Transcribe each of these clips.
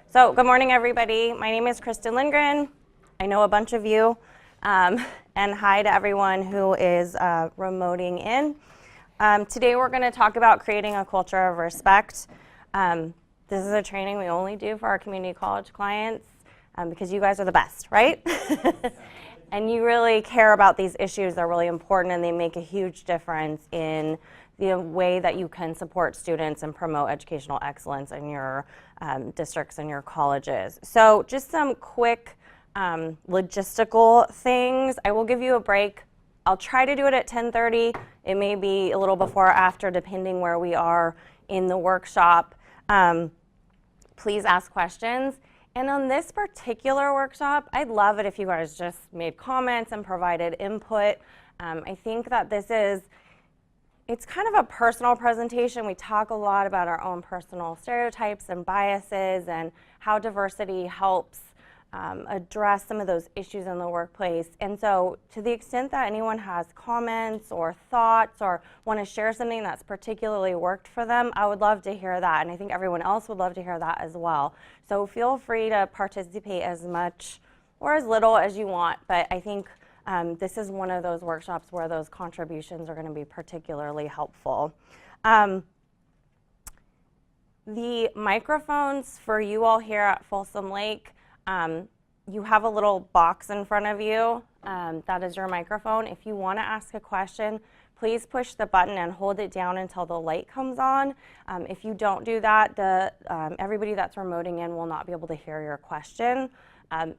So good morning, everybody. My name is Kristen Lindgren. I know a bunch of you. And hi to everyone who is remoting in. Today we're going to talk about creating a culture of respect. This is a training we only do for our community college clients because you guys are the best, right? And you really care about these issues. They're really important and they make a huge difference in the way that you can support students and promote educational excellence in your districts and your colleges. So just some quick logistical things. I will give you a break. I'll try to do it at 10:30. It may be a little before or after, depending where we are in the workshop. Please ask questions. And on this particular workshop, I'd love it if you guys just made comments and provided input. I think that it's kind of a personal presentation. We talk a lot about our own personal stereotypes and biases and how diversity helps address some of those issues in the workplace. And so to the extent that anyone has comments or thoughts or want to share something that's particularly worked for them, I would love to hear that. And I think everyone else would love to hear that as well. So feel free to participate as much or as little as you want. But I think this is one of those workshops where those contributions are going to be particularly helpful. The microphones for you all here at Folsom Lake, you have a little box in front of you. That is your microphone. If you want to ask a question, please push the button and hold it down until the light comes on. If you don't do that, everybody that's remoting in will not be able to hear your question.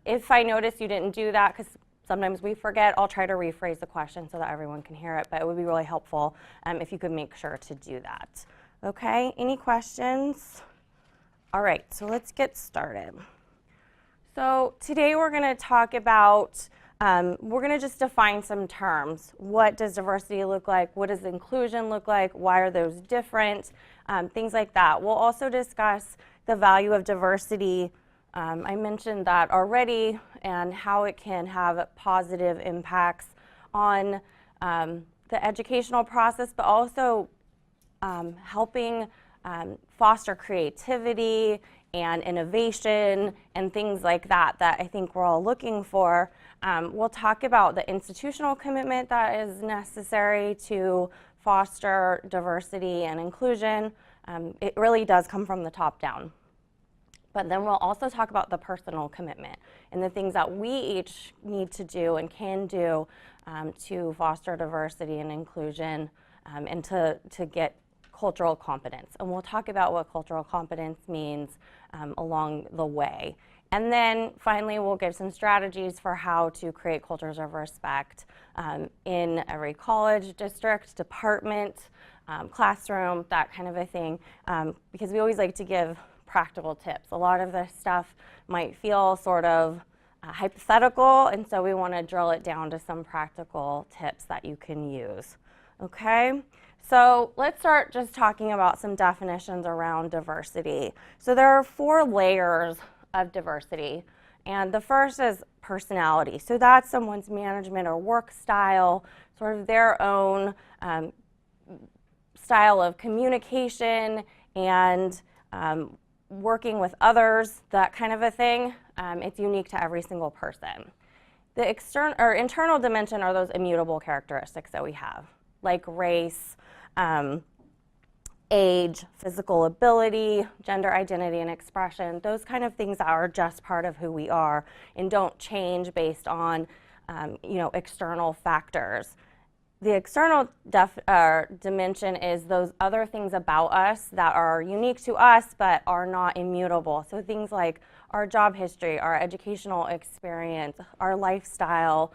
If I notice you didn't do that, because sometimes we forget, I'll try to rephrase the question so that everyone can hear it, but it would be really helpful if you could make sure to do that. Okay, any questions? All right, so let's get started. So today we're going to talk about, we're going to just define some terms. What does diversity look like? What does inclusion look like? Why are those different? Things like that. We'll also discuss the value of diversity. I mentioned that already and how it can have positive impacts on the educational process, but also helping foster creativity and innovation and things like that I think we're all looking for. We'll talk about the institutional commitment that is necessary to foster diversity and inclusion. It really does come from the top down. But then we'll also talk about the personal commitment and the things that we each need to do and can do to foster diversity and inclusion and to get cultural competence. And we'll talk about what cultural competence means along the way. And then finally, we'll give some strategies for how to create cultures of respect in every college, district, department, classroom, that kind of a thing, because we always like to give practical tips. A lot of this stuff might feel sort of hypothetical, and so we want to drill it down to some practical tips that you can use. Okay? So let's start just talking about some definitions around diversity. So there are 4 layers of diversity, and the first is personality. So that's someone's management or work style, sort of their own style of communication and working with others, that kind of a thing. It's unique to every single person. The internal dimension are those immutable characteristics that we have, like race, age, physical ability, gender identity and expression, those kind of things that are just part of who we are and don't change based on external factors. The external dimension is those other things about us that are unique to us but are not immutable. So things like our job history, our educational experience, our lifestyle,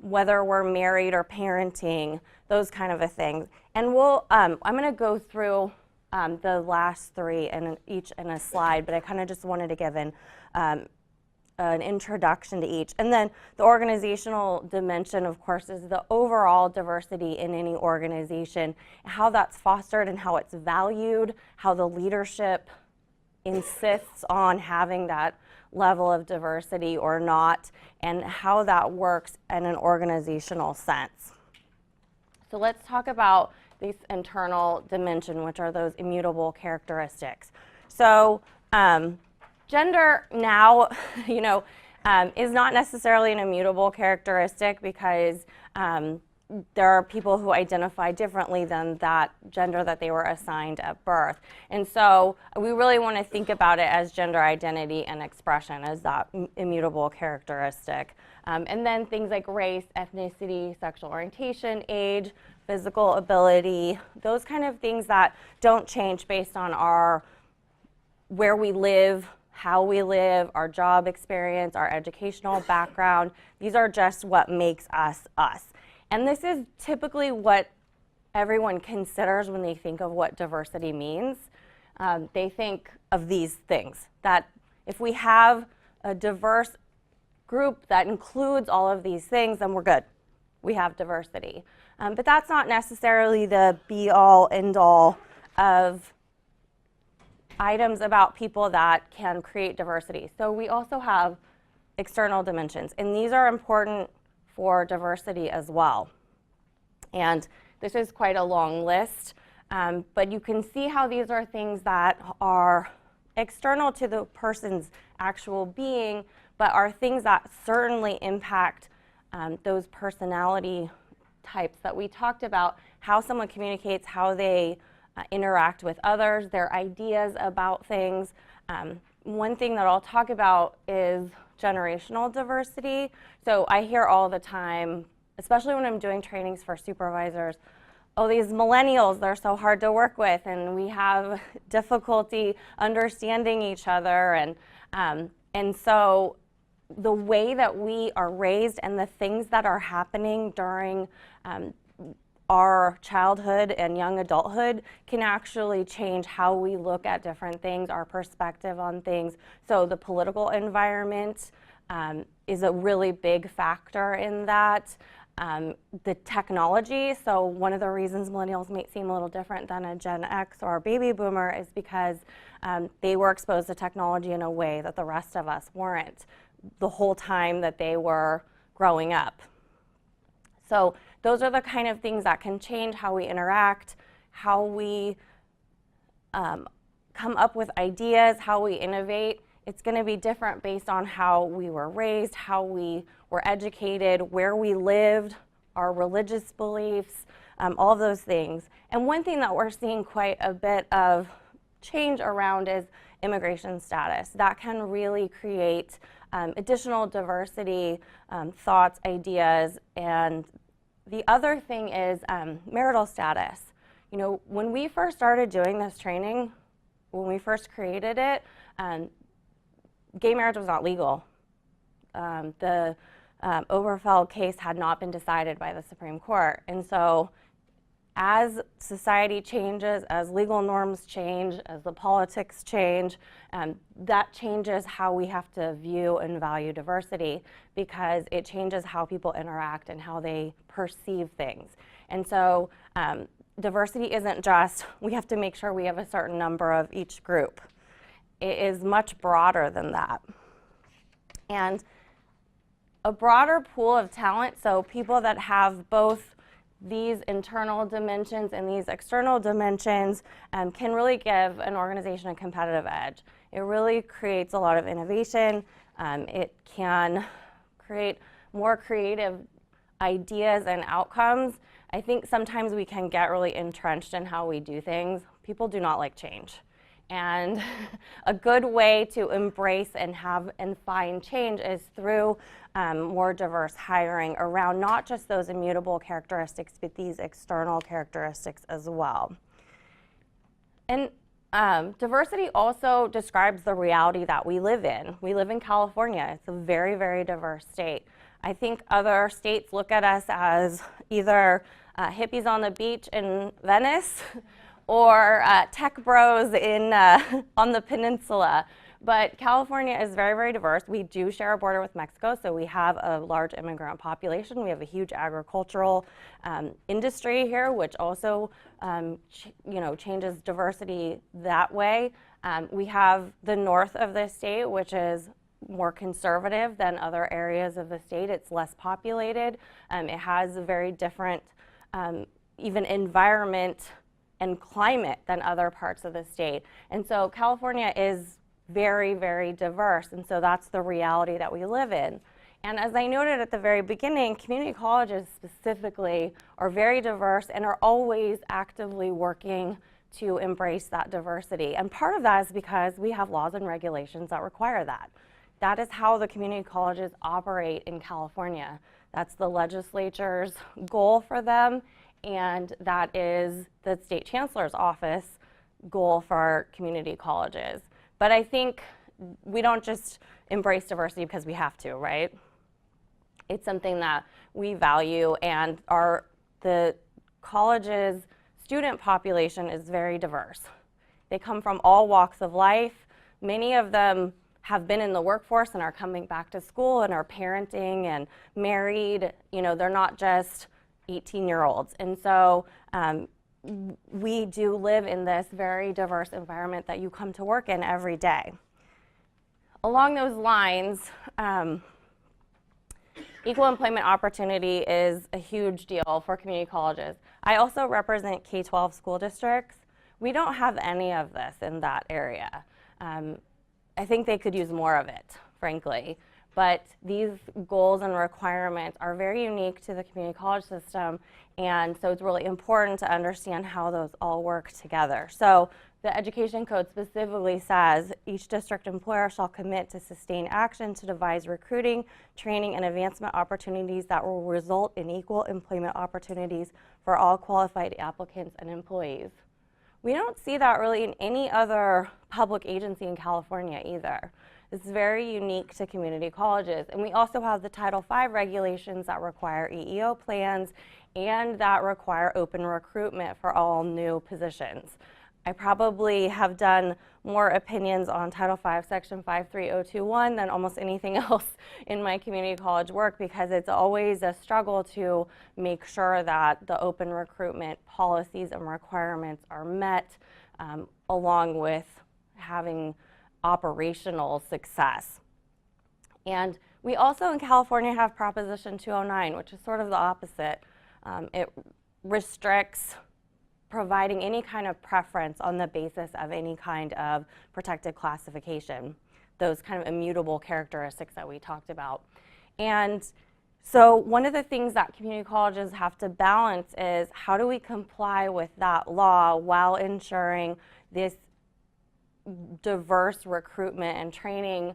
whether we're married or parenting, those kind of a thing. And I'm going to go through the last 3 and each in a slide, but I kind of just wanted to give an introduction to each. And then the organizational dimension, of course, is the overall diversity in any organization, how that's fostered and how it's valued, how the leadership insists on having that level of diversity or not, and how that works in an organizational sense. So let's talk about this internal dimension, which are those immutable characteristics. So Gender now, is not necessarily an immutable characteristic because there are people who identify differently than that gender that they were assigned at birth. And so we really want to think about it as gender identity and expression as that immutable characteristic. And then things like race, ethnicity, sexual orientation, age, physical ability, those kind of things that don't change based on where we live, how we live, our job experience, our educational background. These are just what makes us us. And this is typically what everyone considers when they think of what diversity means. They think of these things, that if we have a diverse group that includes all of these things, then we're good. We have diversity. But that's not necessarily the be-all, end-all of items about people that can create diversity. So we also have external dimensions, and these are important for diversity as well. And this is quite a long list, but you can see how these are things that are external to the person's actual being, but are things that certainly impact those personality types that we talked about, how someone communicates, how they interact with others, their ideas about things. One thing that I'll talk about is generational diversity. So I hear all the time, especially when I'm doing trainings for supervisors, oh, these millennials, they're so hard to work with, and we have difficulty understanding each other. And so the way that we are raised and the things that are happening during our childhood and young adulthood can actually change how we look at different things, our perspective on things. So the political environment is a really big factor in that. The technology, so one of the reasons millennials may seem a little different than a Gen X or a baby boomer is because they were exposed to technology in a way that the rest of us weren't the whole time that they were growing up. So those are the kind of things that can change how we interact, how we come up with ideas, how we innovate. It's going to be different based on how we were raised, how we were educated, where we lived, our religious beliefs, all of those things. And one thing that we're seeing quite a bit of change around is immigration status. That can really create additional diversity, thoughts, ideas, and the other thing is marital status. You know, when we first started doing this training, when we first created it, gay marriage was not legal. The Oberfeld case had not been decided by the Supreme Court. And so as society changes, as legal norms change, as the politics change, that changes how we have to view and value diversity, because it changes how people interact and how they perceive things. And so diversity isn't just, we have to make sure we have a certain number of each group. It is much broader than that. And a broader pool of talent, so people that have both these internal dimensions and these external dimensions can really give an organization a competitive edge. It really creates a lot of innovation. It can create more creative ideas and outcomes. I think sometimes we can get really entrenched in how we do things. People do not like change. And a good way to embrace and have and find change is through more diverse hiring around not just those immutable characteristics, but these external characteristics as well. And diversity also describes the reality that we live in. We live in California. It's a very, very diverse state. I think other states look at us as either hippies on the beach in Venice or tech bros in, on the peninsula. But California is very, very diverse. We do share a border with Mexico, so we have a large immigrant population. We have a huge agricultural industry here, which also changes diversity that way. We have the north of the state, which is more conservative than other areas of the state. It's less populated. It has a very different even environment and climate than other parts of the state. And so California is very, very diverse, and so that's the reality that we live in. And as I noted at the very beginning, community colleges specifically are very diverse and are always actively working to embrace that diversity. And part of that is because we have laws and regulations that require that. That is how the community colleges operate in California. That's the legislature's goal for them, and that is the state chancellor's office goal for our community colleges. But I think we don't just embrace diversity because we have to, right? It's something that we value, and the college's student population is very diverse. They come from all walks of life. Many of them have been in the workforce and are coming back to school and are parenting and married. You know, they're not just 18-year-olds. And so we do live in this very diverse environment that you come to work in every day. Along those lines, equal employment opportunity is a huge deal for community colleges. I also represent K-12 school districts. We don't have any of this in that area. I think they could use more of it, frankly. But these goals and requirements are very unique to the community college system, and so it's really important to understand how those all work together. So the Education Code specifically says each district employer shall commit to sustain action to devise recruiting, training, and advancement opportunities that will result in equal employment opportunities for all qualified applicants and employees. We don't see that really in any other public agency in California either. It's very unique to community colleges. And we also have the Title V regulations that require EEO plans and that require open recruitment for all new positions. I probably have done more opinions on Title V, Section 53021 than almost anything else in my community college work, because it's always a struggle to make sure that the open recruitment policies and requirements are met, along with having operational success. And we also in California have Proposition 209, which is sort of the opposite. It restricts providing any kind of preference on the basis of any kind of protected classification, those kind of immutable characteristics that we talked about. And so one of the things that community colleges have to balance is how do we comply with that law while ensuring this diverse recruitment and training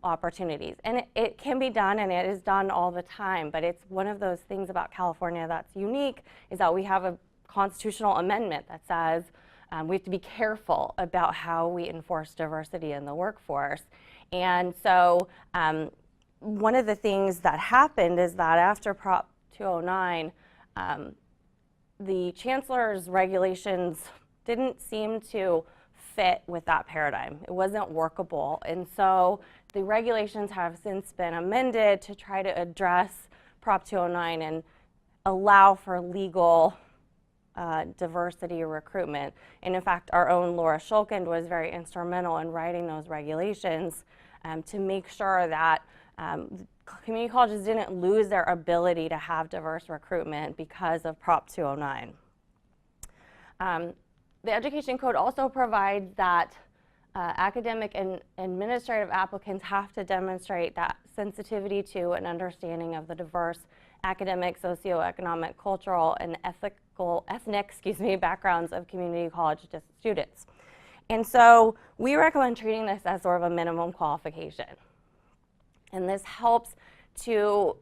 opportunities. And it can be done, and it is done all the time, but it's one of those things about California that's unique, is that we have a constitutional amendment that says we have to be careful about how we enforce diversity in the workforce. And so one of the things that happened is that after Prop 209, the chancellor's regulations didn't seem to fit with that paradigm. It wasn't workable. And so the regulations have since been amended to try to address Prop 209 and allow for legal diversity recruitment. And in fact, our own Laura Shulkind was very instrumental in writing those regulations to make sure that community colleges didn't lose their ability to have diverse recruitment because of Prop 209. The Education Code also provides that academic and administrative applicants have to demonstrate that sensitivity to and understanding of the diverse academic, socioeconomic, cultural, and ethnic backgrounds of community college students. And so we recommend treating this as sort of a minimum qualification. And this helps to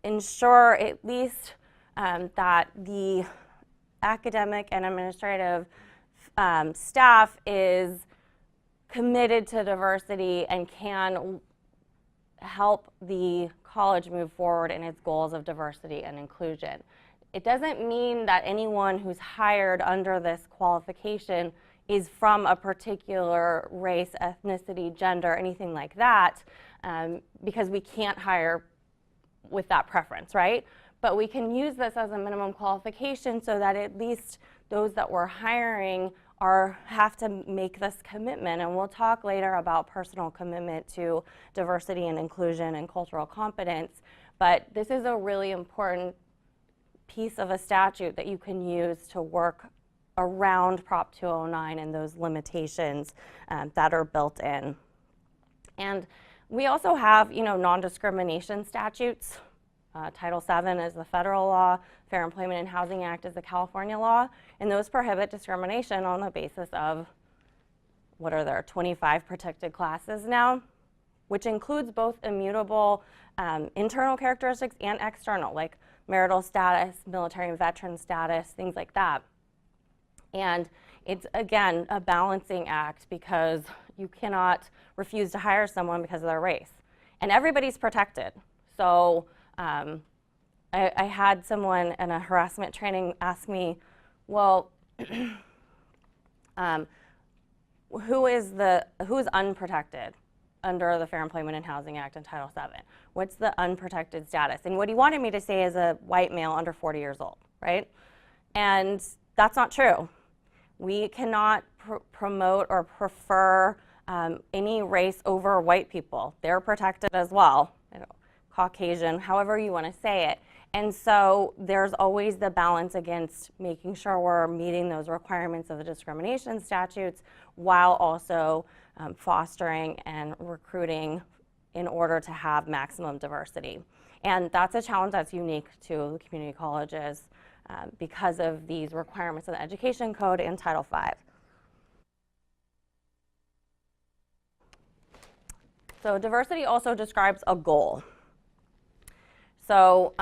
ensure at least that the academic and administrative staff is committed to diversity and can help the college move forward in its goals of diversity and inclusion. It doesn't mean that anyone who's hired under this qualification is from a particular race, ethnicity, gender, anything like that, because we can't hire with that preference, right? But we can use this as a minimum qualification so that at least those that we're hiring have to make this commitment. And we'll talk later about personal commitment to diversity and inclusion and cultural competence. But this is a really important piece of a statute that you can use to work around Prop 209 and those limitations that are built in. And we also have, non-discrimination statutes. Title VII is the federal law, Fair Employment and Housing Act is the California law, and those prohibit discrimination on the basis of, what are there, 25 protected classes now, which includes both immutable internal characteristics and external, like marital status, military and veteran status, things like that. And it's, again, a balancing act because you cannot refuse to hire someone because of their race. And everybody's protected. So I had someone in a harassment training ask me, well, who's unprotected under the Fair Employment and Housing Act and Title VII? What's the unprotected status? And what he wanted me to say is a white male under 40 years old, right? And that's not true. We cannot promote or prefer any race over white people. They're protected as well, Caucasian, however you want to say it. And so there's always the balance against making sure we're meeting those requirements of the discrimination statutes while also fostering and recruiting in order to have maximum diversity. And that's a challenge that's unique to the community colleges because of these requirements of the Education Code and Title V. So diversity also describes a goal. So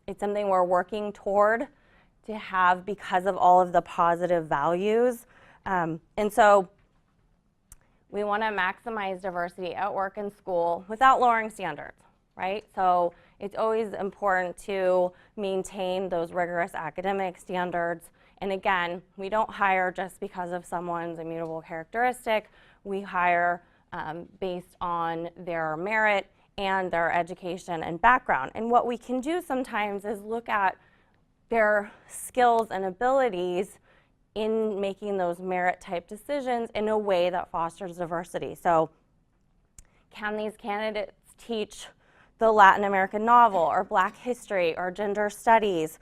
it's something we're working toward to have because of all of the positive values. And so we want to maximize diversity at work and school without lowering standards, right? So it's always important to maintain those rigorous academic standards. And again, we don't hire just because of someone's immutable characteristic. We hire based on their merit and their education and background. And what we can do sometimes is look at their skills and abilities in making those merit type decisions in a way that fosters diversity. So can these candidates teach the Latin American novel or Black history or gender studies,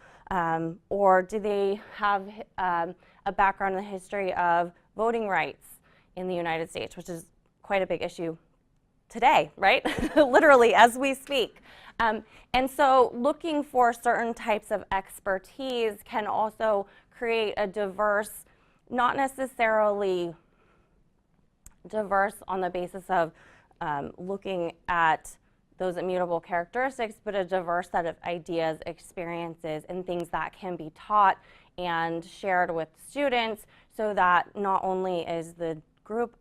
or do they have a background in the history of voting rights in the United States, which is quite a big issue today, right? Literally as we speak. And so looking for certain types of expertise can also create a diverse, not necessarily diverse on the basis of looking at those immutable characteristics, but a diverse set of ideas, experiences, and things that can be taught and shared with students so that not only is the group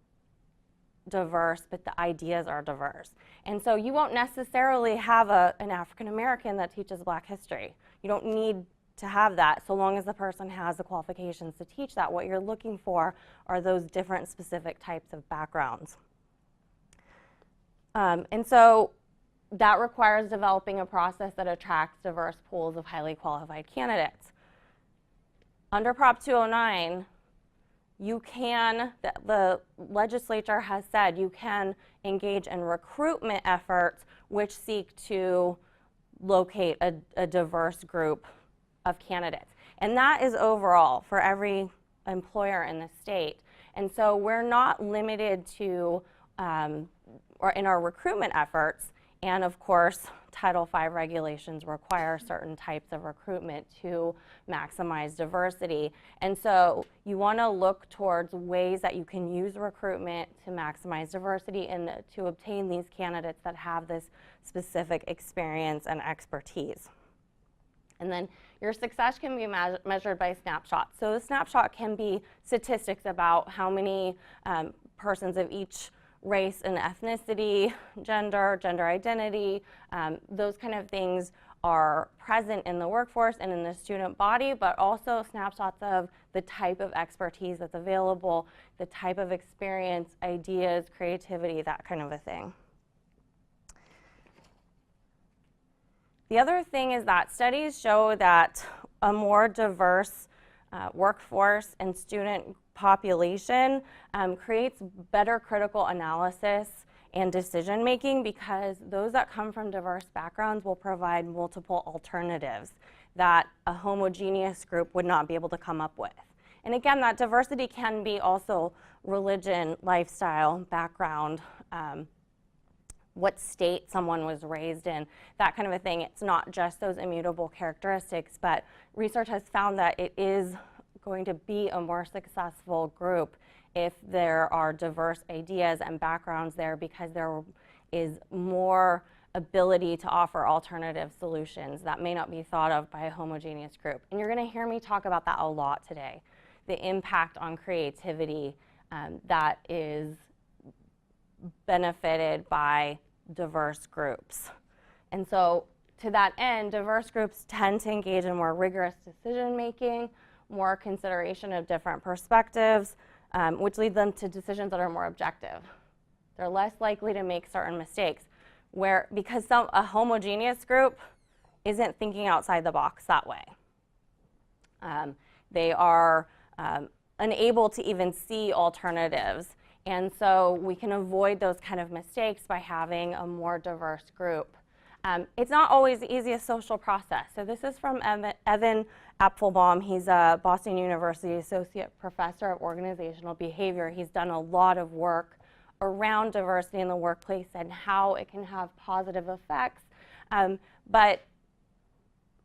diverse, but the ideas are diverse. And so you won't necessarily have an African American that teaches Black history. You don't need to have that so long as the person has the qualifications to teach that. What you're looking for are those different specific types of backgrounds. And so that requires developing a process that attracts diverse pools of highly qualified candidates. Under Prop 209, you can, the legislature has said, you can engage in recruitment efforts which seek to locate a diverse group of candidates. And that is overall for every employer in the state. And so we're not limited to, or in our recruitment efforts, and of course, Title V regulations require certain types of recruitment to maximize diversity. And so you want to look towards ways that you can use recruitment to maximize diversity and to obtain these candidates that have this specific experience and expertise. And then your success can be measured by snapshots. So the snapshot can be statistics about how many persons of each race and ethnicity, gender identity, those kind of things are present in the workforce and in the student body, but also snapshots of the type of expertise that's available, the type of experience, ideas, creativity, that kind of a thing. The other thing is that studies show that a more diverse workforce and student population creates better critical analysis and decision making because those that come from diverse backgrounds will provide multiple alternatives that a homogeneous group would not be able to come up with. And again, that diversity can be also religion, lifestyle, background, what state someone was raised in, that kind of a thing. It's not just those immutable characteristics, but research has found that it is going to be a more successful group if there are diverse ideas and backgrounds there, because there is more ability to offer alternative solutions that may not be thought of by a homogeneous group. And you're going to hear me talk about that a lot today, the impact on creativity that is benefited by diverse groups. And so to that end, diverse groups tend to engage in more rigorous decision making, more consideration of different perspectives, which leads them to decisions that are more objective. They're less likely to make certain mistakes, because a homogeneous group isn't thinking outside the box that way. They are unable to even see alternatives. And so we can avoid those kind of mistakes by having a more diverse group. It's not always the easiest social process. So this is from Evan Apfelbaum. He's a Boston University Associate Professor of Organizational Behavior. He's done a lot of work around diversity in the workplace and how it can have positive effects. But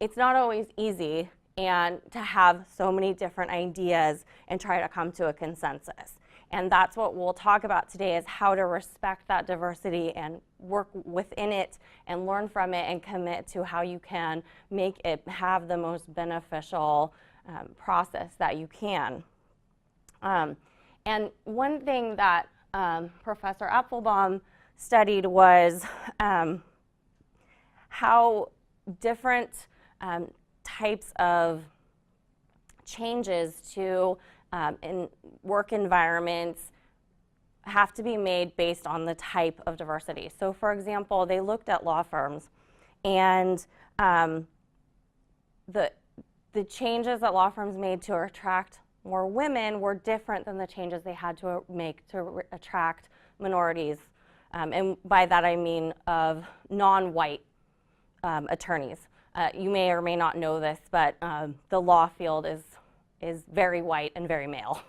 it's not always easy and to have so many different ideas and try to come to a consensus. And that's what we'll talk about today, is how to respect that diversity and work within it and learn from it and commit to how you can make it have the most beneficial process that you can. And one thing that Professor Apfelbaum studied was how different types of changes to in work environments have to be made based on the type of diversity. So for example, they looked at law firms, and the changes that law firms made to attract more women were different than the changes they had to make to attract minorities. And by that I mean of non-white attorneys. You may or may not know this, but the law field is very white and very male.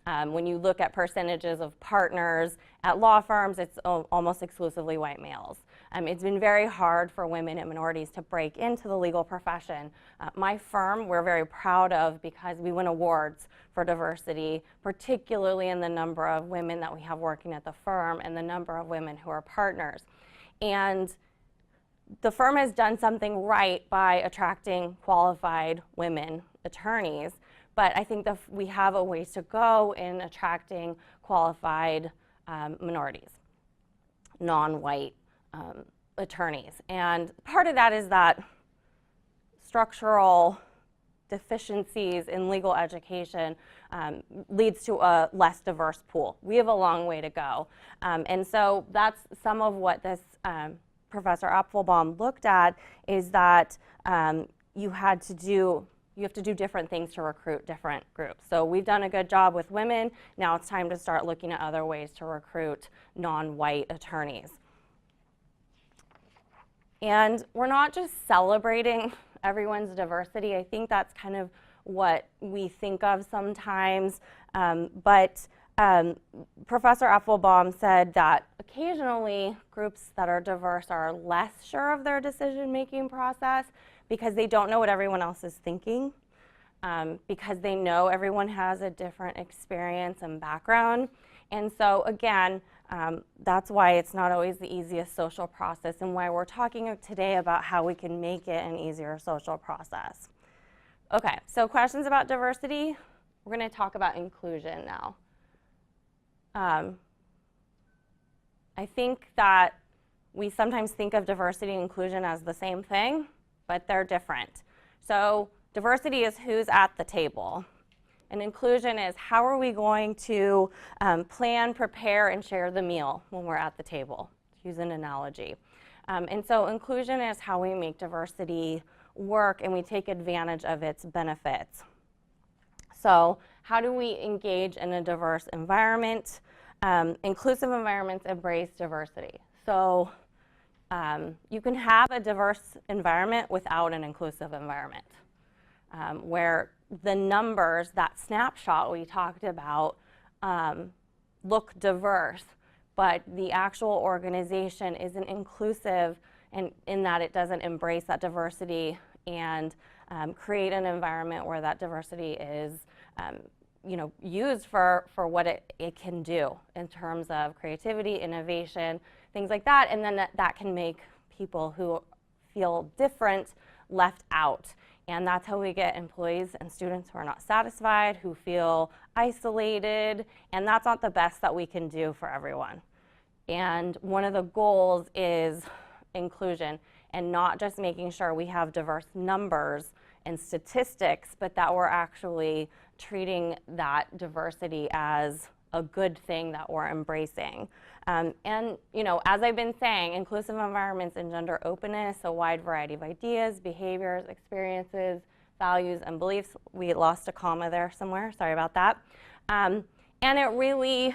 When you look at percentages of partners at law firms, it's almost exclusively white males. It's been very hard for women and minorities to break into the legal profession. My firm, we're very proud of, because we win awards for diversity, particularly in the number of women that we have working at the firm and the number of women who are partners. And the firm has done something right by attracting qualified women attorneys. But I think that we have a ways to go in attracting qualified minorities, non-white attorneys. And part of that is that structural deficiencies in legal education leads to a less diverse pool. We have a long way to go. And so that's some of what this Professor Apfelbaum looked at, is that you have to do different things to recruit different groups. So we've done a good job with women. Now it's time to start looking at other ways to recruit non-white attorneys. And we're not just celebrating everyone's diversity. I think that's kind of what we think of sometimes. But Professor Apfelbaum said that occasionally groups that are diverse are less sure of their decision-making process because they don't know what everyone else is thinking, because they know everyone has a different experience and background. And so again, that's why it's not always the easiest social process, and why we're talking today about how we can make it an easier social process. Okay, so questions about diversity? We're going to talk about inclusion now. I think that we sometimes think of diversity and inclusion as the same thing, but they're different. So diversity is who's at the table, and inclusion is how are we going to plan, prepare, and share the meal when we're at the table, to use an analogy. And so inclusion is how we make diversity work and we take advantage of its benefits. So how do we engage in a diverse environment? Inclusive environments embrace diversity. So you can have a diverse environment without an inclusive environment, where the numbers, that snapshot we talked about, look diverse, but the actual organization isn't inclusive in that it doesn't embrace that diversity and create an environment where that diversity is used for what it can do in terms of creativity, innovation, things like that, and then that can make people who feel different left out. And that's how we get employees and students who are not satisfied, who feel isolated, and that's not the best that we can do for everyone. And one of the goals is inclusion, and not just making sure we have diverse numbers and statistics, but that we're actually treating that diversity as a good thing that we're embracing. And as I've been saying, inclusive environments engender openness, a wide variety of ideas, behaviors, experiences, values, and beliefs. We lost a comma there somewhere, sorry about that. And it really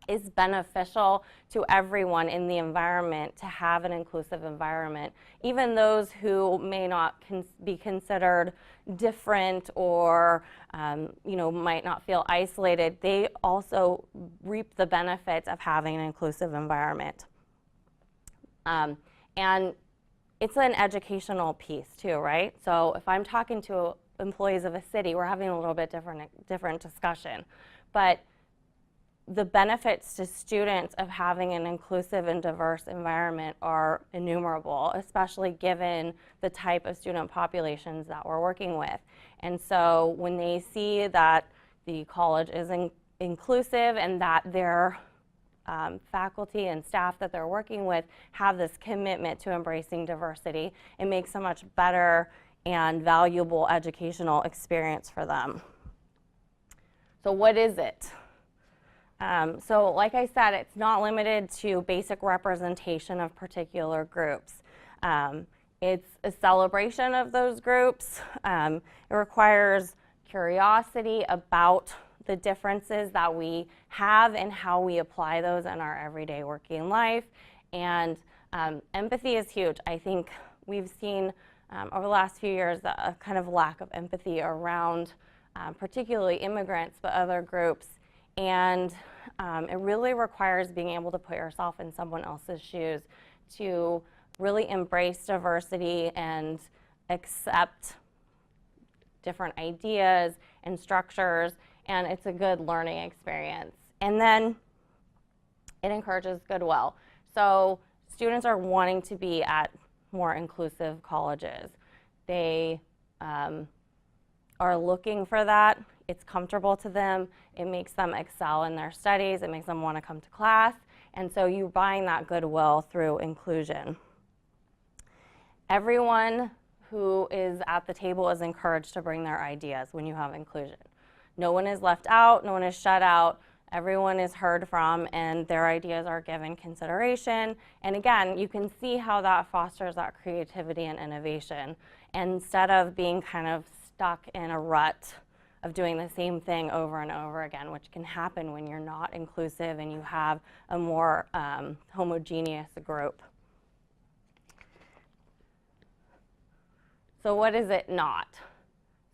is beneficial to everyone in the environment to have an inclusive environment. Even those who may not be considered different or might not feel isolated, they also reap the benefits of having an inclusive environment. And it's an educational piece too, right? So if I'm talking to employees of a city, we're having a little bit different discussion. But the benefits to students of having an inclusive and diverse environment are innumerable, especially given the type of student populations that we're working with. And so when they see that the college is inclusive and that their faculty and staff that they're working with have this commitment to embracing diversity, it makes a much better and valuable educational experience for them. So what is it? So like I said, it's not limited to basic representation of particular groups. It's a celebration of those groups. It requires curiosity about the differences that we have and how we apply those in our everyday working life. And empathy is huge. I think we've seen over the last few years a kind of lack of empathy around particularly immigrants, but other groups. And it really requires being able to put yourself in someone else's shoes to really embrace diversity and accept different ideas and structures, and it's a good learning experience. And then it encourages goodwill. So students are wanting to be at more inclusive colleges. They are looking for that. It's comfortable to them. It makes them excel in their studies. It makes them want to come to class. And so you're buying that goodwill through inclusion. Everyone who is at the table is encouraged to bring their ideas when you have inclusion. No one is left out. No one is shut out. Everyone is heard from, and their ideas are given consideration. And again, you can see how that fosters that creativity and innovation. And instead of being kind of stuck in a rut of doing the same thing over and over again, which can happen when you're not inclusive and you have a more homogeneous group. So what is it not?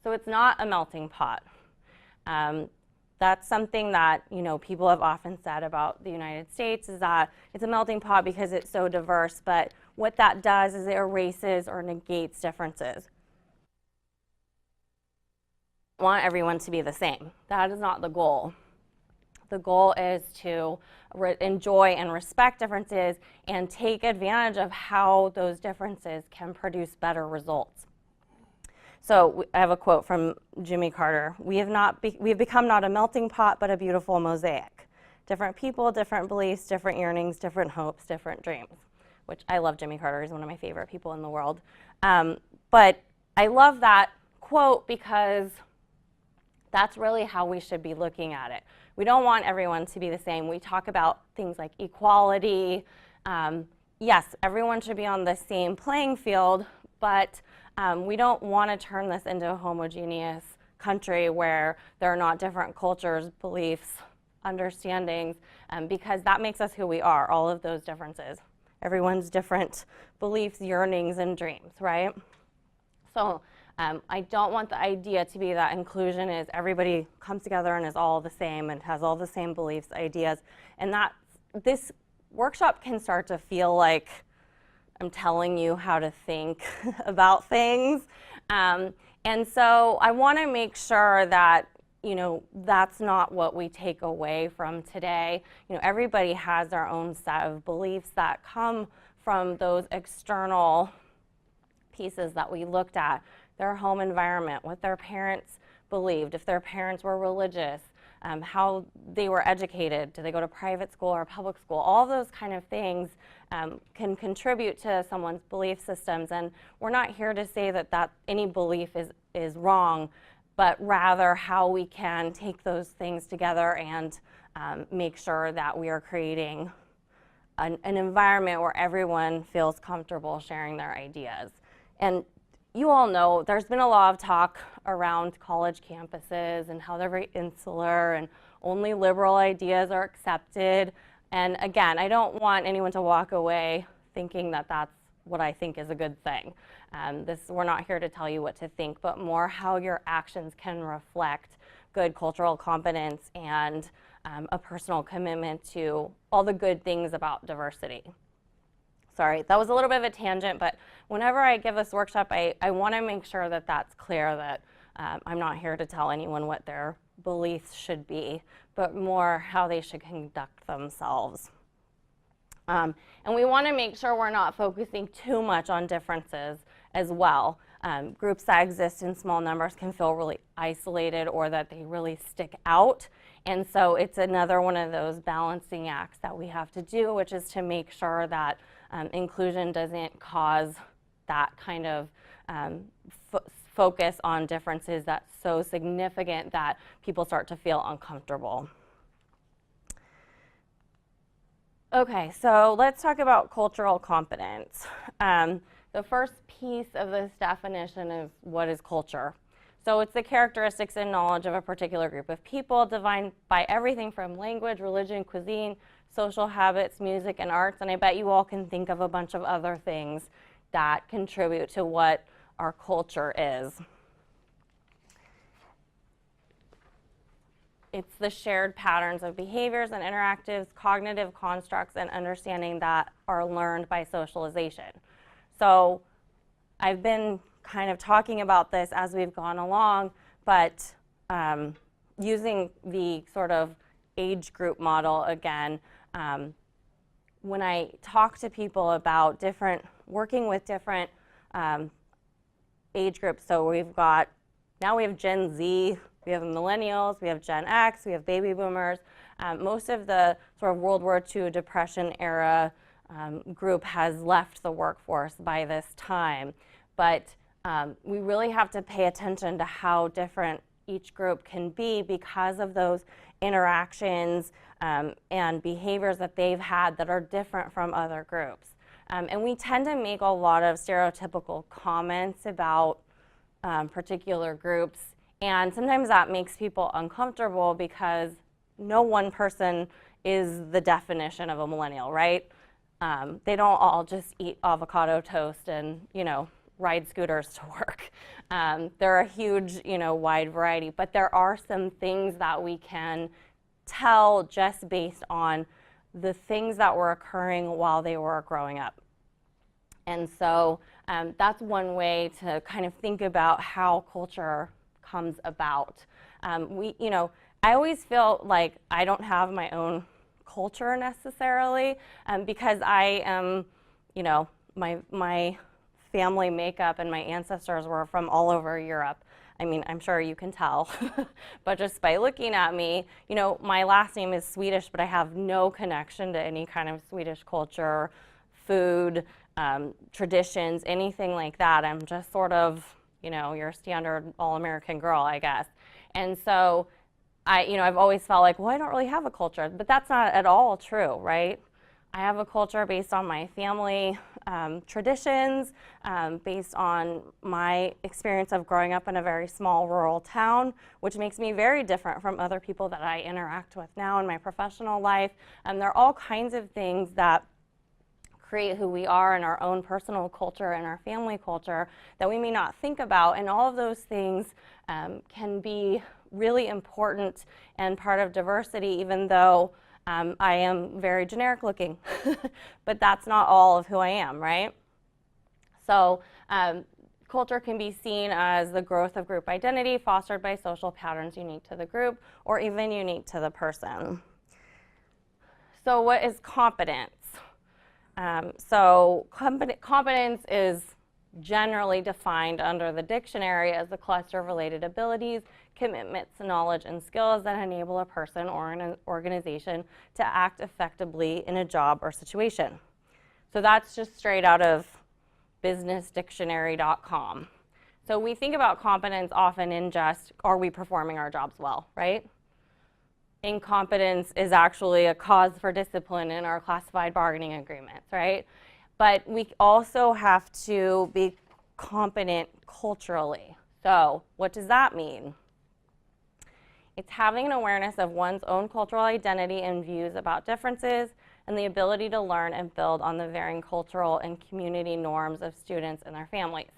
So it's not a melting pot. That's something that people have often said about the United States, is that it's a melting pot because it's so diverse, but what that does is it erases or negates differences. We want everyone to be the same. That is not the goal. The goal is to enjoy and respect differences and take advantage of how those differences can produce better results. So I have a quote from Jimmy Carter. We have become not a melting pot, but a beautiful mosaic. Different people, different beliefs, different yearnings, different hopes, different dreams, which I love Jimmy Carter. He's one of my favorite people in the world. But I love that quote because that's really how we should be looking at it. We don't want everyone to be the same. We talk about things like equality. Yes, everyone should be on the same playing field, but we don't want to turn this into a homogeneous country where there are not different cultures, beliefs, understandings, because that makes us who we are, all of those differences. Everyone's different beliefs, yearnings, and dreams, right? So I don't want the idea to be that inclusion is everybody comes together and is all the same and has all the same beliefs, ideas, and that this workshop can start to feel like I'm telling you how to think about things. And so I want to make sure that, you know, that's not what we take away from today. You know, everybody has their own set of beliefs that come from those external pieces that we looked at, their home environment, what their parents believed, if their parents were religious, how they were educated, do they go to private school or public school, all those kind of things can contribute to someone's belief systems. And we're not here to say that any belief is wrong, but rather how we can take those things together and make sure that we are creating an environment where everyone feels comfortable sharing their ideas. And you all know there's been a lot of talk around college campuses and how they're very insular and only liberal ideas are accepted. And again, I don't want anyone to walk away thinking that that's what I think is a good thing. We're not here to tell you what to think, but more how your actions can reflect good cultural competence and a personal commitment to all the good things about diversity. Sorry, that was a little bit of a tangent, but whenever I give this workshop, I want to make sure that that's clear, that I'm not here to tell anyone what their beliefs should be, but more how they should conduct themselves. And we want to make sure we're not focusing too much on differences as well. Groups that exist in small numbers can feel really isolated or that they really stick out. And so it's another one of those balancing acts that we have to do, which is to make sure that inclusion doesn't cause that kind of focus on differences that's so significant that people start to feel uncomfortable. Okay, so let's talk about cultural competence. The first piece of this definition is what is culture. So it's the characteristics and knowledge of a particular group of people defined by everything from language, religion, cuisine, social habits, music, and arts. And I bet you all can think of a bunch of other things that contribute to what our culture is. It's the shared patterns of behaviors and interactives, cognitive constructs, and understanding that are learned by socialization. So I've been kind of talking about this as we've gone along, but using the sort of age group model again, when I talk to people about working with different age groups, so now we have Gen Z, we have millennials, we have Gen X, we have baby boomers. Most of the sort of World War II Depression era group has left the workforce by this time. But we really have to pay attention to how different each group can be because of those interactions and behaviors that they've had that are different from other groups. And we tend to make a lot of stereotypical comments about particular groups, and sometimes that makes people uncomfortable because no one person is the definition of a millennial, right? They don't all just eat avocado toast and, ride scooters to work. They're a huge, wide variety, but there are some things that we can tell just based on the things that were occurring while they were growing up. And so that's one way to kind of think about how culture comes about. I always feel like I don't have my own culture necessarily because I am, my family makeup and my ancestors were from all over Europe. I mean, I'm sure you can tell, but just by looking at me, my last name is Swedish, but I have no connection to any kind of Swedish culture, food, traditions, anything like that. I'm just sort of, your standard all-American girl, I guess. And so I've always felt like, well, I don't really have a culture, but that's not at all true, right? I have a culture based on my family traditions, based on my experience of growing up in a very small rural town, which makes me very different from other people that I interact with now in my professional life. There are all kinds of things that create who we are in our own personal culture and our family culture that we may not think about. And all of those things can be really important and part of diversity, even though I am very generic looking. But that's not all of who I am, right? So culture can be seen as the growth of group identity fostered by social patterns unique to the group or even unique to the person. So what is competence? Competence is generally defined under the dictionary as a cluster of related abilities, commitments, knowledge, and skills that enable a person or an organization to act effectively in a job or situation. So that's just straight out of businessdictionary.com. So we think about competence often in just, are we performing our jobs well, right? Incompetence is actually a cause for discipline in our classified bargaining agreements, right? But we also have to be competent culturally. So what does that mean? It's having an awareness of one's own cultural identity and views about differences and the ability to learn and build on the varying cultural and community norms of students and their families.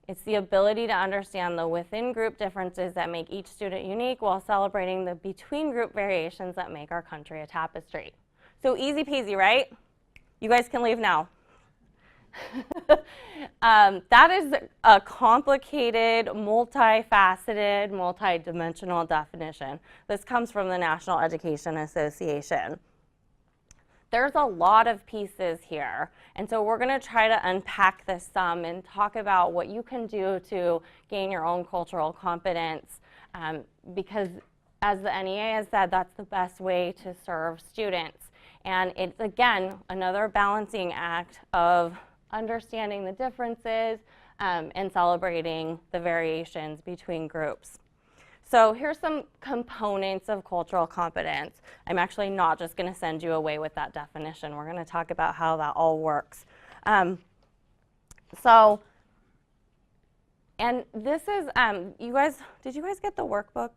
It's the ability to understand the within-group differences that make each student unique while celebrating the between-group variations that make our country a tapestry. So easy peasy, right? You guys can leave now. That is a complicated, multifaceted, multidimensional definition. This comes from the National Education Association. There's a lot of pieces here, and so we're going to try to unpack this some and talk about what you can do to gain your own cultural competence, because as the NEA has said, that's the best way to serve students. And it's, again, another balancing act of understanding the differences and celebrating the variations between groups. So here's some components of cultural competence. I'm actually not just going to send you away with that definition. We're going to talk about how that all works. And this is, you guys, did you guys get the workbook?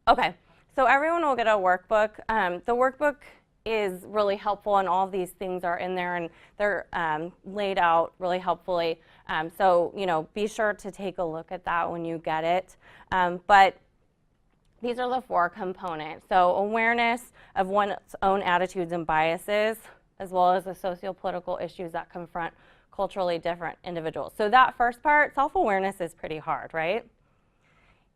Okay, so everyone will get a workbook. The workbook is really helpful, and all of these things are in there, and they're laid out really helpfully. So, you know, be sure to take a look at that when you get it. But these are the 4 components. So awareness of one's own attitudes and biases, as well as the socio-political issues that confront culturally different individuals. So that first part, self-awareness, is pretty hard, right?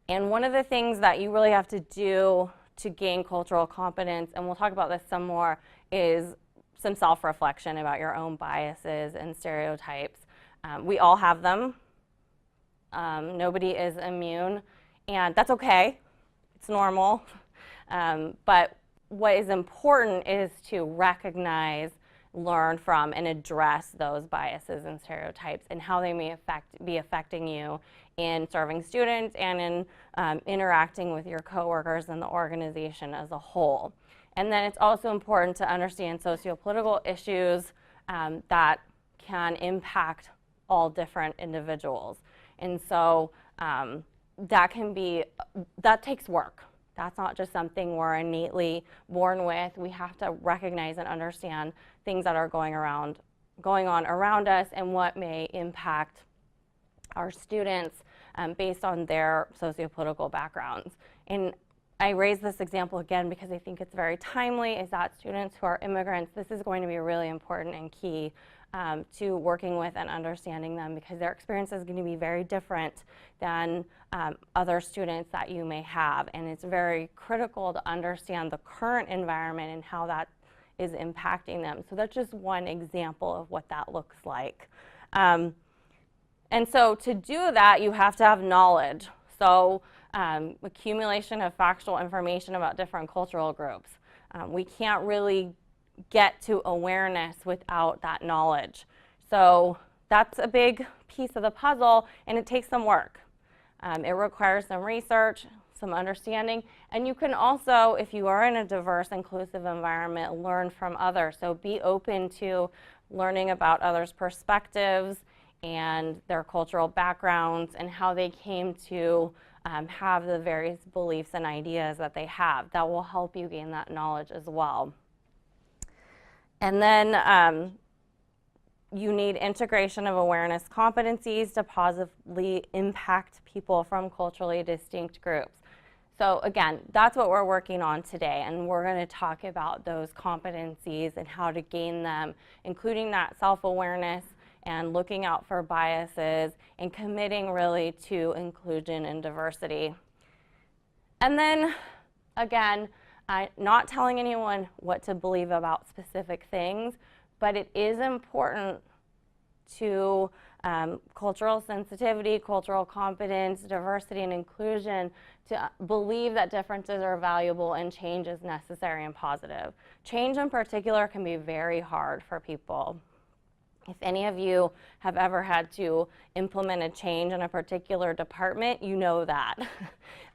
And one of the things that you really have to do to gain cultural competence, and we'll talk about this some more, is some self-reflection about your own biases and stereotypes. We all have them. Nobody is immune, and that's okay. It's normal. But what is important is to recognize, learn from, and address those biases and stereotypes and how they may be affecting you in serving students and in interacting with your coworkers and the organization as a whole. And then it's also important to understand socio-political issues that can impact all different individuals. And so that takes work. That's not just something we're innately born with. We have to recognize and understand things that are going on around us and what may impact our students based on their sociopolitical backgrounds. And I raise this example again because I think it's very timely, is that students who are immigrants, this is going to be really important and key to working with and understanding them, because their experience is going to be very different than other students that you may have. And it's very critical to understand the current environment and how that is impacting them. So that's just one example of what that looks like. And so to do that, you have to have knowledge. So accumulation of factual information about different cultural groups. We can't really get to awareness without that knowledge. So that's a big piece of the puzzle, and it takes some work. It requires some research, some understanding, and you can also, if you are in a diverse, inclusive environment, learn from others. So be open to learning about others' perspectives and their cultural backgrounds and how they came to have the various beliefs and ideas that they have. That will help you gain that knowledge as well. And then you need integration of awareness competencies to positively impact people from culturally distinct groups. So again, that's what we're working on today, and we're going to talk about those competencies and how to gain them, including that self-awareness and looking out for biases and committing really to inclusion and diversity. And then, again, not telling anyone what to believe about specific things, but it is important to cultural sensitivity, cultural competence, diversity, and inclusion to believe that differences are valuable and change is necessary and positive. Change in particular can be very hard for people. If any of you have ever had to implement a change in a particular department, you know that,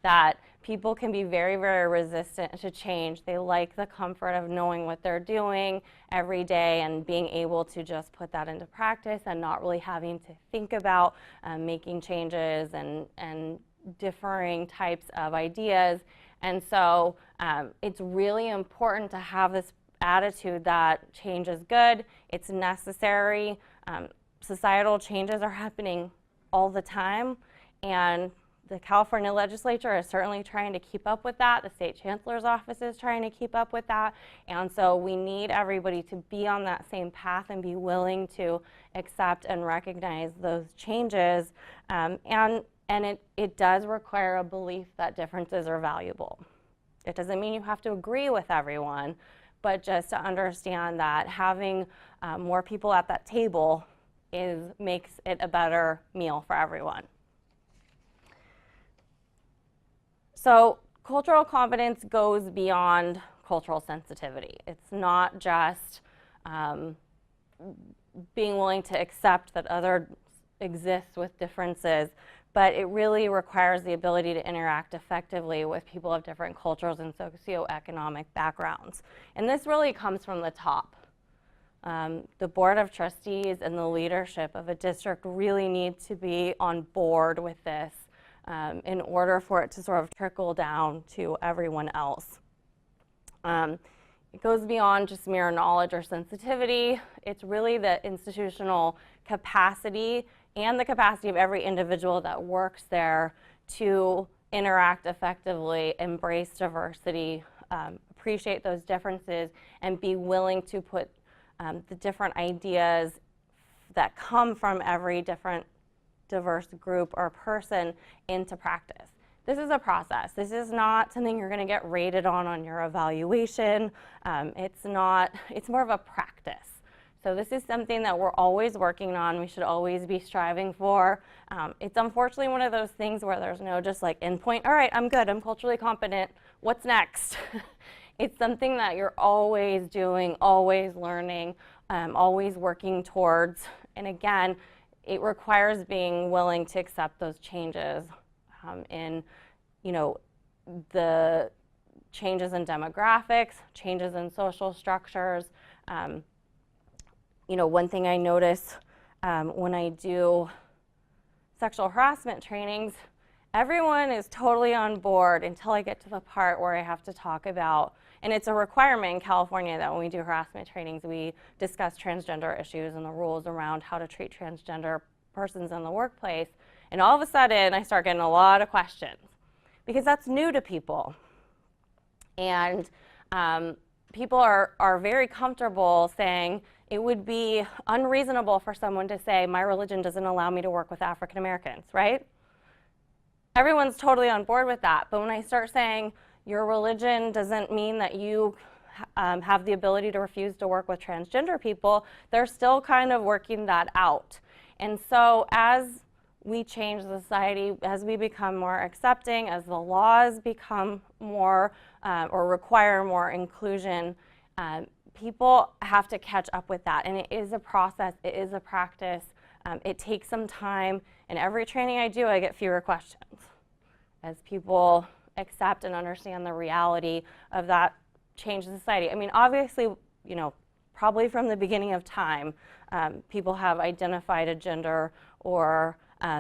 that people can be very, very resistant to change. They like the comfort of knowing what they're doing every day and being able to just put that into practice and not really having to think about making changes and differing types of ideas. And so it's really important to have this attitude that change is good, it's necessary. Societal changes are happening all the time, and the California legislature is certainly trying to keep up with that. The state chancellor's office is trying to keep up with that. And so we need everybody to be on that same path and be willing to accept and recognize those changes. And it does require a belief that differences are valuable. It doesn't mean you have to agree with everyone, but just to understand that having more people at that table makes it a better meal for everyone. So cultural competence goes beyond cultural sensitivity. It's not just being willing to accept that others exist with differences, but it really requires the ability to interact effectively with people of different cultures and socioeconomic backgrounds. And this really comes from the top. The Board of Trustees and the leadership of a district really need to be on board with this in order for it to sort of trickle down to everyone else. It goes beyond just mere knowledge or sensitivity. It's really the institutional capacity and the capacity of every individual that works there to interact effectively, embrace diversity, appreciate those differences, and be willing to put the different ideas that come from every different diverse group or person into practice. This is a process. This is not something you're going to get rated on your evaluation. It's more of a practice. So this is something that we're always working on. We should always be striving for. It's unfortunately one of those things where there's no just like endpoint. All right, I'm good. I'm culturally competent. What's next? It's something that you're always doing, always learning, always working towards. And again, it requires being willing to accept those changes in, the changes in demographics, changes in social structures. One thing I notice when I do sexual harassment trainings, everyone is totally on board until I get to the part where I have to talk about, and it's a requirement in California that when we do harassment trainings, we discuss transgender issues and the rules around how to treat transgender persons in the workplace. And all of a sudden, I start getting a lot of questions because that's new to people. And people are very comfortable saying, it would be unreasonable for someone to say, my religion doesn't allow me to work with African Americans, right? Everyone's totally on board with that. But when I start saying, your religion doesn't mean that you have the ability to refuse to work with transgender people, they're still kind of working that out. And so as we change society, as we become more accepting, as the laws become more or require more inclusion, people have to catch up with that. And it is a process, it is a practice. It takes some time. In every training I do, I get fewer questions as people accept and understand the reality of that change in society. I mean, obviously, probably from the beginning of time, people have identified a gender or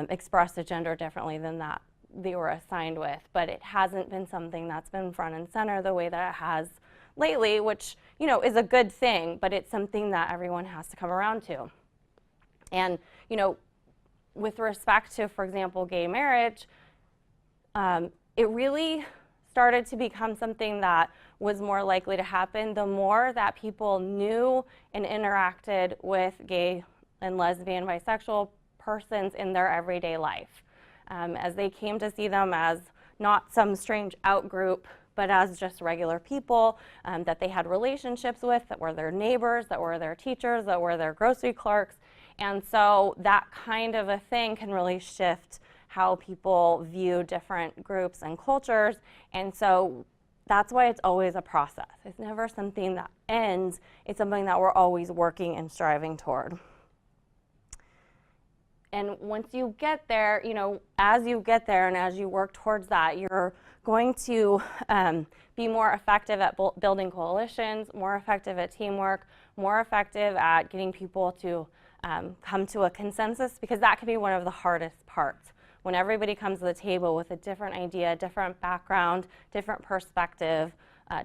expressed a gender differently than that they were assigned with, but it hasn't been something that's been front and center the way that it has lately, which, you know, is a good thing, but it's something that everyone has to come around to. And, you know, with respect to, for example, gay marriage, it really started to become something that was more likely to happen the more that people knew and interacted with gay and lesbian, bisexual persons in their everyday life, as they came to see them as not some strange outgroup, but as just regular people that they had relationships with, that were their neighbors, that were their teachers, that were their grocery clerks. And so that kind of a thing can really shift how people view different groups and cultures. And so that's why it's always a process. It's never something that ends. It's something that we're always working and striving toward. And once you get there, you know, as you get there and as you work towards that, you're going to be more effective at building coalitions, more effective at teamwork, more effective at getting people to come to a consensus, because that can be one of the hardest parts. When everybody comes to the table with a different idea, different background, different perspective,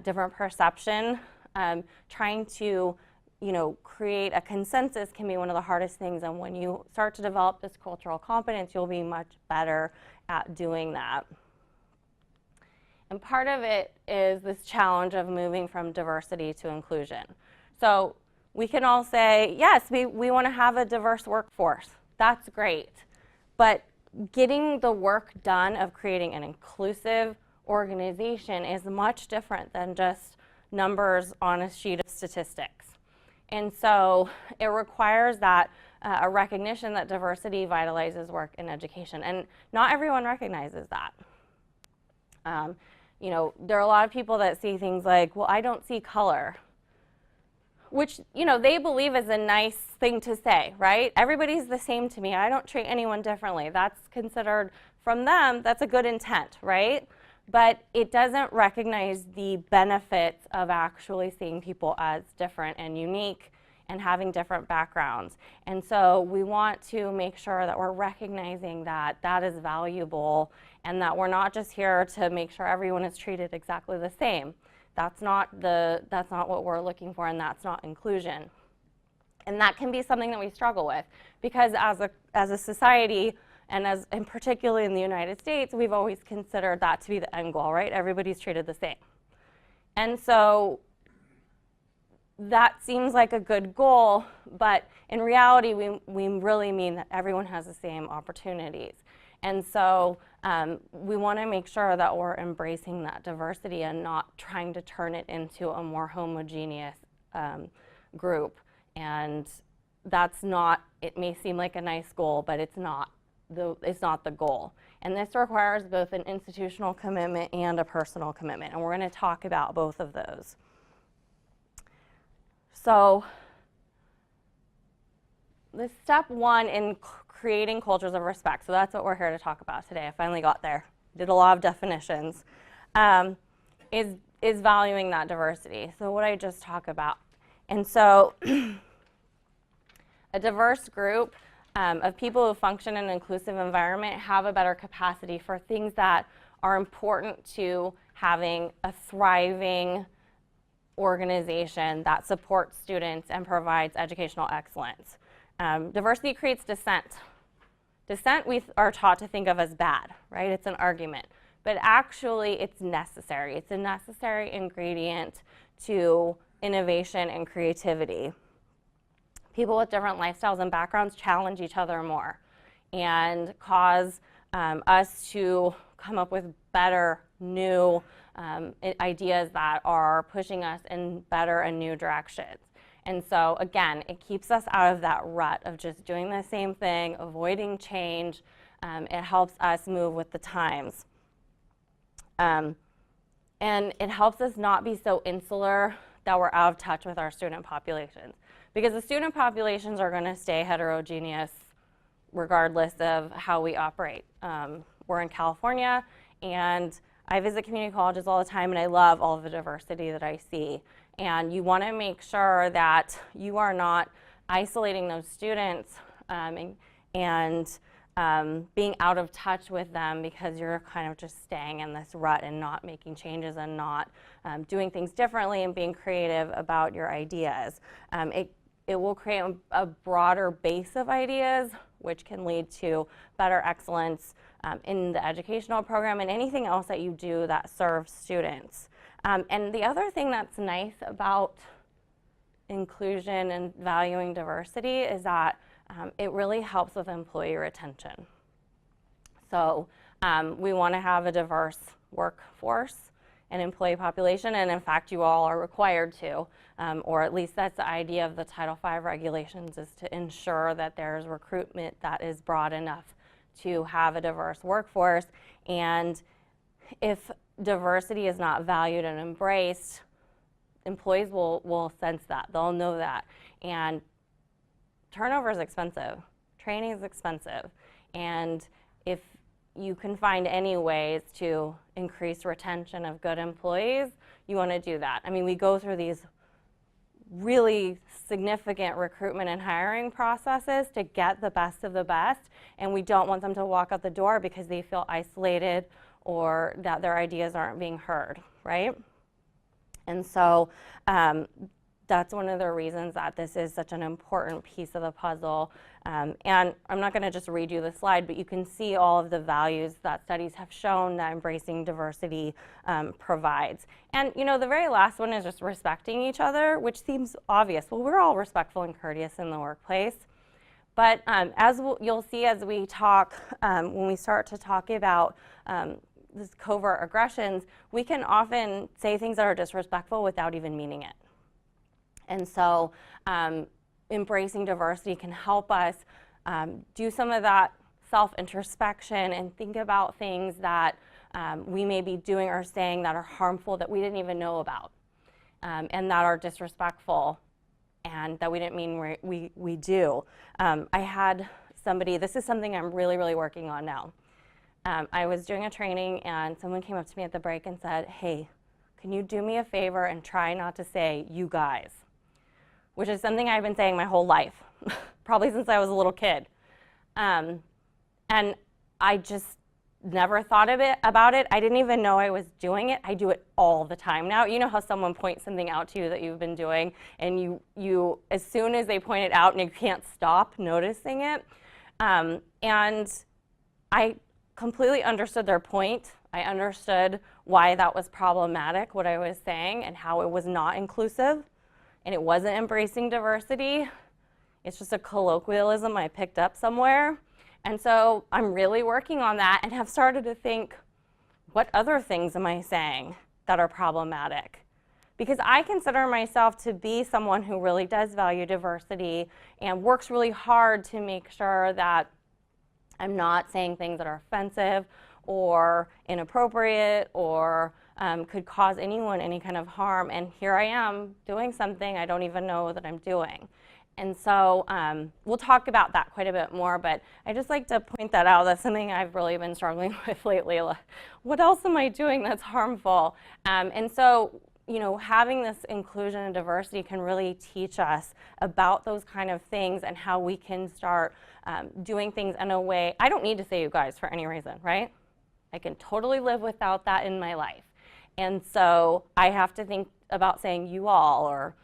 different perception, trying to, you know, create a consensus can be one of the hardest things. And when you start to develop this cultural competence, you'll be much better at doing that. And part of it is this challenge of moving from diversity to inclusion. So we can all say, yes, we want to have a diverse workforce. That's great. But getting the work done of creating an inclusive organization is much different than just numbers on a sheet of statistics. And so it requires that a recognition that diversity vitalizes work in education. And not everyone recognizes that. You know, there are a lot of people that see things like, well, I don't see color, which, you know, they believe is a nice thing to say, right? Everybody's the same to me. I don't treat anyone differently. That's considered, from them, that's a good intent, right? But it doesn't recognize the benefits of actually seeing people as different and unique and having different backgrounds. And so we want to make sure that we're recognizing that that is valuable and that we're not just here to make sure everyone is treated exactly the same. That's not what we're looking for, and that's not inclusion. And that can be something that we struggle with, because as a society, and particularly in the United States, we've always considered that to be the end goal, right? Everybody's treated the same. And so that seems like a good goal, but in reality, we really mean that everyone has the same opportunities. And so we want to make sure that we're embracing that diversity and not trying to turn it into a more homogeneous group. And that's not, it may seem like a nice goal, but it's not the goal. And this requires both an institutional commitment and a personal commitment. And we're going to talk about both of those. So the step one in creating cultures of respect, so that's what we're here to talk about today. I finally got there. Did a lot of definitions. Is valuing that diversity. So what I just talked about. And so a diverse group of people who function in an inclusive environment have a better capacity for things that are important to having a thriving organization that supports students and provides educational excellence. Diversity creates dissent. Dissent we are taught to think of as bad, right? It's an argument. But actually, it's necessary. It's a necessary ingredient to innovation and creativity. People with different lifestyles and backgrounds challenge each other more and cause us to come up with better, new ideas that are pushing us in better and new directions. And so, again, it keeps us out of that rut of just doing the same thing, avoiding change. It helps us move with the times. And it helps us not be so insular that we're out of touch with our student populations. Because the student populations are going to stay heterogeneous regardless of how we operate. We're in California, and I visit community colleges all the time, and I love all of the diversity that I see. And you want to make sure that you are not isolating those students and being out of touch with them because you're kind of just staying in this rut and not making changes and not doing things differently and being creative about your ideas. It will create a broader base of ideas, which can lead to better excellence in the educational program and anything else that you do that serves students. And the other thing that's nice about inclusion and valuing diversity is that it really helps with employee retention. So we want to have a diverse workforce and employee population, and in fact you all are required to, or at least that's the idea of the Title V regulations, is to ensure that there's recruitment that is broad enough to have a diverse workforce. And if diversity is not valued and embraced, employees will sense that, they'll know that. And turnover is expensive, training is expensive, and if you can find any ways to increase retention of good employees, you want to do that. I mean, we go through these really significant recruitment and hiring processes to get the best of the best, and we don't want them to walk out the door because they feel isolated or that their ideas aren't being heard, right? And so that's one of the reasons that this is such an important piece of the puzzle. And I'm not going to just read you the slide, but you can see all of the values that studies have shown that embracing diversity provides. And you know, the very last one is just respecting each other, which seems obvious. Well, we're all respectful and courteous in the workplace. But as you'll see as we talk, when we start to talk about this covert aggressions, we can often say things that are disrespectful without even meaning it. And so embracing diversity can help us do some of that self-introspection and think about things that we may be doing or saying that are harmful that we didn't even know about, and that are disrespectful and that we didn't mean we do. I had somebody, this is something I'm really working on now. I was doing a training and someone came up to me at the break and said, hey, can you do me a favor and try not to say you guys? Which is something I've been saying my whole life, probably since I was a little kid. And I just never thought about it. I didn't even know I was doing it. I do it all the time now. You know how someone points something out to you that you've been doing, and you as soon as they point it out and you can't stop noticing it. And I completely understood their point. I understood why that was problematic, what I was saying, and how it was not inclusive. And it wasn't embracing diversity. It's just a colloquialism I picked up somewhere. And so I'm really working on that and have started to think, what other things am I saying that are problematic? Because I consider myself to be someone who really does value diversity and works really hard to make sure that I'm not saying things that are offensive or inappropriate or could cause anyone any kind of harm, and here I am doing something I don't even know that I'm doing. And so we'll talk about that quite a bit more, but I just like to point that out. That's something I've really been struggling with lately. What else am I doing that's harmful? And so, you know, having this inclusion and diversity can really teach us about those kind of things and how we can start doing things in a way. I don't need to say you guys for any reason, right? I can totally live without that in my life. And so I have to think about saying you all or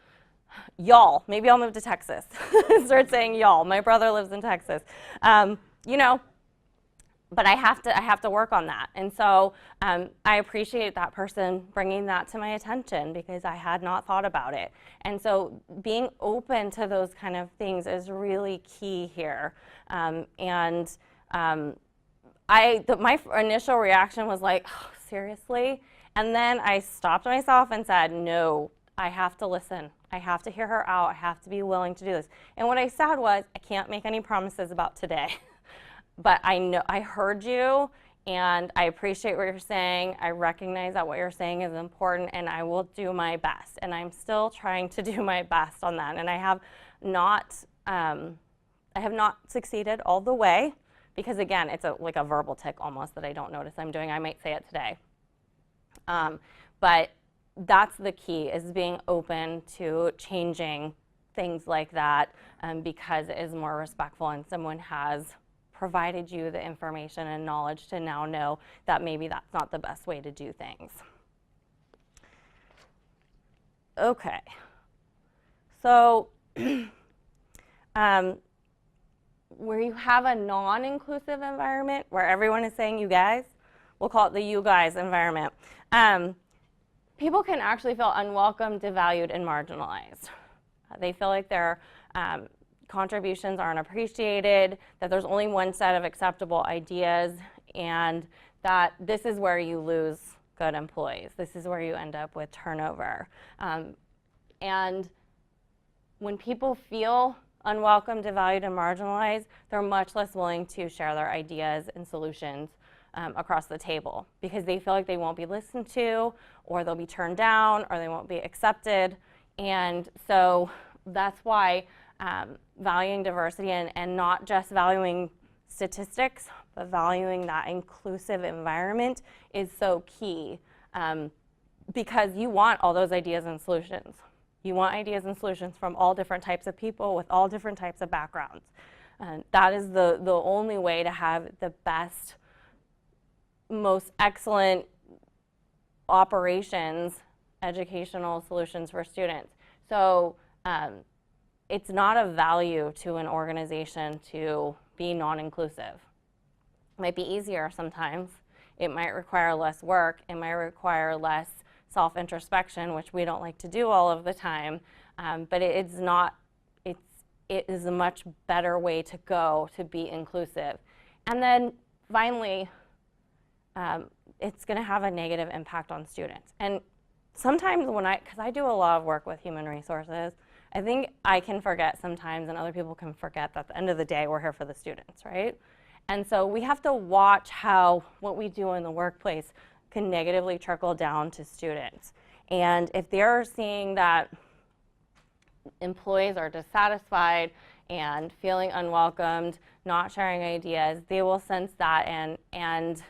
y'all. Maybe I'll move to Texas. Start saying y'all. My brother lives in Texas. You know, but I have to work on that. And so I appreciate that person bringing that to my attention because I had not thought about it. And so being open to those kind of things is really key here. My initial reaction was like, oh, seriously? And then I stopped myself and said, no, I have to listen. I have to hear her out. I have to be willing to do this. And what I said was, I can't make any promises about today. But I know I heard you, and I appreciate what you're saying. I recognize that what you're saying is important, and I will do my best. And I'm still trying to do my best on that. And I have not succeeded all the way, because again, it's like a verbal tick almost that I don't notice I'm doing. I might say it today. But that's the key, is being open to changing things like that because it is more respectful and someone has provided you the information and knowledge to now know that maybe that's not the best way to do things. Okay, so where you have a non-inclusive environment where everyone is saying you guys, we'll call it the you guys environment. People can actually feel unwelcome, devalued, and marginalized. They feel like their contributions aren't appreciated, that there's only one set of acceptable ideas, and that this is where you lose good employees. This is where you end up with turnover. And when people feel unwelcome, devalued, and marginalized, they're much less willing to share their ideas and solutions across the table because they feel like they won't be listened to, or they'll be turned down, or they won't be accepted. And so that's why valuing diversity and not just valuing statistics, but valuing that inclusive environment is so key, because you want all those ideas and solutions. You want ideas and solutions from all different types of people with all different types of backgrounds. That is the only way to have the best, most excellent operations, educational solutions for students. So it's not of value to an organization to be non-inclusive. It might be easier sometimes. It might require less work. It might require less self-introspection, which we don't like to do all of the time, but it is a much better way to go to be inclusive. And then finally, it's going to have a negative impact on students. And sometimes because I do a lot of work with human resources, I think I can forget sometimes, and other people can forget that at the end of the day, we're here for the students, right? And so we have to watch how what we do in the workplace can negatively trickle down to students. And if they're seeing that employees are dissatisfied and feeling unwelcomed, not sharing ideas, they will sense that, and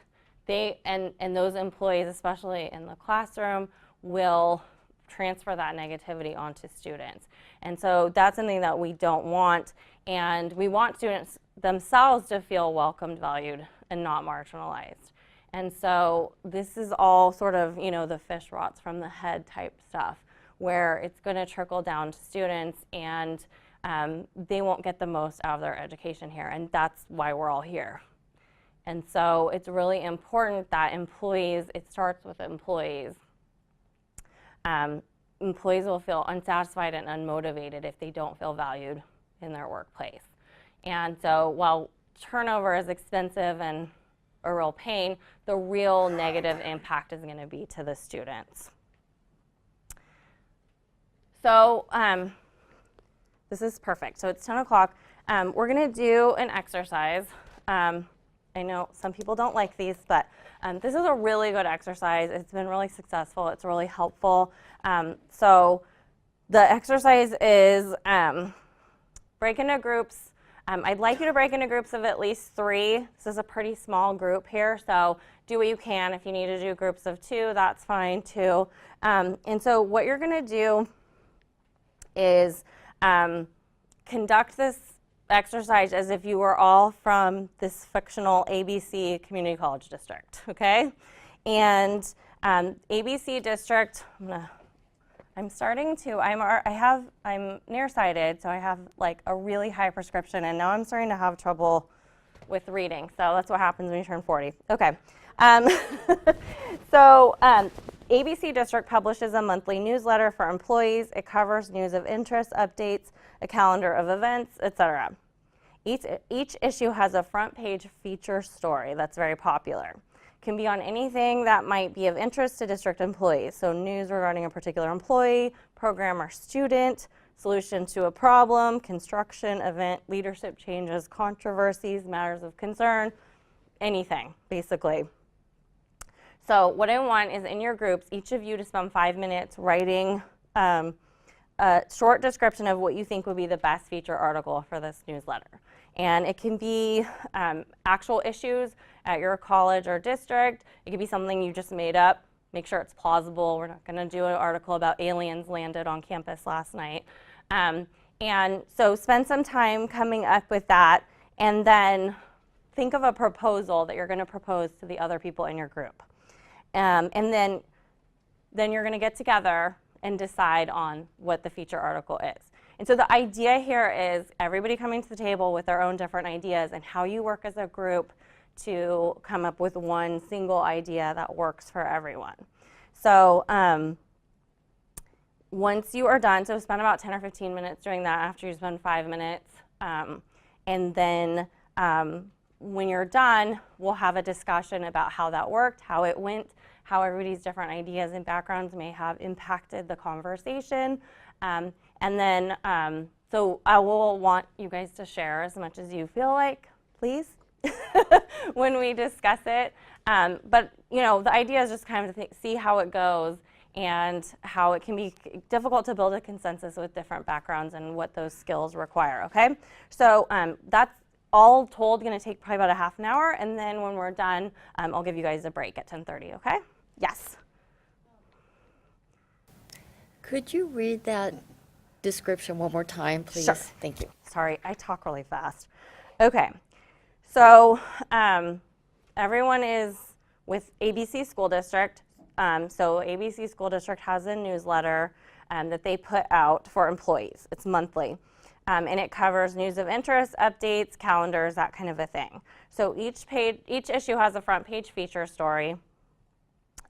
those employees, especially in the classroom, will transfer that negativity onto students. And so that's something that we don't want, and we want students themselves to feel welcomed, valued, and not marginalized. And so this is all sort of, the fish rots from the head type stuff, where it's going to trickle down to students, and they won't get the most out of their education here, and that's why we're all here. And so it's really important that employees, it starts with employees. Employees will feel unsatisfied and unmotivated if they don't feel valued in their workplace. And so while turnover is expensive and a real pain, the real negative impact is going to be to the students. So this is perfect. So it's 10 o'clock. We're going to do an exercise. I know some people don't like these, but this is a really good exercise. It's been really successful. It's really helpful. So the exercise is break into groups. I'd like you to break into groups of at least 3. This is a pretty small group here, so do what you can. If you need to do groups of 2, that's fine too. And so what you're going to do is conduct this exercise as if you were all from this fictional ABC Community College District, okay? And ABC District, I'm nearsighted, so I have like a really high prescription, and now I'm starting to have trouble with reading. So that's what happens when you turn 40. Okay. So ABC District publishes a monthly newsletter for employees. It covers news of interest, updates, a calendar of events, etc. Each issue has a front page feature story that's very popular. Can be on anything that might be of interest to district employees. So news regarding a particular employee, program, or student, solution to a problem, construction, event, leadership changes, controversies, matters of concern, anything, basically. So what I want is in your groups, each of you to spend 5 minutes writing a short description of what you think would be the best feature article for this newsletter. And it can be actual issues at your college or district. It could be something you just made up. Make sure it's plausible. We're not going to do an article about aliens landed on campus last night. And so spend some time coming up with that, and then think of a proposal that you're going to propose to the other people in your group. And then you're going to get together and decide on what the feature article is. And so the idea here is everybody coming to the table with their own different ideas and how you work as a group to come up with one single idea that works for everyone. So once you are done, so spend about 10 or 15 minutes doing that after you spend 5 minutes. And then when you're done, we'll have a discussion about how that worked, how it went, how everybody's different ideas and backgrounds may have impacted the conversation. And then, so I will want you guys to share as much as you feel like, please, when we discuss it. But, you know, the idea is just kind of to see how it goes and how it can be difficult to build a consensus with different backgrounds and what those skills require, okay? So that's all told going to take probably about a half an hour, and then when we're done, I'll give you guys a break at 10:30, okay? Yes? Could you read that description one more time, please? Sure. Thank you. Sorry, I talk really fast. Okay, so everyone is with ABC School District. So ABC School District has a newsletter that they put out for employees. It's monthly. And it covers news of interest, updates, calendars, that kind of a thing. So each issue has a front page feature story,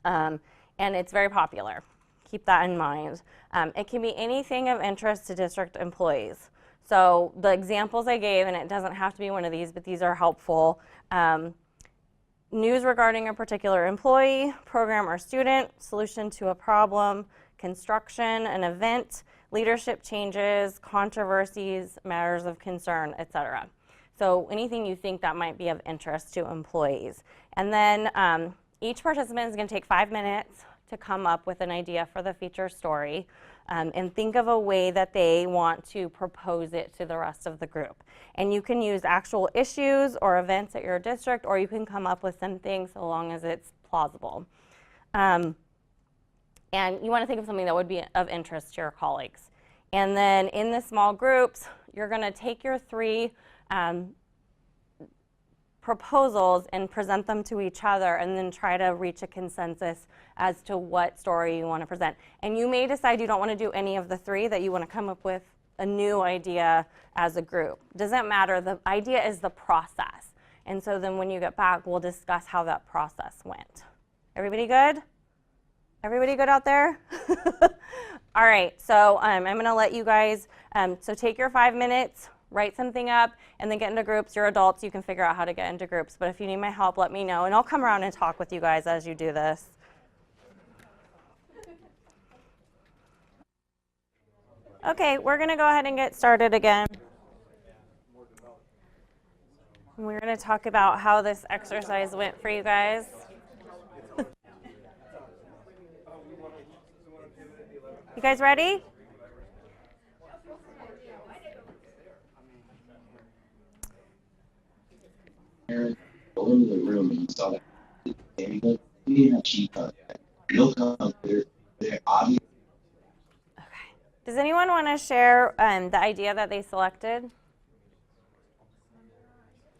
and it's very popular. Keep that in mind. It can be anything of interest to district employees. So the examples I gave, and it doesn't have to be one of these, but these are helpful. News regarding a particular employee, program, or student, solution to a problem, construction, an event, leadership changes, controversies, matters of concern, etc. So anything you think that might be of interest to employees. And then each participant is going to take 5 minutes to come up with an idea for the feature story and think of a way that they want to propose it to the rest of the group. And you can use actual issues or events at your district, or you can come up with something so long as it's plausible. And you want to think of something that would be of interest to your colleagues. And then in the small groups, you're going to take your 3 proposals and present them to each other and then try to reach a consensus as to what story you want to present. And you may decide you don't want to do any of the 3, that you want to come up with a new idea as a group. Doesn't matter. The idea is the process. And so then when you get back, we'll discuss how that process went. Everybody good? Everybody good out there? All right, so I'm going to let you guys, so take your 5 minutes, write something up, and then get into groups. You're adults, you can figure out how to get into groups. But if you need my help, let me know, and I'll come around and talk with you guys as you do this. Okay, we're going to go ahead and get started again. We're going to talk about how this exercise went for you guys. You guys ready? Aaron, go into the room and you saw that table. You didn't have cheap on that. You'll come up there. They're obvious. Okay. Does anyone want to share the idea that they selected?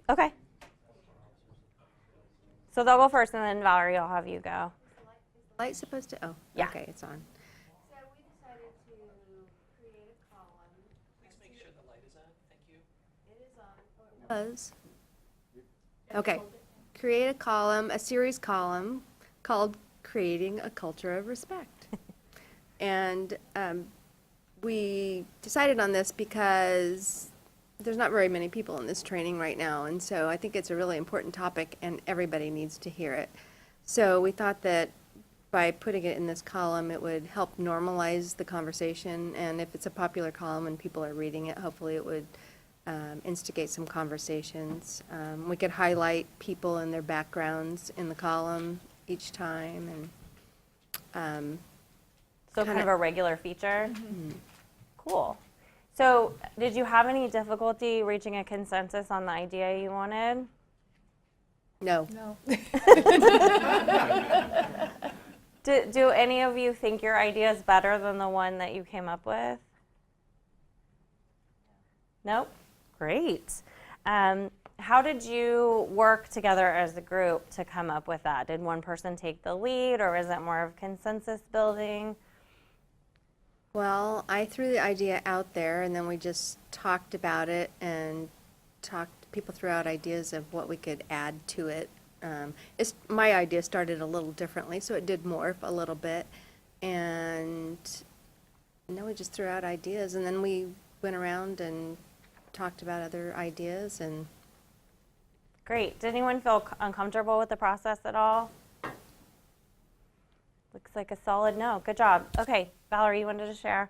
Okay. So they'll go first, and then Valerie, I'll have you go. Light supposed to? Oh, Yeah. Okay, it's on. So we decided to create a column. Please make sure the light is on. Thank you. It is on. Buzz. Okay. Create a column, a series column called Creating a Culture of Respect. And we decided on this because there's not very many people in this training right now, and so I think it's a really important topic and everybody needs to hear it. So we thought that by putting it in this column, it would help normalize the conversation, and if it's a popular column and people are reading it, hopefully it would instigate some conversations. We could highlight people and their backgrounds in the column each time, and So kind of a regular feature? Mm-hmm. Cool. So did you have any difficulty reaching a consensus on the idea you wanted? no. Do any of you think your idea is better than the one that you came up with? Nope. Great. And how did you work together as a group to come up with that? Did one person take the lead, or is it more of consensus building? Well, I threw the idea out there, and then we just talked about it and people threw out ideas of what we could add to it. My idea started a little differently, so it did morph a little bit. And then we just threw out ideas, and then we went around and talked about other ideas. And Great. Did anyone feel uncomfortable with the process at all? Looks like a solid no. Good job. Okay, Valerie, you wanted to share?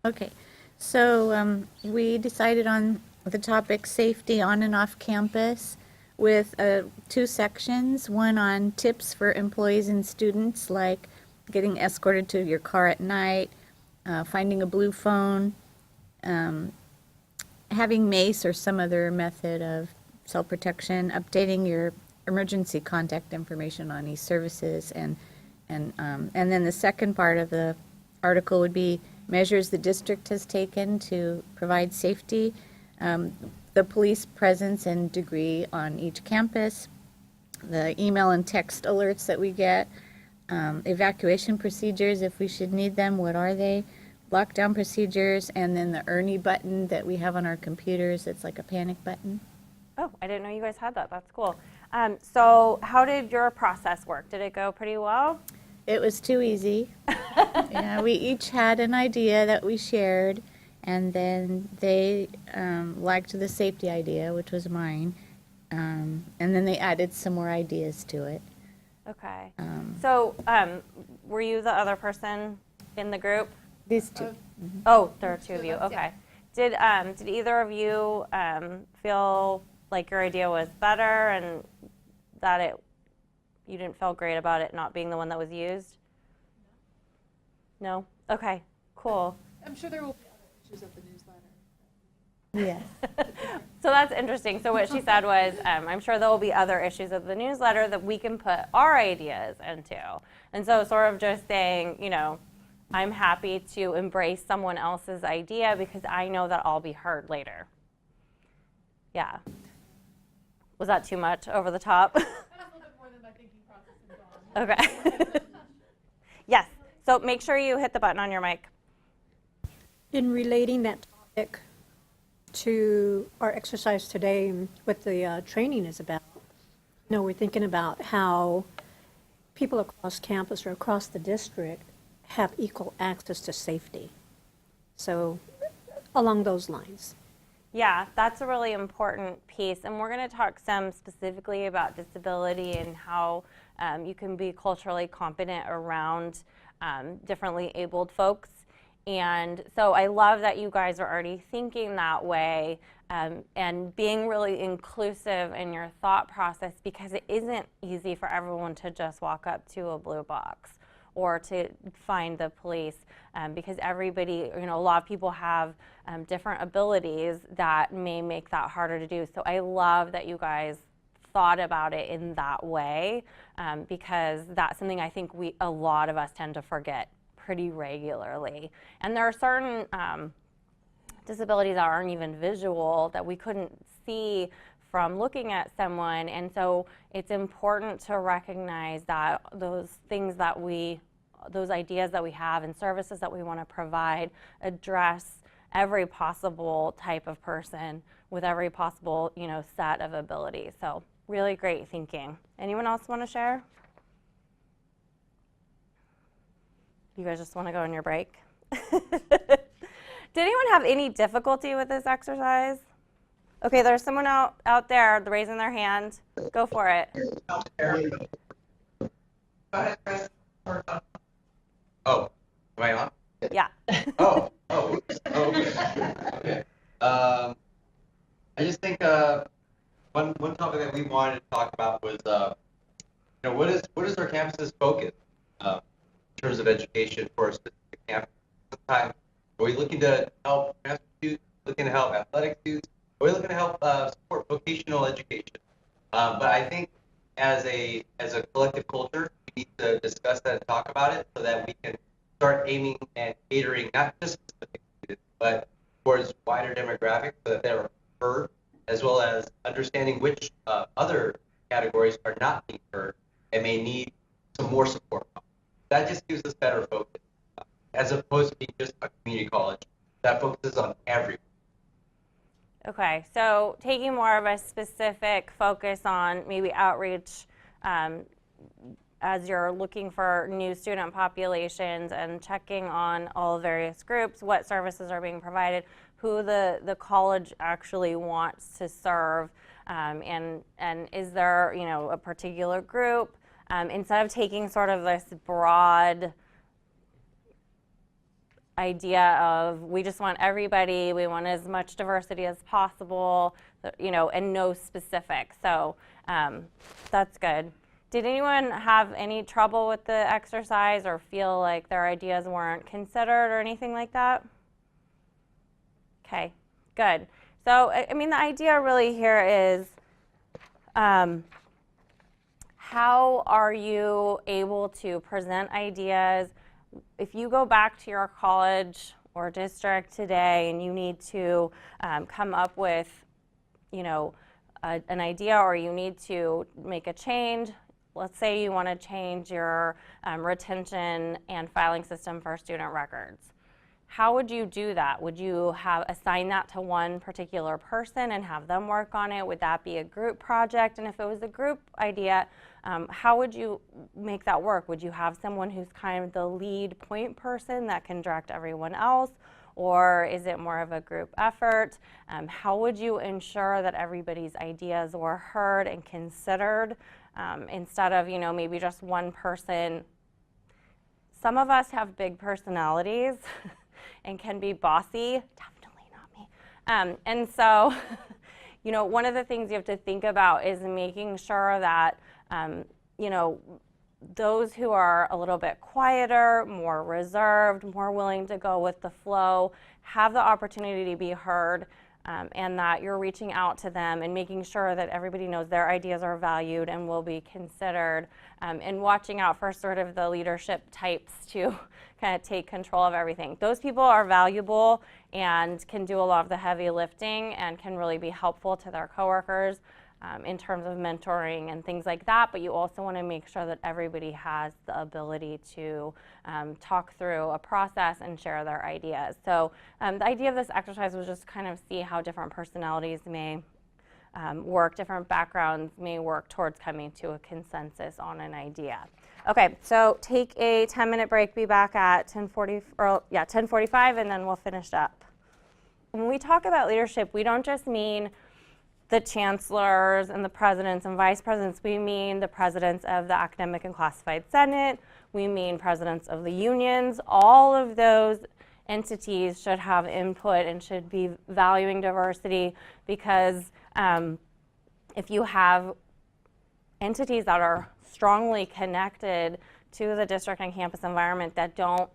Okay, so we decided on the topic safety on and off campus with 2 sections, one on tips for employees and students, like getting escorted to your car at night, finding a blue phone, having MACE or some other method of self-protection, updating your emergency contact information on e-services, and then the second part of the article would be measures the district has taken to provide safety, the police presence and degree on each campus, the email and text alerts that we get, evacuation procedures if we should need them, what are they, lockdown procedures, and then the Ernie button that we have on our computers. It's like a panic button. Oh, I didn't know you guys had that. That's cool. So how did your process work? Did it go pretty well? It was too easy. Yeah, we each had an idea that we shared, and then they liked the safety idea, which was mine, and then they added some more ideas to it. Okay. So were you the other person in the group? These two. Oh, there are 2 of you. Okay. Did either of you feel like your idea was better and that you didn't feel great about it not being the one that was used? No? Okay, cool. I'm sure there will be other issues of the newsletter. Yes. So that's interesting. So what she said was, I'm sure there will be other issues of the newsletter that we can put our ideas into. And so sort of just saying, I'm happy to embrace someone else's idea because I know that I'll be heard later. Yeah. Was that too much, over the top? That's a little bit more than my thinking process has gone. Okay. Yes. So make sure you hit the button on your mic. In relating that topic to our exercise today and what the training is about, we're thinking about how people across campus or across the district have equal access to safety. So along those lines. Yeah, that's a really important piece. And we're going to talk some specifically about disability and how you can be culturally competent around differently abled folks. And so I love that you guys are already thinking that way and being really inclusive in your thought process, because it isn't easy for everyone to just walk up to a blue box or to find the police, because everybody, a lot of people have different abilities that may make that harder to do. So I love that you guys thought about it in that way, because that's something I think a lot of us tend to forget pretty regularly. And there are certain disabilities that aren't even visual that we couldn't see from looking at someone, and so it's important to recognize that those ideas that we have and services that we want to provide address every possible type of person with every possible, set of abilities. So really great thinking. Anyone else want to share? You guys just want to go on your break? Did anyone have any difficulty with this exercise? Okay, there's someone out there raising their hand. Go for it. Oh, am I on? Yeah. Okay. I just think one topic that we wanted to talk about was, what is our campus's focus in terms of education for a specific campus? Sometimes are we looking to help transfer students, looking to help athletic students, are we looking to help support vocational education? But I think as a collective culture, we need to discuss that and talk about it so that we can start aiming and catering not just specific students, but towards wider demographics so that they're heard, as well as understanding which other categories are not being heard and may need some more support. That just gives us better focus, as opposed to being just a community college that focuses on everyone. Okay, so taking more of a specific focus on maybe outreach as you're looking for new student populations and checking on all various groups, what services are being provided, who the college actually wants to serve, and is there, you know, a particular group, instead of taking sort of this broad idea of we just want everybody, we want as much diversity as possible, you know, and no specifics. So that's good. Did anyone have any trouble with the exercise or feel like their ideas weren't considered or anything like that? Okay, good. So, I mean, the idea really here is how are you able to present ideas? If you go back to your college or district today and you need to come up with, you know, an idea, or you need to make a change, let's say you want to change your retention and filing system for student records. How would you do that? Would you assign that to one particular person and have them work on it? Would that be a group project? And if it was a group idea, how would you make that work? Would you have someone who's kind of the lead point person that can direct everyone else? Or is it more of a group effort? How would you ensure that everybody's ideas were heard and considered instead of, you know, maybe just one person? Some of us have big personalities and can be bossy. Definitely not me. And so, you know, one of the things you have to think about is making sure that, you know, those who are a little bit quieter, more reserved, more willing to go with the flow, have the opportunity to be heard, and that you're reaching out to them and making sure that everybody knows their ideas are valued and will be considered, and watching out for sort of the leadership types to kind of take control of everything. Those people are valuable and can do a lot of the heavy lifting and can really be helpful to their coworkers in terms of mentoring and things like that, but you also want to make sure that everybody has the ability to talk through a process and share their ideas. So the idea of this exercise was just kind of see how different personalities may work, different backgrounds may work towards coming to a consensus on an idea. Okay, so take a 10-minute break, be back at 10:45, and then we'll finish up. When we talk about leadership, we don't just mean the chancellors and the presidents and vice presidents. We mean the presidents of the Academic and Classified Senate. We mean presidents of the unions. All of those entities should have input and should be valuing diversity, because if you have entities that are strongly connected to the district and campus environment that don't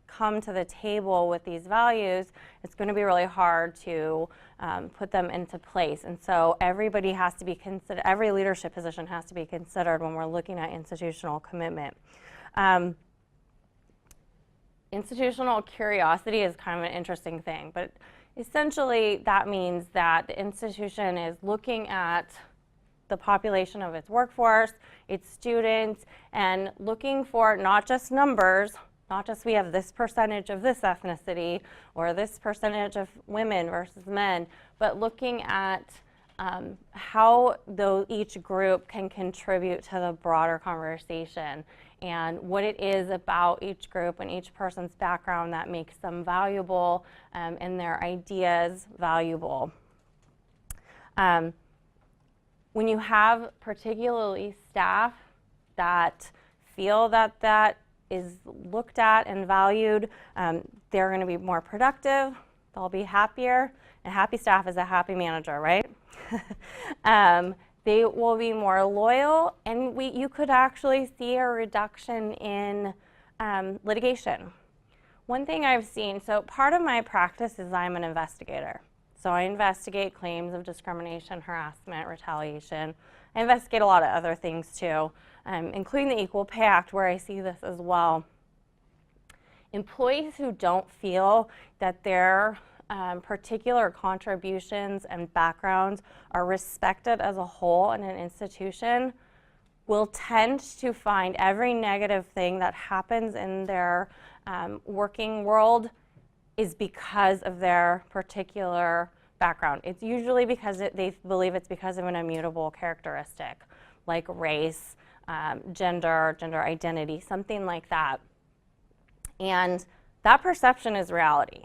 come to the table with these values, it's going to be really hard to put them into place. And so everybody has to be considered, every leadership position has to be considered when we're looking at institutional commitment. Institutional curiosity is kind of an interesting thing, but essentially that means that the institution is looking at the population of its workforce, its students, and looking for not just numbers, not just we have this percentage of this ethnicity or this percentage of women versus men, but looking at how each group can contribute to the broader conversation and what it is about each group and each person's background that makes them valuable and their ideas valuable. When you have particularly staff that feel that that is looked at and valued, they're going to be more productive, they'll be happier, and happy staff is a happy manager, right? They will be more loyal, and you could actually see a reduction in litigation. One thing I've seen, so part of my practice is I'm an investigator. So I investigate claims of discrimination, harassment, retaliation. I investigate a lot of other things too, including the Equal Pay Act, where I see this as well. Employees who don't feel that their particular contributions and backgrounds are respected as a whole in an institution will tend to find every negative thing that happens in their working world is because of their particular background. It's usually because they believe it's because of an immutable characteristic, like race, gender identity, something like that. And that perception is reality,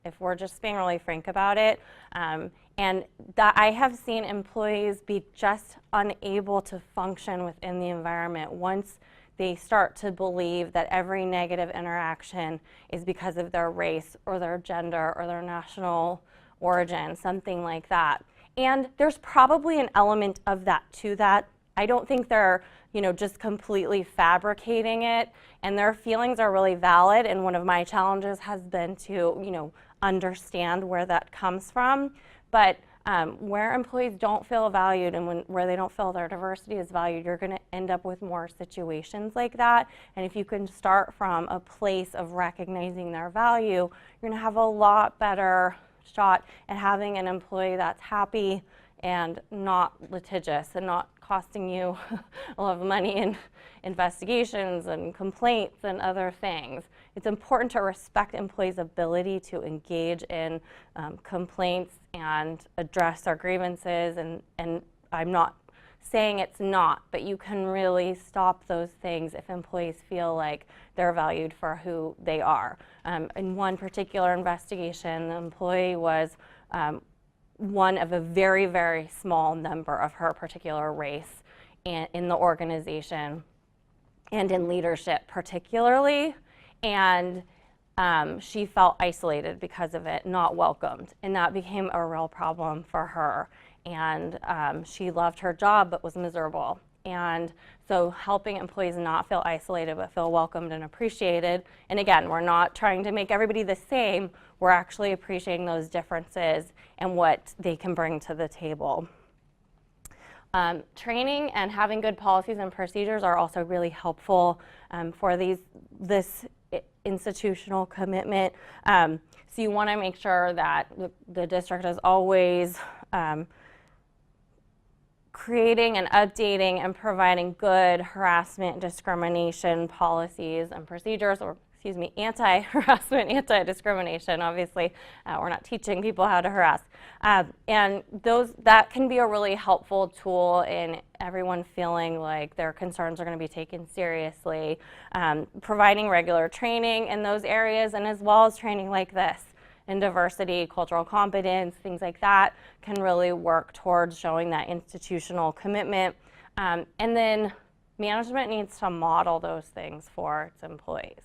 if we're just being really frank about it. And that I have seen employees be just unable to function within the environment once they start to believe that every negative interaction is because of their race or their gender or their national origin, something like that. And there's probably an element of that to that. I don't think they're, just completely fabricating it, and their feelings are really valid, and one of my challenges has been to, understand where that comes from. But where employees don't feel valued and where they don't feel their diversity is valued, you're going to end up with more situations like that. And if you can start from a place of recognizing their value, you're going to have a lot better shot at having an employee that's happy and not litigious and not costing you a lot of money in investigations and complaints and other things. It's important to respect employees' ability to engage in complaints and address their grievances, and I'm not saying it's not, but you can really stop those things if employees feel like they're valued for who they are. In one particular investigation, the employee was one of a very, very small number of her particular race in the organization and in leadership particularly, and she felt isolated because of it, not welcomed, and that became a real problem for her. And she loved her job but was miserable. And so helping employees not feel isolated but feel welcomed and appreciated, and again, we're not trying to make everybody the same, we're actually appreciating those differences and what they can bring to the table. Training and having good policies and procedures are also really helpful for this institutional commitment. So you want to make sure that the district is always creating and updating and providing good harassment, discrimination policies and procedures, or anti-harassment, anti-discrimination. Obviously, we're not teaching people how to harass. And that can be a really helpful tool in everyone feeling like their concerns are going to be taken seriously. Providing regular training in those areas, and as well as training like this in diversity, cultural competence, things like that, can really work towards showing that institutional commitment. And then management needs to model those things for its employees.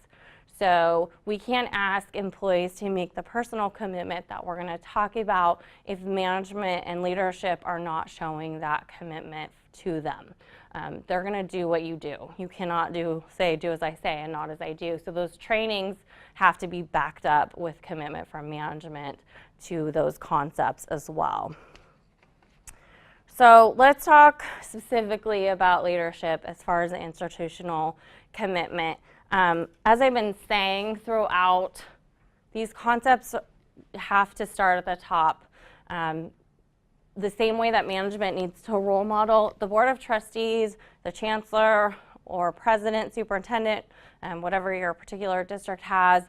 So we can't ask employees to make the personal commitment that we're going to talk about if management and leadership are not showing that commitment to them. They're going to do what you do. You cannot do as I say and not as I do. So those trainings have to be backed up with commitment from management to those concepts as well. So let's talk specifically about leadership as far as the institutional commitment. As I've been saying throughout, these concepts have to start at the top. The same way that management needs to role model, the Board of Trustees, the Chancellor, or President, Superintendent, whatever your particular district has,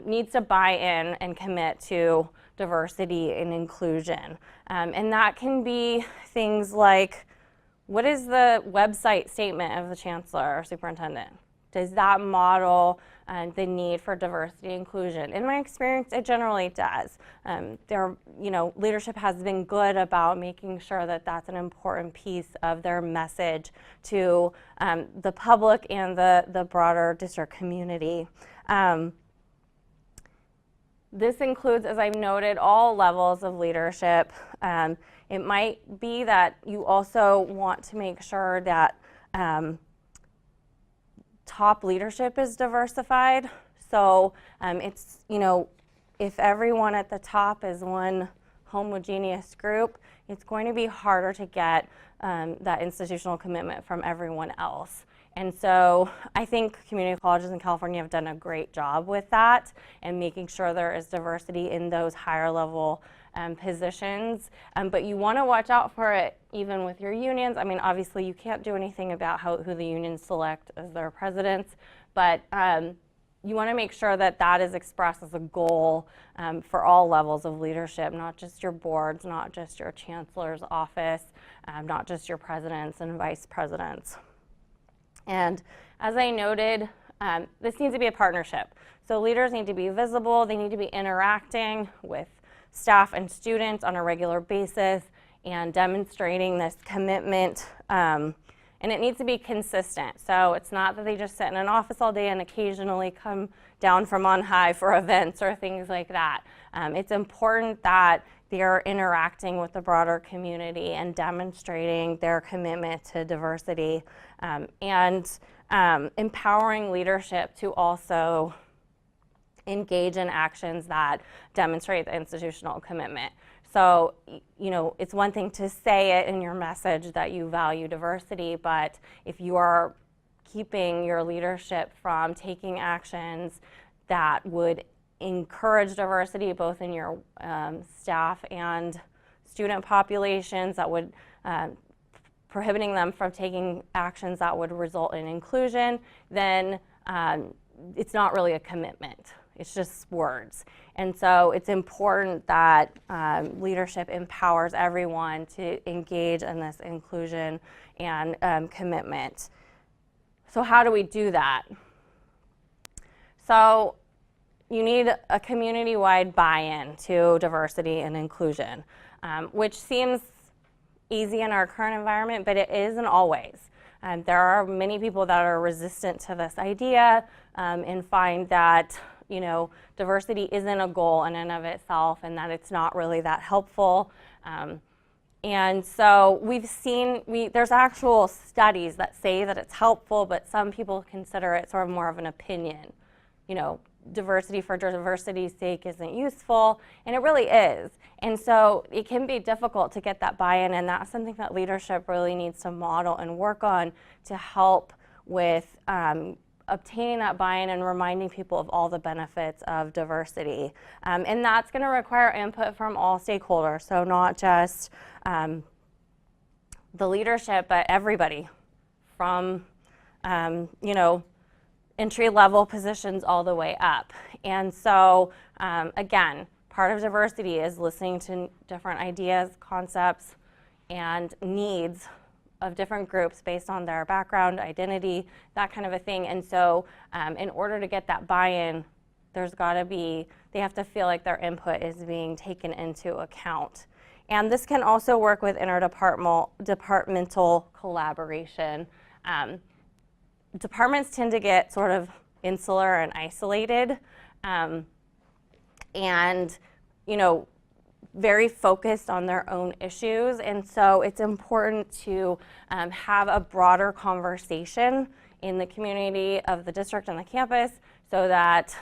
needs to buy in and commit to diversity and inclusion. And that can be things like, what is the website statement of the Chancellor or Superintendent? Does that model the need for diversity and inclusion? In my experience, it generally does. Leadership has been good about making sure that that's an important piece of their message to the public and the broader district community. This includes, as I've noted, all levels of leadership. It might be that you also want to make sure that top leadership is diversified. So if everyone at the top is one homogeneous group, it's going to be harder to get that institutional commitment from everyone else. And so I think community colleges in California have done a great job with that and making sure there is diversity in those higher level positions. But you want to watch out for it even with your unions. I mean, obviously you can't do anything about who the unions select as their presidents, but you want to make sure that that is expressed as a goal for all levels of leadership, not just your boards, not just your chancellor's office, not just your presidents and vice presidents. And as I noted, this needs to be a partnership. So leaders need to be visible, they need to be interacting with staff and students on a regular basis and demonstrating this commitment. And it needs to be consistent. So it's not that they just sit in an office all day and occasionally come down from on high for events or things like that. It's important that they're interacting with the broader community and demonstrating their commitment to diversity and empowering leadership to also engage in actions that demonstrate the institutional commitment. So, you know, it's one thing to say it in your message that you value diversity, but if you are keeping your leadership from taking actions that would encourage diversity both in your staff and student populations, that would prohibiting them from taking actions that would result in inclusion, then it's not really a commitment. It's just words. And so it's important that leadership empowers everyone to engage in this inclusion and commitment. So how do we do that? So you need a community-wide buy-in to diversity and inclusion, which seems easy in our current environment, but it isn't always. There are many people that are resistant to this idea and find that, you know, diversity isn't a goal in and of itself and that it's not really that helpful. And so we've seen, there's actual studies that say that it's helpful, but some people consider it sort of more of an opinion. You know, diversity for diversity's sake isn't useful, and it really is. And so it can be difficult to get that buy-in, and that's something that leadership really needs to model and work on to help with obtaining that buy-in and reminding people of all the benefits of diversity. And that's going to require input from all stakeholders, so not just the leadership, but everybody from, you know, entry-level positions all the way up. And so, again, part of diversity is listening to different ideas, concepts, and needs of different groups based on their background, identity, that kind of a thing. And so in order to get that buy-in, there's got to be, they have to feel like their input is being taken into account. And this can also work with interdepartmental collaboration. Departments tend to get sort of insular and isolated and, you know, very focused on their own issues. And so it's important to have a broader conversation in the community of the district and the campus so that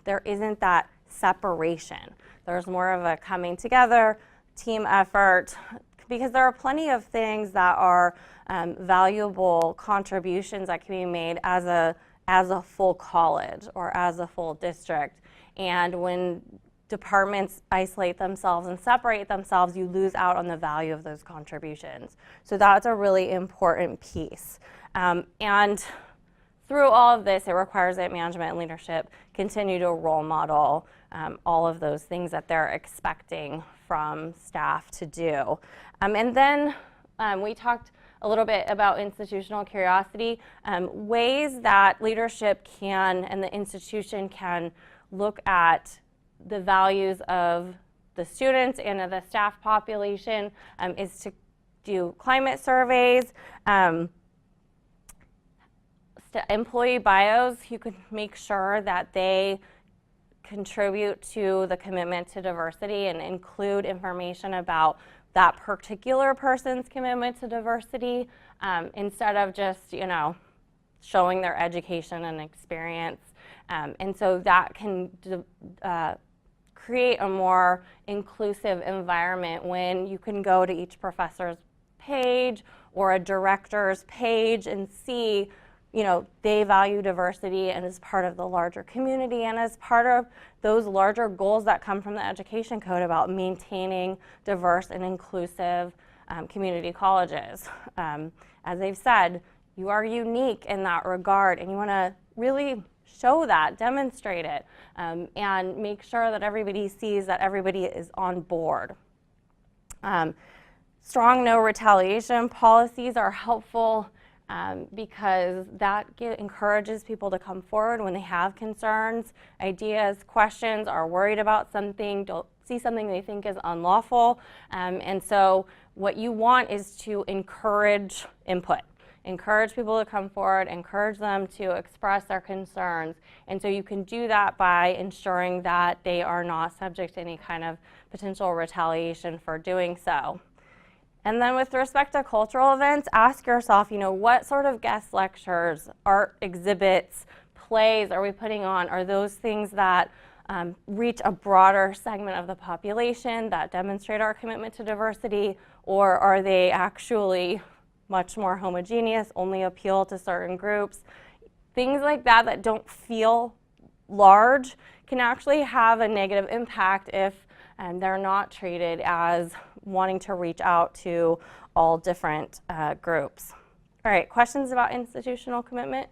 there isn't that separation. There's more of a coming together, team effort, because there are plenty of things that are valuable contributions that can be made as a full college or as a full district. And when departments isolate themselves and separate themselves, you lose out on the value of those contributions. So that's a really important piece. And through all of this, it requires that management and leadership continue to role model all of those things that they're expecting from staff to do. And then we talked a little bit about institutional curiosity, ways that leadership can and the institution can look at the values of the students and of the staff population is to do climate surveys, employee bios. You can make sure that they contribute to the commitment to diversity and include information about that particular person's commitment to diversity instead of just, you know, showing their education and experience. And so that can create a more inclusive environment when you can go to each professor's page or a director's page and see, they value diversity and as part of the larger community and as part of those larger goals that come from the Education Code about maintaining diverse and inclusive community colleges. As they've said, you are unique in that regard, and you want to really show that, demonstrate it, and make sure that everybody sees that everybody is on board. Strong no retaliation policies are helpful because that encourages people to come forward when they have concerns, ideas, questions, are worried about something, don't see something they think is unlawful. And so what you want is to encourage input. Encourage people to come forward, encourage them to express their concerns. And so you can do that by ensuring that they are not subject to any kind of potential retaliation for doing so. And then with respect to cultural events, ask yourself, what sort of guest lectures, art exhibits, plays are we putting on? Are those things that reach a broader segment of the population, that demonstrate our commitment to diversity, or are they actually much more homogeneous, only appeal to certain groups? Things like that that don't feel large can actually have a negative impact if they're not treated as wanting to reach out to all different groups. All right, questions about institutional commitment?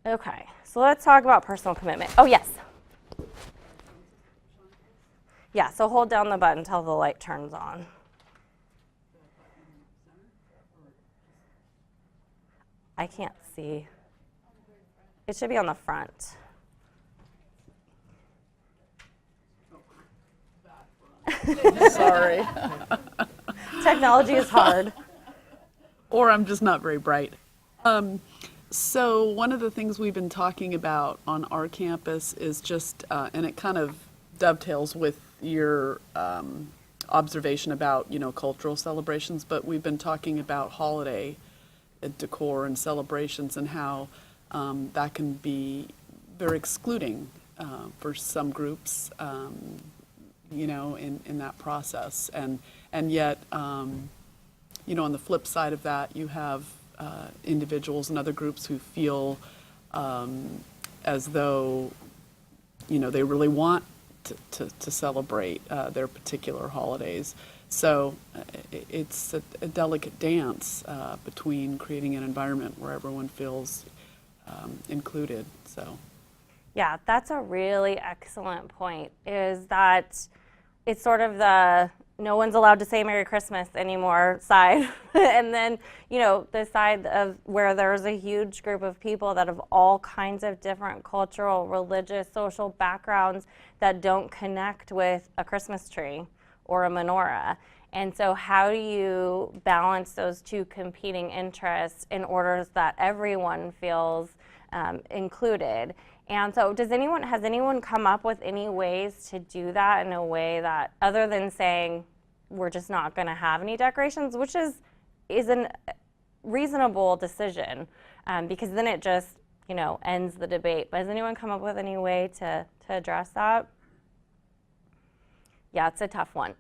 Okay, so let's talk about personal commitment. Oh, yes. Yeah, so hold down the button until the light turns on. I can't see. It should be on the front. Sorry. Technology is hard. Or I'm just not very bright. So one of the things we've been talking about on our campus is just, and it kind of dovetails with your observation about, cultural celebrations, but we've been talking about holiday decor and celebrations and how that can be very excluding for some groups, in that process. And yet, on the flip side of that, you have individuals and other groups who feel as though, they really want to celebrate their particular holidays. So it's a delicate dance between creating an environment where everyone feels included. So, yeah, that's a really excellent point, is that it's sort of the no one's allowed to say Merry Christmas anymore side. And then, the side of where there's a huge group of people that have all kinds of different cultural, religious, social backgrounds that don't connect with a Christmas tree or a menorah. And so how do you balance those two competing interests in order that everyone feels included? And so has anyone come up with any ways to do that in a way that, other than saying we're just not going to have any decorations, which is a reasonable decision, because then it just ends the debate. But has anyone come up with any way to address that? Yeah, it's a tough one.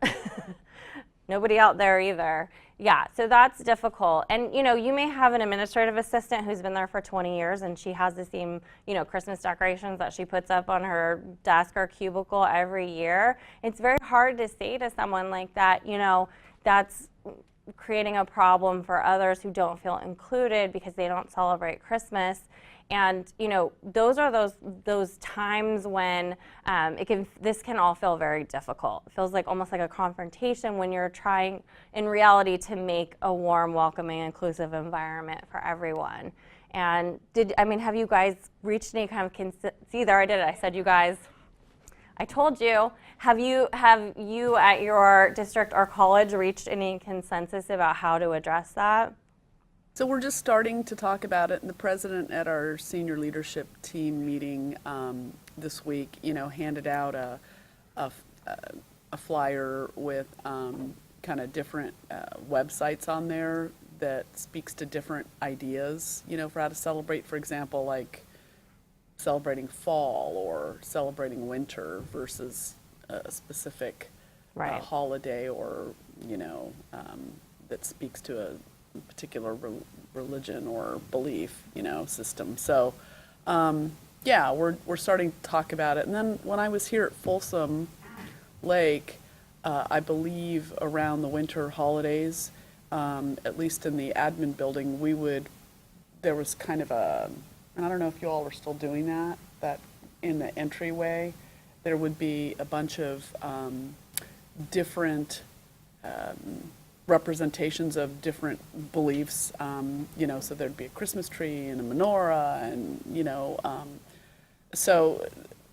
Nobody out there either. Yeah, so that's difficult. And you may have an administrative assistant who's been there for 20 years and she has the same, Christmas decorations that she puts up on her desk or cubicle every year. It's very hard to say to someone like that, that's creating a problem for others who don't feel included because they don't celebrate Christmas. And those are those times when this can all feel very difficult. It feels like almost like a confrontation when you're trying, in reality, to make a warm, welcoming, inclusive environment for everyone. And have you guys reached any kind of see, there I did it. I said you guys. I told you. Have you at your district or college reached any consensus about how to address that? So we're just starting to talk about it, and the president at our senior leadership team meeting this week, handed out a flyer with kind of different websites on there that speaks to different ideas, for how to celebrate. For example, like celebrating fall or celebrating winter versus a specific Right. holiday or, that speaks to a particular religion or belief, system. So, yeah, we're starting to talk about it. And then when I was here at Folsom Lake, I believe around the winter holidays, at least in the admin building, there was kind of and I don't know if you all are still doing that in the entryway, there would be a bunch of different representations of different beliefs, so there'd be a Christmas tree and a menorah and, so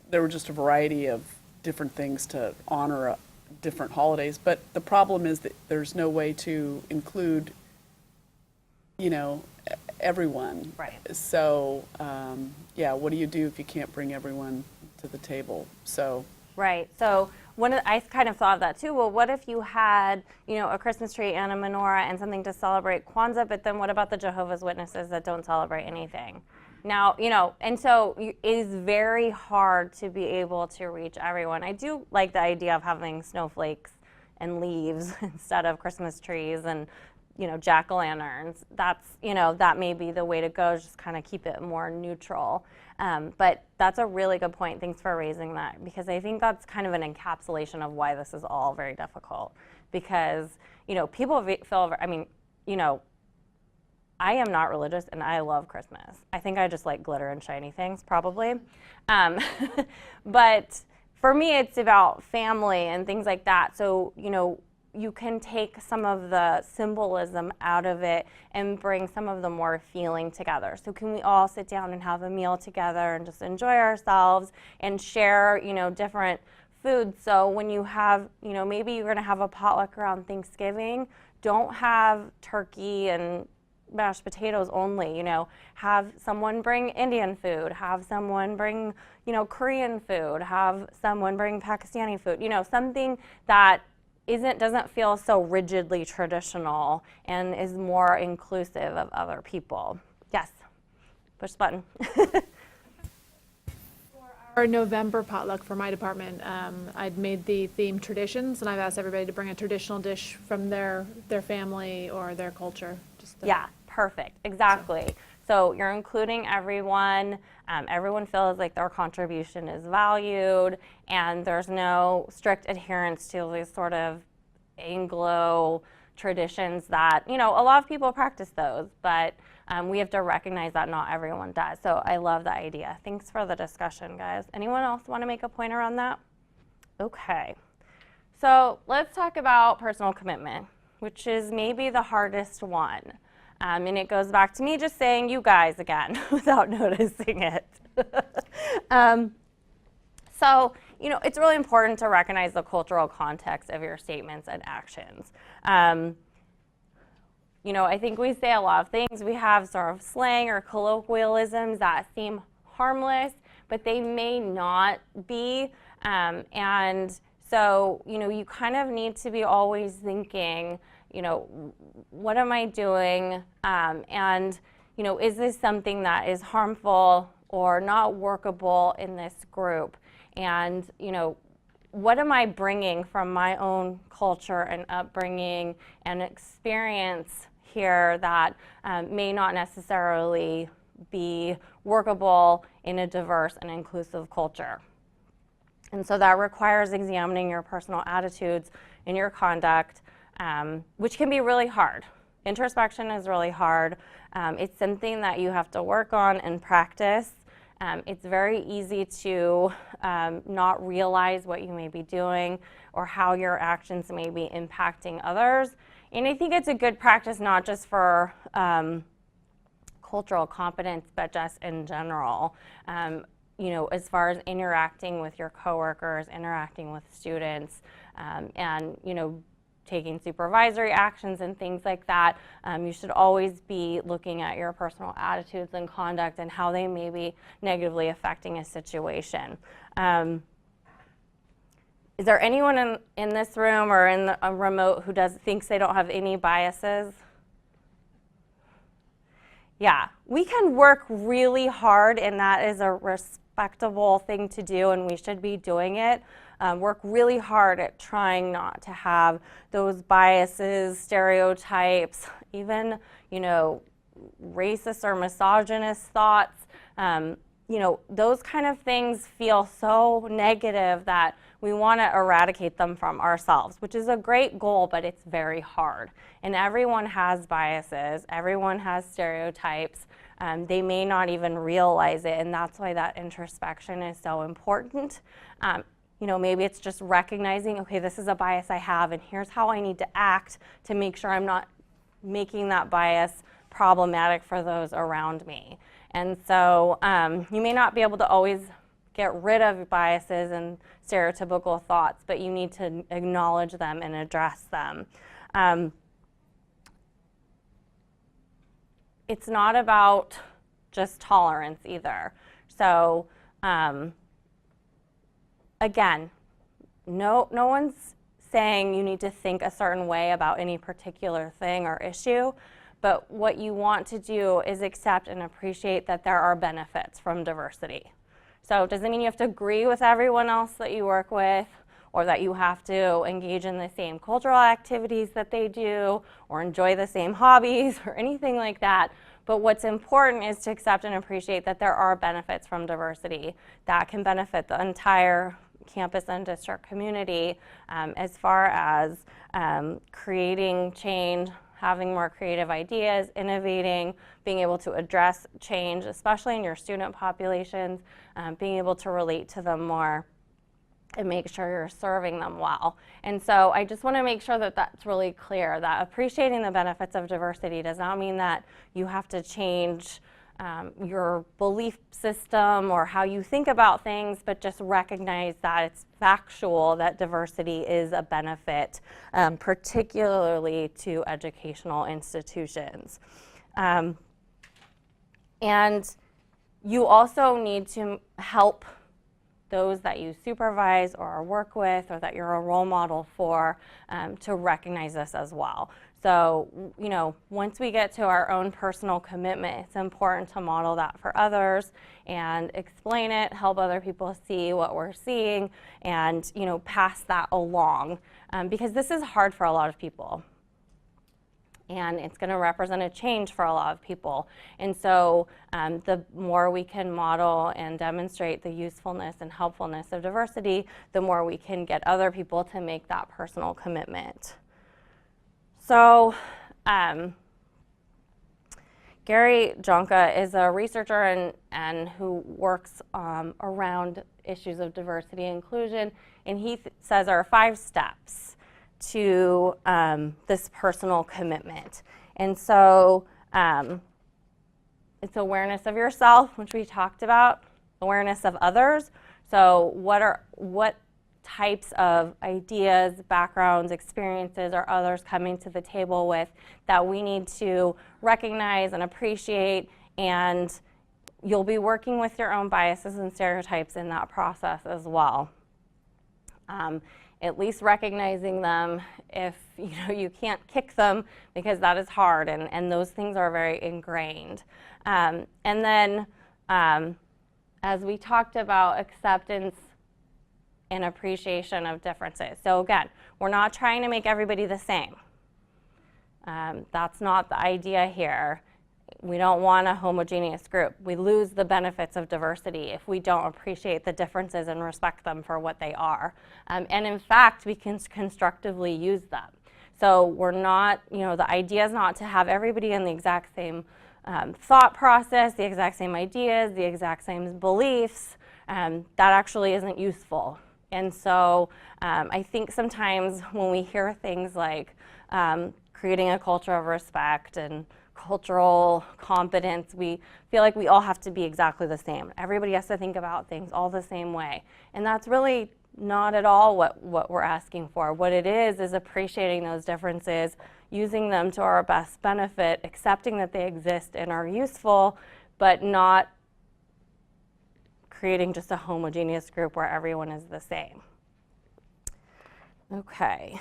there were just a variety of different things to honor different holidays. But the problem is that there's no way to include, everyone. Right. So, yeah, what do you do if you can't bring everyone to the table? So. Right. So I kind of thought of that too. Well, what if you had, a Christmas tree and a menorah and something to celebrate Kwanzaa, but then what about the Jehovah's Witnesses that don't celebrate anything? Now, and so it is very hard to be able to reach everyone. I do like the idea of having snowflakes and leaves instead of Christmas trees and, jack-o'-lanterns. That's, that may be the way to go, just kind of keep it more neutral. But that's a really good point. Thanks for raising that, because I think that's kind of an encapsulation of why this is all very difficult. Because, people feel, I am not religious and I love Christmas. I think I just like glitter and shiny things, probably. But for me, it's about family and things like that. So, you can take some of the symbolism out of it and bring some of the more feeling together. So can we all sit down and have a meal together and just enjoy ourselves and share, different foods? So when you have, maybe you're gonna have a potluck around Thanksgiving, don't have turkey and mashed potatoes only, have someone bring Indian food, have someone bring, Korean food, have someone bring Pakistani food, something that doesn't feel so rigidly traditional and is more inclusive of other people. Yes, push the button. For our November potluck for my department, I'd made the theme traditions, and I've asked everybody to bring a traditional dish from their family or their culture. Yeah, perfect, exactly. So you're including everyone. Everyone feels like their contribution is valued, and there's no strict adherence to these sort of Anglo traditions that, a lot of people practice those, but we have to recognize that not everyone does. So I love the idea. Thanks for the discussion, guys. Anyone else want to make a point around that? Okay. So let's talk about personal commitment, which is maybe the hardest one. And it goes back to me just saying you guys again without noticing it. So, it's really important to recognize the cultural context of your statements and actions. I think we say a lot of things. We have sort of slang or colloquialisms that seem harmless, but they may not be. And so, you kind of need to be always thinking, what am I doing? And, is this something that is harmful or not workable in this group? And, what am I bringing from my own culture and upbringing and experience here that may not necessarily be workable in a diverse and inclusive culture? And so that requires examining your personal attitudes and your conduct, which can be really hard. Introspection is really hard. It's something that you have to work on and practice. It's very easy to not realize what you may be doing or how your actions may be impacting others. And I think it's a good practice not just for cultural competence, but just in general. As far as interacting with your coworkers, interacting with students, and taking supervisory actions and things like that, you should always be looking at your personal attitudes and conduct and how they may be negatively affecting a situation. Is there anyone in this room or in a remote who thinks they don't have any biases? Yeah, we can work really hard, and that is a respectable thing to do, and we should be doing it. Work really hard at trying not to have those biases, stereotypes, even, you know, racist or misogynist thoughts. You know, those kind of things feel so negative that we want to eradicate them from ourselves, which is a great goal, but it's very hard. And everyone has biases, everyone has stereotypes. They may not even realize it, and that's why that introspection is so important. You know, maybe it's just recognizing, okay, this is a bias I have, and here's how I need to act to make sure I'm not making that bias problematic for those around me. And so you may not be able to always get rid of biases and stereotypical thoughts, but you need to acknowledge them and address them. It's not about just tolerance either. So again, no one's saying you need to think a certain way about any particular thing or issue, but what you want to do is accept and appreciate that there are benefits from diversity. So it doesn't mean you have to agree with everyone else that you work with, or that you have to engage in the same cultural activities that they do, or enjoy the same hobbies, or anything like that. But what's important is to accept and appreciate that there are benefits from diversity that can benefit the entire campus and district community, as far as creating change, having more creative ideas, innovating, being able to address change, especially in your student populations, being able to relate to them more and make sure you're serving them well. And so I just want to make sure that that's really clear, that appreciating the benefits of diversity does not mean that you have to change your belief system or how you think about things, but just recognize that it's factual that diversity is a benefit, particularly to educational institutions. And you also need to help those that you supervise or work with or that you're a role model for to recognize this as well. So, you know, once we get to our own personal commitment, it's important to model that for others and explain it, help other people see what we're seeing, and, you know, pass that along, because this is hard for a lot of people. And it's going to represent a change for a lot of people. And so the more we can model and demonstrate the usefulness and helpfulness of diversity, the more we can get other people to make that personal commitment. So Gary Jonka is a researcher and who works around issues of diversity and inclusion, and he says there are 5 steps to this personal commitment. And so it's awareness of yourself, which we talked about, awareness of others. So what types of ideas, backgrounds, experiences are others coming to the table with that we need to recognize and appreciate, and you'll be working with your own biases and stereotypes in that process as well. At least recognizing them if you can't kick them, because that is hard, and those things are very ingrained. And then as we talked about, acceptance and appreciation of differences. So again, we're not trying to make everybody the same. That's not the idea here. We don't want a homogeneous group. We lose the benefits of diversity if we don't appreciate the differences and respect them for what they are. And in fact, we can constructively use them. So we're not, the idea is not to have everybody in the exact same thought process, the exact same ideas, the exact same beliefs. That actually isn't useful. And so I think sometimes when we hear things like creating a culture of respect and cultural competence, we feel like we all have to be exactly the same. Everybody has to think about things all the same way. And that's really not at all what we're asking for. What it is appreciating those differences, using them to our best benefit, accepting that they exist and are useful, but not creating just a homogeneous group where everyone is the same. Okay.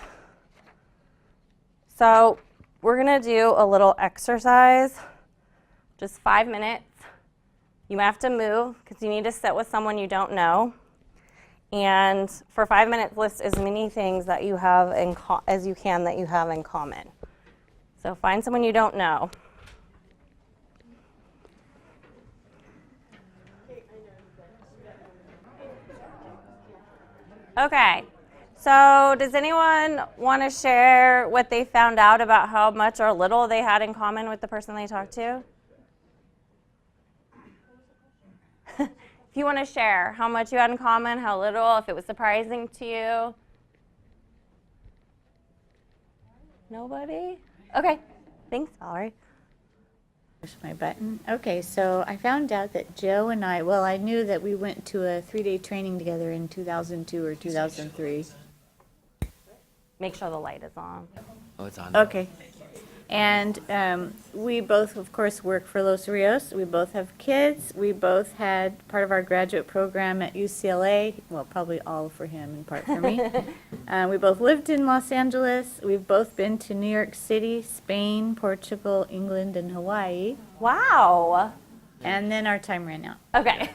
So we're going to do a little exercise just 5 minutes. You might have to move because you need to sit with someone you don't know. And for 5 minutes, list as many things that you have as you can that you have in common. So find someone you don't know. Okay, so does anyone want to share what they found out about how much or little they had in common with the person they talked to? If you want to share how much you had in common, how little, if it was surprising to you. Nobody? Okay, thanks, Valerie. Push my button. Okay, so I found out that Joe and I knew that we went to a 3-day training together in 2002 or 2003. Make sure the light is on. Oh, it's on. Okay. And we both, of course, work for Los Rios. We both have kids. We both had part of our graduate program at UCLA. Well, probably all for him and part for me. We both lived in Los Angeles. We've both been to New York City, Spain, Portugal, England, and Hawaii. Wow. And then our time ran out. Okay.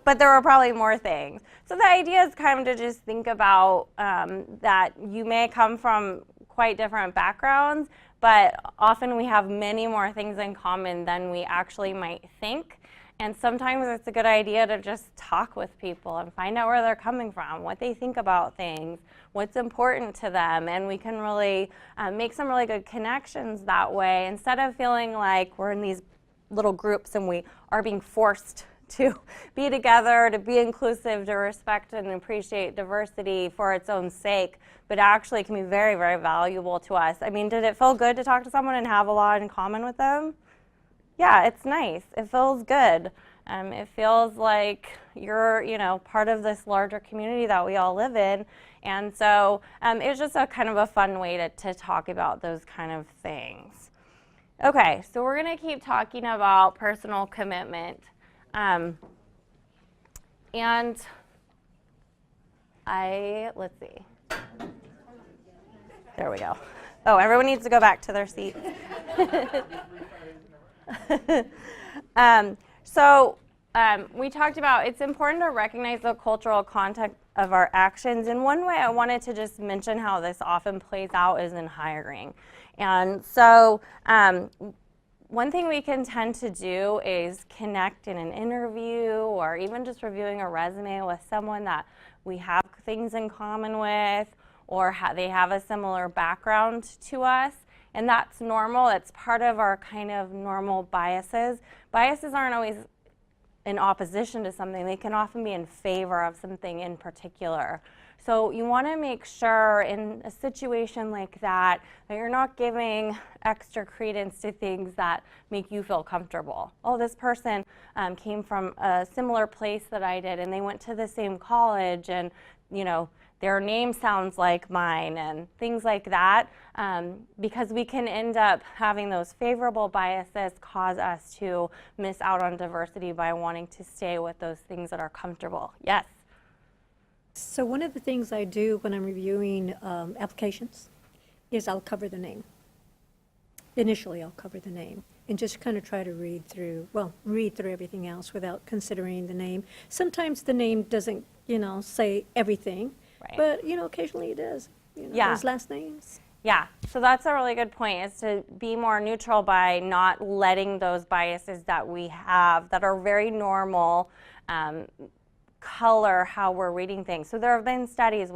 But there were probably more things. So the idea is kind of to just think about that you may come from quite different backgrounds, but often we have many more things in common than we actually might think. And sometimes it's a good idea to just talk with people and find out where they're coming from, what they think about things, what's important to them, and we can really make some really good connections that way instead of feeling like we're in these little groups and we are being forced to be together, to be inclusive, to respect and appreciate diversity for its own sake, but actually can be very, very valuable to us. I mean, did it feel good to talk to someone and have a lot in common with them? Yeah, it's nice. It feels good. It feels like you're, part of this larger community that we all live in. And so it's just a kind of a fun way to talk about those kind of things. Okay, so we're going to keep talking about personal commitment. And let's see. There we go. Oh, everyone needs to go back to their seats. We talked about it's important to recognize the cultural context of our actions. And one way I wanted to just mention how this often plays out is in hiring. And so one thing we can tend to do is connect in an interview or even just reviewing a resume with someone that we have things in common with or they have a similar background to us. And that's normal. It's part of our kind of normal biases. Biases aren't always in opposition to something. They can often be in favor of something in particular. So you want to make sure in a situation like that you're not giving extra credence to things that make you feel comfortable. Oh, this person came from a similar place that I did, and they went to the same college, and their name sounds like mine, and things like that, because we can end up having those favorable biases cause us to miss out on diversity by wanting to stay with those things that are comfortable. Yes? So one of the things I do when I'm reviewing applications is I'll cover the name. Initially, I'll cover the name and just kind of try to read through everything else without considering the name. Sometimes the name doesn't, say everything, Right. but, occasionally it does. Yeah. Those last names. Yeah, so that's a really good point, is to be more neutral by not letting those biases that we have that are very normal color how we're reading things. So there have been studies,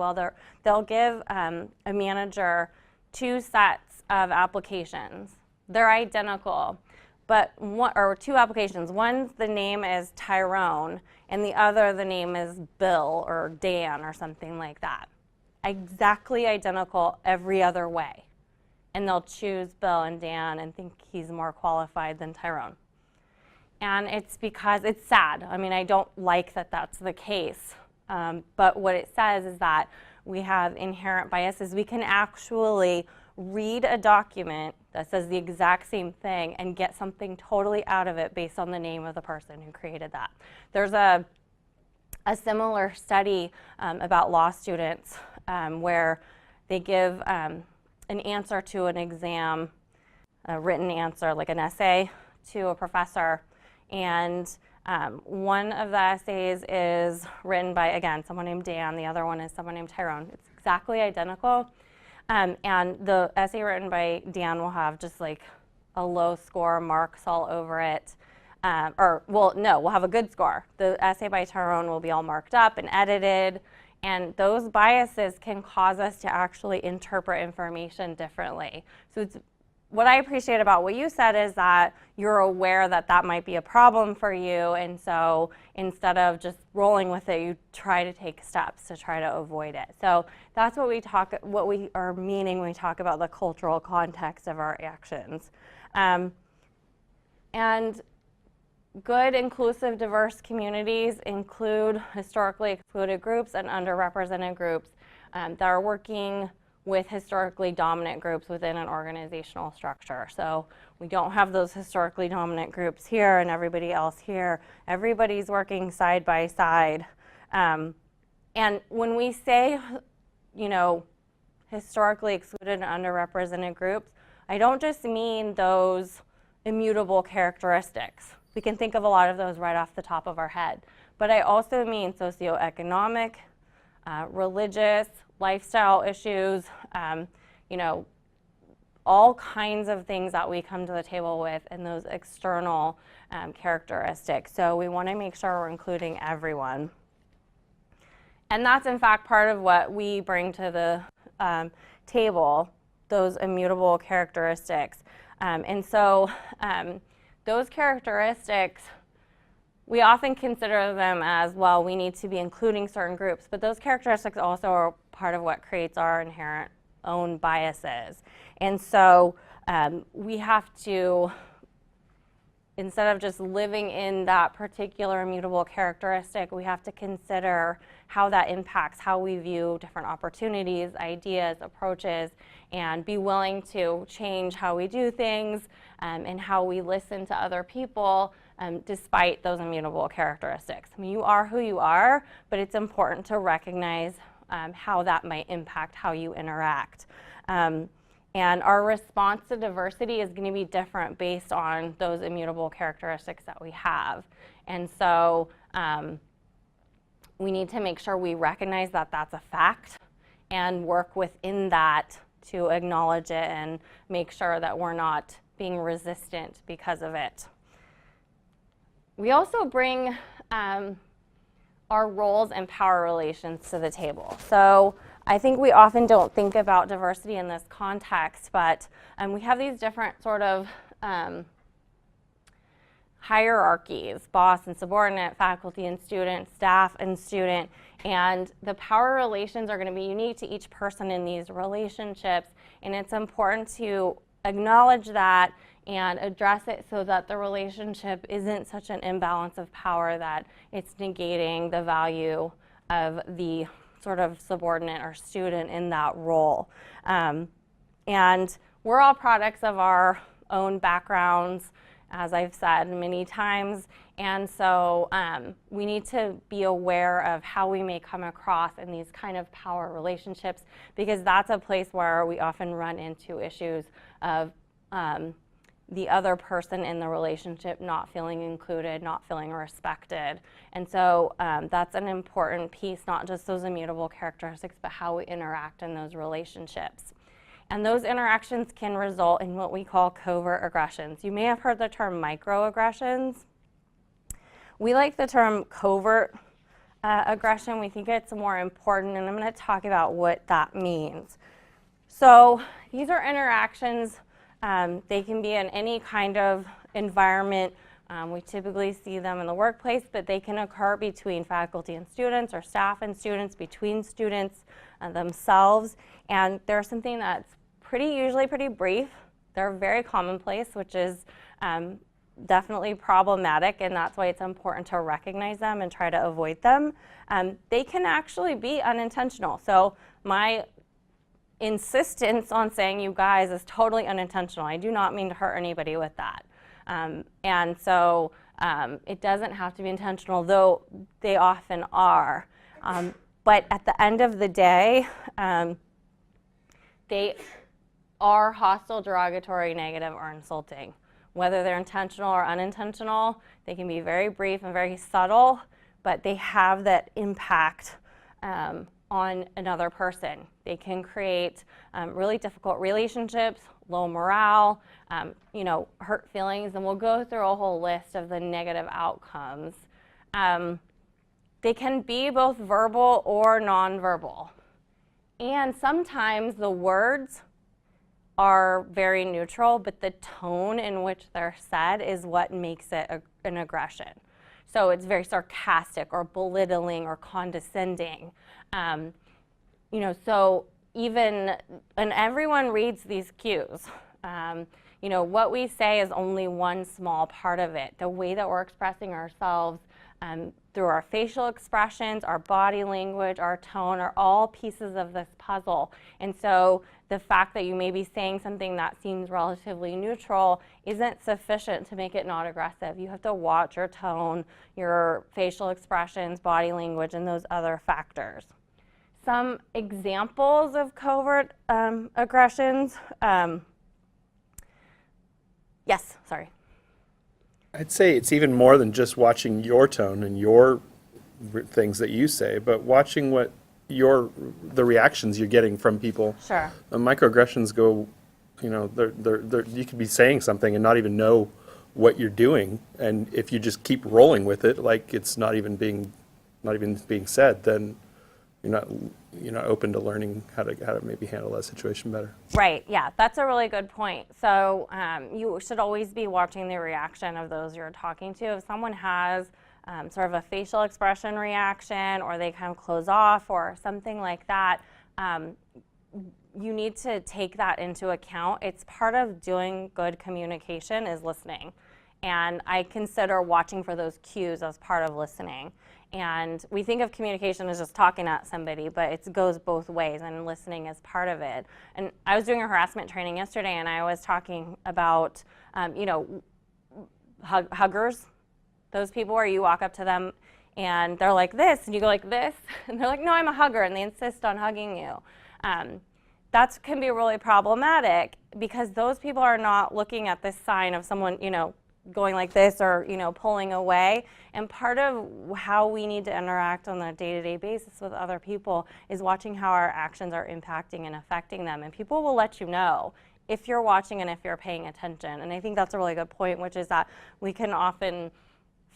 they'll give a manager 2 sets of applications. They're identical, but two applications. One, the name is Tyrone, and the other, the name is Bill or Dan or something like that. Exactly identical every other way. And they'll choose Bill and Dan and think he's more qualified than Tyrone. And it's because it's sad. I mean, I don't like that that's the case. But what it says is that we have inherent biases. We can actually read a document that says the exact same thing and get something totally out of it based on the name of the person who created that. There's a similar study about law students where they give an answer to an exam, a written answer, like an essay, to a professor, and one of the essays is written by, again, someone named Dan. The other one is someone named Tyrone. It's exactly identical. And the essay written by Dan will have just like a low score, marks all over it. We'll have a good score. The essay by Tyrone will be all marked up and edited. And those biases can cause us to actually interpret information differently. So what I appreciate about what you said is that you're aware that that might be a problem for you, and so instead of just rolling with it, you try to take steps to try to avoid it. So that's what we are meaning when we talk about the cultural context of our actions. And good, inclusive, diverse communities include historically excluded groups and underrepresented groups that are working with historically dominant groups within an organizational structure. So we don't have those historically dominant groups here and everybody else here. Everybody's working side by side. And when we say, historically excluded and underrepresented groups, I don't just mean those immutable characteristics. We can think of a lot of those right off the top of our head. But I also mean socioeconomic, religious, lifestyle issues, all kinds of things that we come to the table with and those external characteristics. So we want to make sure we're including everyone. And that's in fact part of what we bring to the table, those immutable characteristics. And so those characteristics, we often consider them as, well, we need to be including certain groups, but those characteristics also are part of what creates our inherent own biases. And so we have to, instead of just living in that particular immutable characteristic, we have to consider how that impacts how we view different opportunities, ideas, approaches, and be willing to change how we do things and how we listen to other people despite those immutable characteristics. I mean, you are who you are, but it's important to recognize how that might impact how you interact. And our response to diversity is going to be different based on those immutable characteristics that we have. And so we need to make sure we recognize that that's a fact and work within that to acknowledge it and make sure that we're not being resistant because of it. We also bring our roles and power relations to the table. So I think we often don't think about diversity in this context, but we have these different sort of hierarchies, boss and subordinate, faculty and student, staff and student, and the power relations are going to be unique to each person in these relationships, and it's important to acknowledge that and address it so that the relationship isn't such an imbalance of power that it's negating the value of the sort of subordinate or student in that role. And we're all products of our own backgrounds, as I've said many times, and so we need to be aware of how we may come across in these kind of power relationships, because that's a place where we often run into issues of the other person in the relationship not feeling included, not feeling respected. And so that's an important piece, not just those immutable characteristics, but how we interact in those relationships. And those interactions can result in what we call covert aggressions. You may have heard the term microaggressions. We like the term covert aggression. We think it's more important, and I'm going to talk about what that means. So these are interactions. They can be in any kind of environment. We typically see them in the workplace, but they can occur between faculty and students or staff and students, between students themselves. And they're something that's usually pretty brief. They're very commonplace, which is definitely problematic, and that's why it's important to recognize them and try to avoid them. They can actually be unintentional. So my insistence on saying you guys is totally unintentional. I do not mean to hurt anybody with that. And so it doesn't have to be intentional, though they often are. But at the end of the day, they are hostile, derogatory, negative, or insulting. whether they're intentional or unintentional. They can be very brief and very subtle, but they have that impact on another person. They can create really difficult relationships, low morale, hurt feelings, and we'll go through a whole list of the negative outcomes. They can be both verbal or nonverbal. And sometimes the words are very neutral, but the tone in which they're said is what makes it an aggression. So it's very sarcastic or belittling or condescending. So even, and everyone reads these cues. What we say is only one small part of it. The way that we're expressing ourselves through our facial expressions, our body language, our tone are all pieces of this puzzle. And so the fact that you may be saying something that seems relatively neutral isn't sufficient to make it not aggressive. You have to watch your tone, your facial expressions, body language, and those other factors. Some examples of covert aggressions. Yes, sorry. I'd say it's even more than just watching your tone and your things that you say, but watching what the reactions you're getting from people. Sure. Microaggressions go, you could be saying something and not even know what you're doing, and if you just keep rolling with it, like it's not even being said, then you're not open to learning how to maybe handle that situation better. Right, yeah, that's a really good point. So you should always be watching the reaction of those you're talking to. If someone has sort of a facial expression reaction, or they kind of close off or something like that, you need to take that into account. It's part of doing good communication is listening. And I consider watching for those cues as part of listening. And we think of communication as just talking at somebody, but it goes both ways, and listening is part of it. And I was doing a harassment training yesterday, and I was talking about, huggers, those people where you walk up to them and they're like this, and you go like this, and they're like, no, I'm a hugger, and they insist on hugging you. That can be really problematic, because those people are not looking at this sign of someone, going like this or pulling away. And part of how we need to interact on a day-to-day basis with other people is watching how our actions are impacting and affecting them. And people will let you know if you're watching and if you're paying attention. And I think that's a really good point, which is that we can often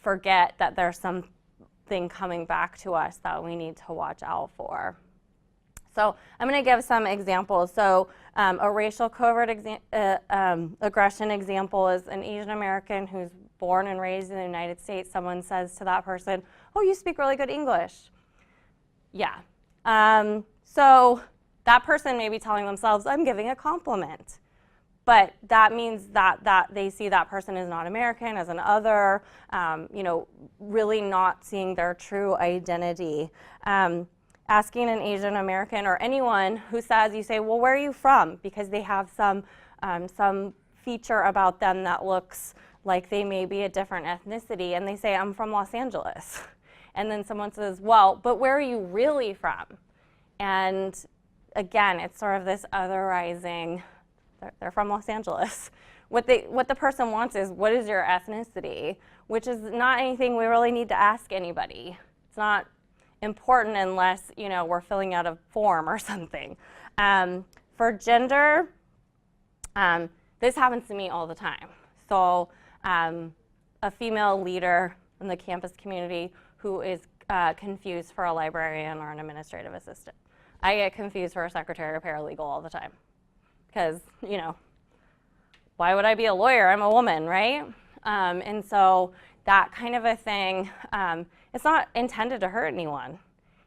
forget that there's something coming back to us that we need to watch out for. So I'm going to give some examples. So a racial covert aggression example is an Asian American who's born and raised in the United States. Someone says to that person, oh, you speak really good English. Yeah. So that person may be telling themselves, I'm giving a compliment. But that means that they see that person as not American, as an other, really not seeing their true identity. Asking an Asian American or anyone who says, you say, well, where are you from? Because they have some feature about them that looks like they may be a different ethnicity, and they say, I'm from Los Angeles. And then someone says, well, but where are you really from? And again, it's sort of this otherizing, they're from Los Angeles. What the person wants is, what is your ethnicity? Which is not anything we really need to ask anybody. It's not important unless we're filling out a form or something. For gender, this happens to me all the time. So a female leader in the campus community who is confused for a librarian or an administrative assistant. I get confused for a secretary or paralegal all the time, because why would I be a lawyer? I'm a woman, right? And so that kind of a thing, it's not intended to hurt anyone.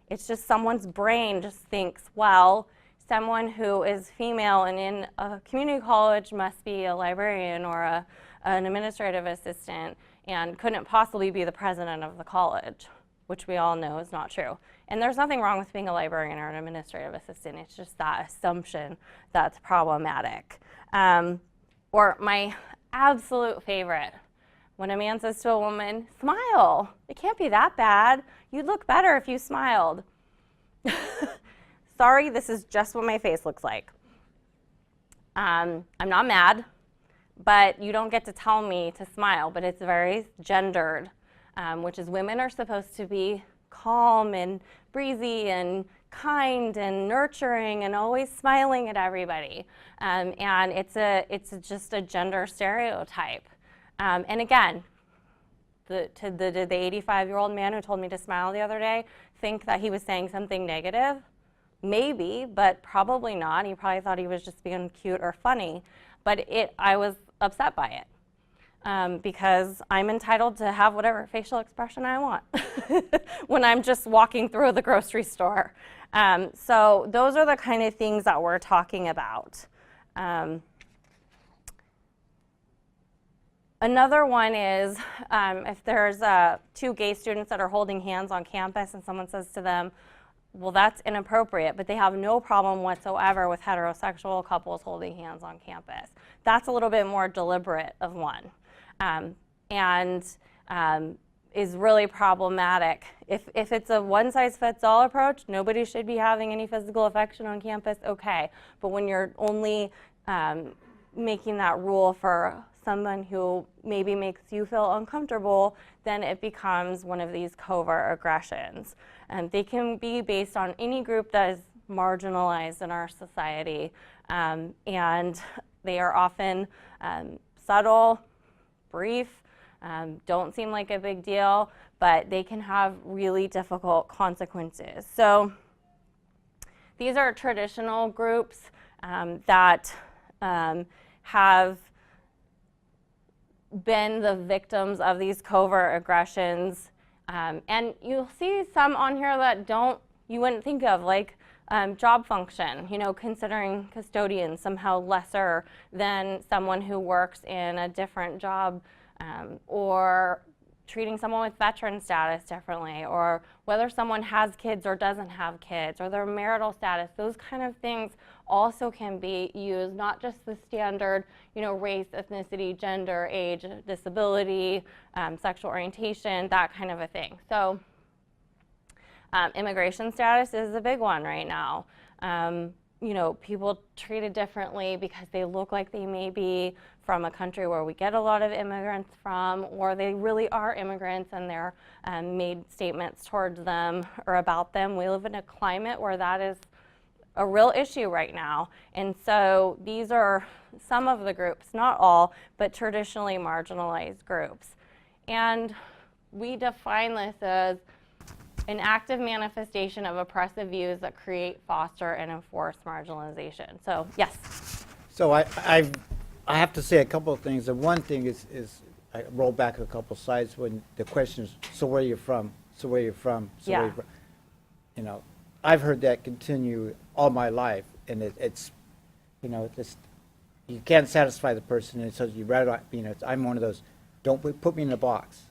It's just someone's brain just thinks, well, someone who is female and in a community college must be a librarian or an administrative assistant and couldn't possibly be the president of the college, which we all know is not true. And there's nothing wrong with being a librarian or an administrative assistant. It's just that assumption that's problematic. Or my absolute favorite, when a man says to a woman, smile. It can't be that bad. You'd look better if you smiled. Sorry, this is just what my face looks like. I'm not mad. but you don't get to tell me to smile, but it's very gendered, which is women are supposed to be calm and breezy and kind and nurturing and always smiling at everybody. And it's just a gender stereotype. And again, did the 85-year-old man who told me to smile the other day think that he was saying something negative? Maybe, but probably not. He probably thought he was just being cute or funny. But I was upset by it because I'm entitled to have whatever facial expression I want when I'm just walking through the grocery store. So those are the kind of things that we're talking about. Another one is if there's two gay students that are holding hands on campus and someone says to them, well, that's inappropriate, but they have no problem whatsoever with heterosexual couples holding hands on campus. That's a little bit more deliberate of one, and is really problematic. If it's a one-size-fits-all approach, nobody should be having any physical affection on campus, okay. But when you're only making that rule for someone who maybe makes you feel uncomfortable, then it becomes one of these covert aggressions. And they can be based on any group that is marginalized in our society. And they are often subtle, brief, don't seem like a big deal, but they can have really difficult consequences. So these are traditional groups that have been the victims of these covert aggressions. And you'll see some on here that you wouldn't think of, like job function, considering custodians somehow lesser than someone who works in a different job, or treating someone with veteran status differently, or whether someone has kids or doesn't have kids, or their marital status. Those kind of things also can be used, not just the standard, race, ethnicity, gender, age, disability, sexual orientation, that kind of a thing. So immigration status is a big one right now. People treated differently because they look like they may be from a country where we get a lot of immigrants from, or they really are immigrants and they're made statements towards them or about them. We live in a climate where that is a real issue right now. And so these are some of the groups, not all, but traditionally marginalized groups. And we define this as an active manifestation of oppressive views that create, foster, and enforce marginalization. So, yes? So I have to say a couple of things. The one thing is I roll back a couple slides when the question is, so where are you from? So where are you from? So where are you from? I've heard that continue all my life, and it's you can't satisfy the person, and so you rather, I'm one of those, don't put me in a box.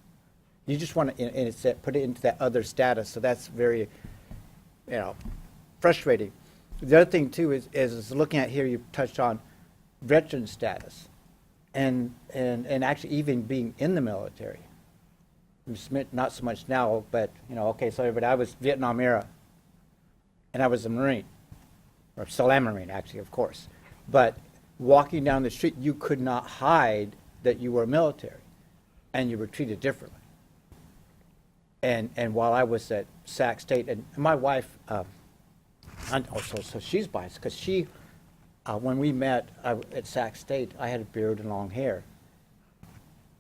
You just want to put it into that other status, so that's very, frustrating. The other thing too is looking at here, you touched on veteran status, and actually even being in the military. Not so much now, but okay, so everybody, I was Vietnam era, and I was a Marine, or still am a Marine actually, of course. But walking down the street, you could not hide that you were military, and you were treated differently. And while I was at Sac State, and my wife, so she's biased, because she, when we met at Sac State, I had a beard and long hair.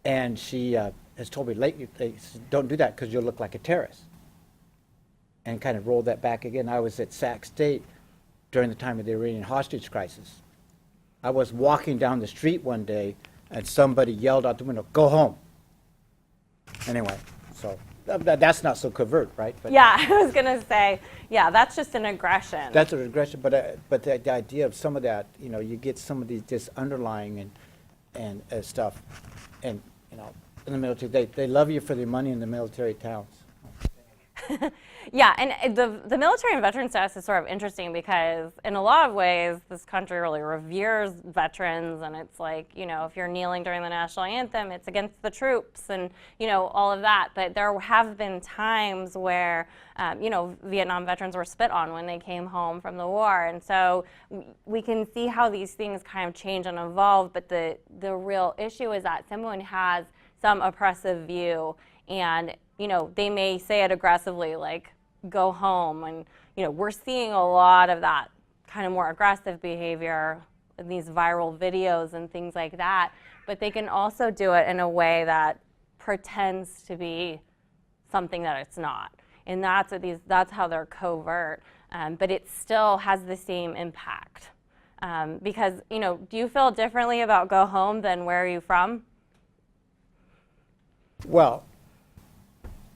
And she has told me lately, don't do that because you'll look like a terrorist. And kind of rolled that back again. I was at Sac State during the time of the Iranian hostage crisis. I was walking down the street one day, and somebody yelled out the window, "Go home." Anyway, so that's not so covert, right? But yeah, I was gonna say, yeah, that's just an aggression. That's an aggression, but the idea of some of that, you get some of these just underlying and stuff, and in the military, they love you for the money in the military towns. Yeah, and the military and veteran status is sort of interesting because in a lot of ways, this country really reveres veterans, and it's like, you know, if you're kneeling during the national anthem, it's against the troops and, you know, all of that. But there have been times where, you know, Vietnam veterans were spit on when they came home from the war. And so we can see how these things kind of change and evolve, but the real issue is that someone has some oppressive view, and, you know, they may say it aggressively, like, go home. And, you know, we're seeing a lot of that kind of more aggressive behavior in these viral videos and things like that. But they can also do it in a way that pretends to be something that it's not. And that's how they're covert. But it still has the same impact. Because, you know, do you feel differently about go home than where are you from? Well,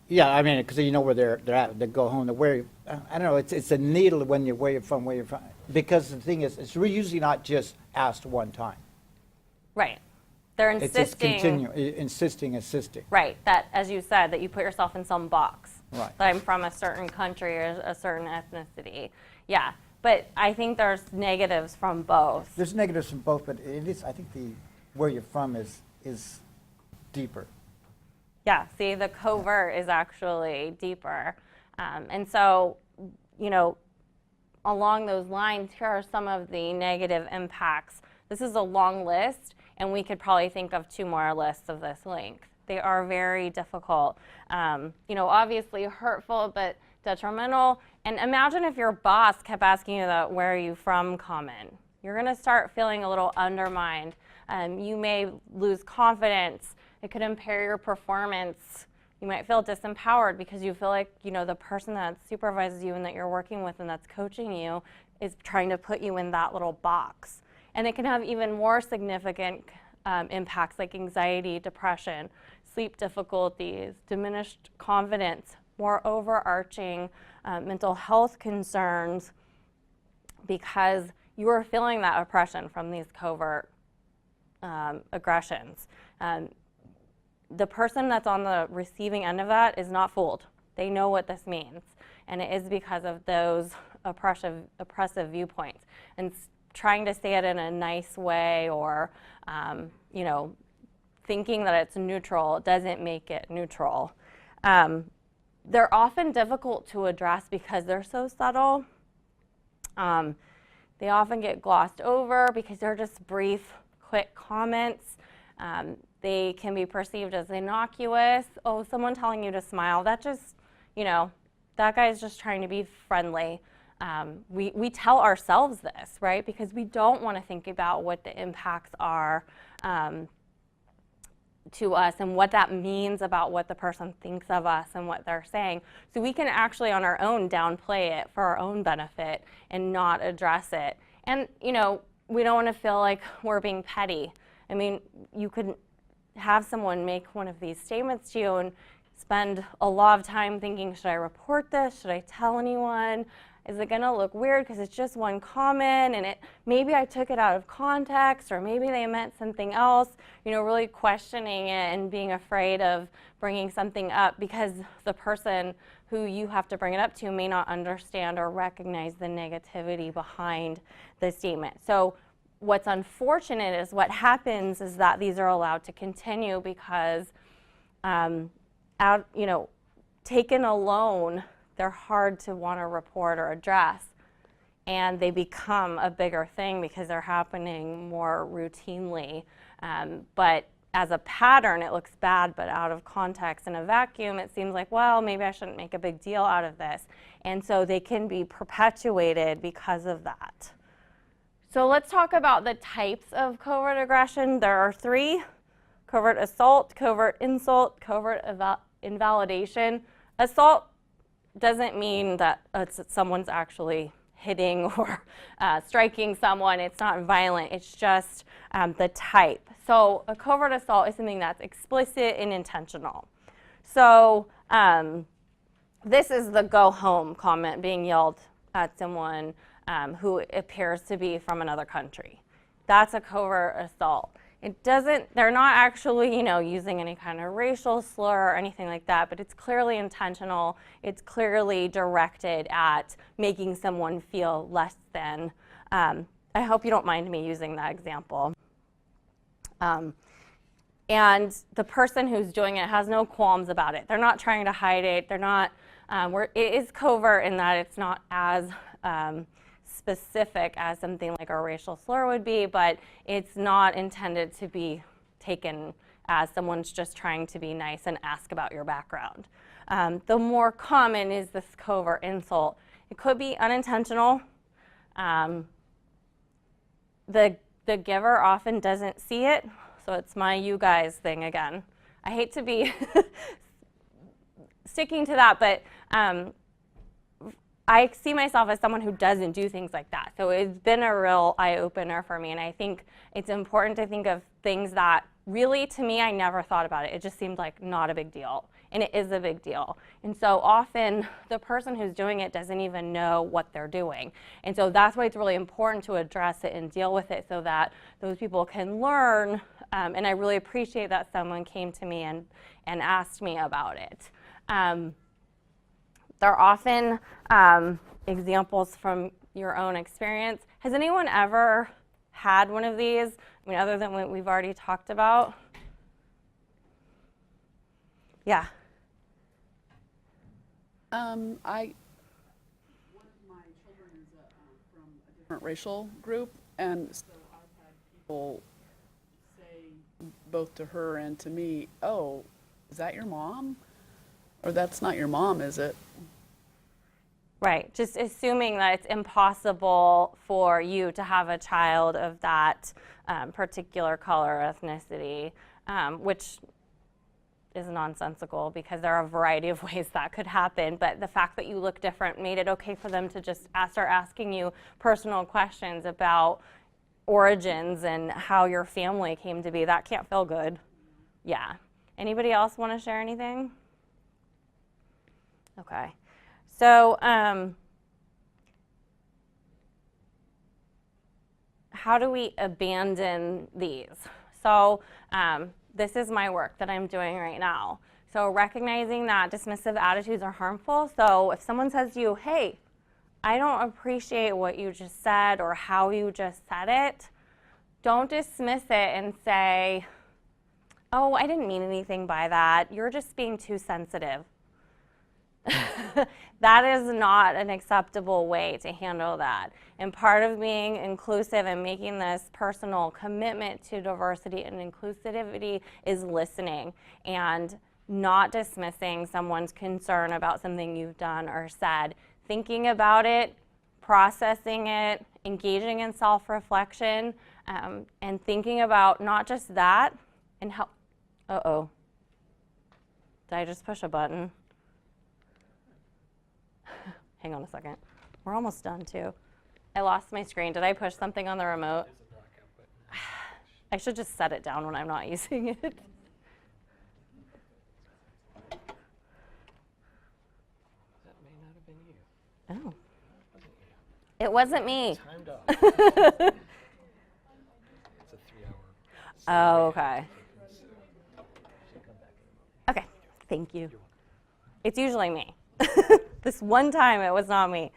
yeah, I mean, because you know where they're at, they go home, where, I don't know, it's a needle when you're where you're from, because the thing is, it's usually not just asked one time. Right. They're It's just insisting. insisting. Right, that, as you said, that you put yourself in some box. Right. That I'm from a certain country or a certain ethnicity. Yeah, but I think there's negatives from both. There's negatives from both, but it is, I think where you're from is deeper. Yeah, see, the covert is actually deeper. And so, you know, along those lines, here are some of the negative impacts. This is a long list, and we could probably think of 2 more lists of this length. They are very difficult. You know, obviously hurtful, but detrimental. And imagine if your boss kept asking you that where are you from comment. You're going to start feeling a little undermined. You may lose confidence. It could impair your performance. You might feel disempowered because you feel like, you know, the person that supervises you and that you're working with and that's coaching you is trying to put you in that little box. And it can have even more significant impacts like anxiety, depression, sleep difficulties, diminished confidence, more overarching mental health concerns because you are feeling that oppression from these covert aggressions. The person that's on the receiving end of that is not fooled. They know what this means, and it is because of those oppressive viewpoints. And trying to say it in a nice way or, you know, thinking that it's neutral doesn't make it neutral. They're often difficult to address because they're so subtle. They often get glossed over because they're just brief, quick comments. They can be perceived as innocuous. Oh, someone telling you to smile, that just, you know, that guy's just trying to be friendly. We tell ourselves this, right? Because we don't want to think about what the impacts are to us and what that means about what the person thinks of us and what they're saying. So we can actually on our own downplay it for our own benefit and not address it. And, you know, we don't want to feel like we're being petty. I mean, you could have someone make one of these statements to you and spend a lot of time thinking, should I report this? Should I tell anyone? Is it going to look weird because it's just one comment and maybe I took it out of context or maybe they meant something else, you know, really questioning it and being afraid of bringing something up because the person who you have to bring it up to may not understand or recognize the negativity behind the statement. So what's unfortunate is what happens is that these are allowed to continue because, you know, taken alone, they're hard to want to report or address, and they become a bigger thing because they're happening more routinely. But as a pattern, it looks bad, but out of context in a vacuum, it seems like, well, maybe I shouldn't make a big deal out of this. And so they can be perpetuated because of that. So let's talk about the types of covert aggression. There are 3: covert assault, covert insult, covert invalidation. Assault doesn't mean that someone's actually hitting or striking someone. It's not violent. It's just the type. So a covert assault is something that's explicit and intentional. So this is the go home comment being yelled at someone who appears to be from another country. That's a covert assault. It doesn't, they're not actually, using any kind of racial slur or anything like that, but it's clearly intentional. It's clearly directed at making someone feel less than. I hope you don't mind me using that example. And the person who's doing it has no qualms about it. They're not trying to hide it. They're not, it is covert in that it's not as specific as something like a racial slur would be, but it's not intended to be taken as someone's just trying to be nice and ask about your background. The more common is this covert insult. It could be unintentional. The giver often doesn't see it, so it's my you guys thing again. I hate to be sticking to that, but I see myself as someone who doesn't do things like that. So it's been a real eye-opener for me, and I think it's important to think of things that really, to me, I never thought about it. It just seemed like not a big deal, and it is a big deal. And so often, the person who's doing it doesn't even know what they're doing. And so that's why it's really important to address it and deal with it so that those people can learn. And I really appreciate that someone came to me and asked me about it. There are often examples from your own experience. Has anyone ever had one of these? I mean, other than what we've already talked about? Yeah. One of my children is from a different racial group, and so I've had people say both to her and to me, "Oh, is that your mom?" Or "That's not your mom, is it?" Right, just assuming that it's impossible for you to have a child of that particular color or ethnicity, which is nonsensical because there are a variety of ways that could happen. But the fact that you look different made it okay for them to just start asking you personal questions about origins and how your family came to be. That can't feel good. Yeah. Anybody else want to share anything? Okay. So how do we abandon these? So this is my work that I'm doing right now. So recognizing that dismissive attitudes are harmful. So if someone says to you, "Hey, I don't appreciate what you just said or how you just said it," don't dismiss it and say, "Oh, I didn't mean anything by that. You're just being too sensitive." That is not an acceptable way to handle that. And part of being inclusive and making this personal commitment to diversity and inclusivity is listening and not dismissing someone's concern about something you've done or said. Thinking about it, processing it, engaging in self-reflection, and thinking about not just that and how, uh-oh, did I just push a button? Hang on a second. We're almost done too. I lost my screen. Did I push something on the remote? I should just set it down when I'm not using it. That may not have been you. Oh. It wasn't me. Timed up. It's a 3-hour. Oh, okay. Okay, thank you. It's usually me. This one time it was not me.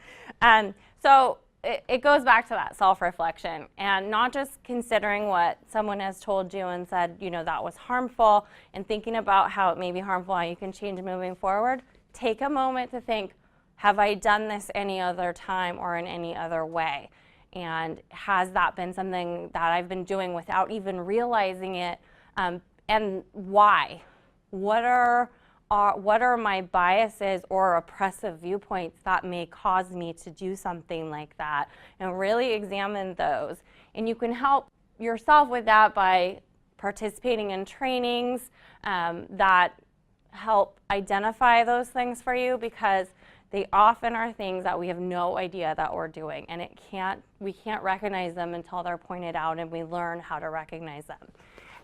So it goes back to that self-reflection and not just considering what someone has told you and said, that was harmful, and thinking about how it may be harmful, how you can change moving forward. Take a moment to think, have I done this any other time or in any other way? And has that been something that I've been doing without even realizing it? And why? What are my biases or oppressive viewpoints that may cause me to do something like that? And really examine those. And you can help yourself with that by participating in trainings that help identify those things for you, because they often are things that we have no idea that we're doing, and we can't recognize them until they're pointed out and we learn how to recognize them.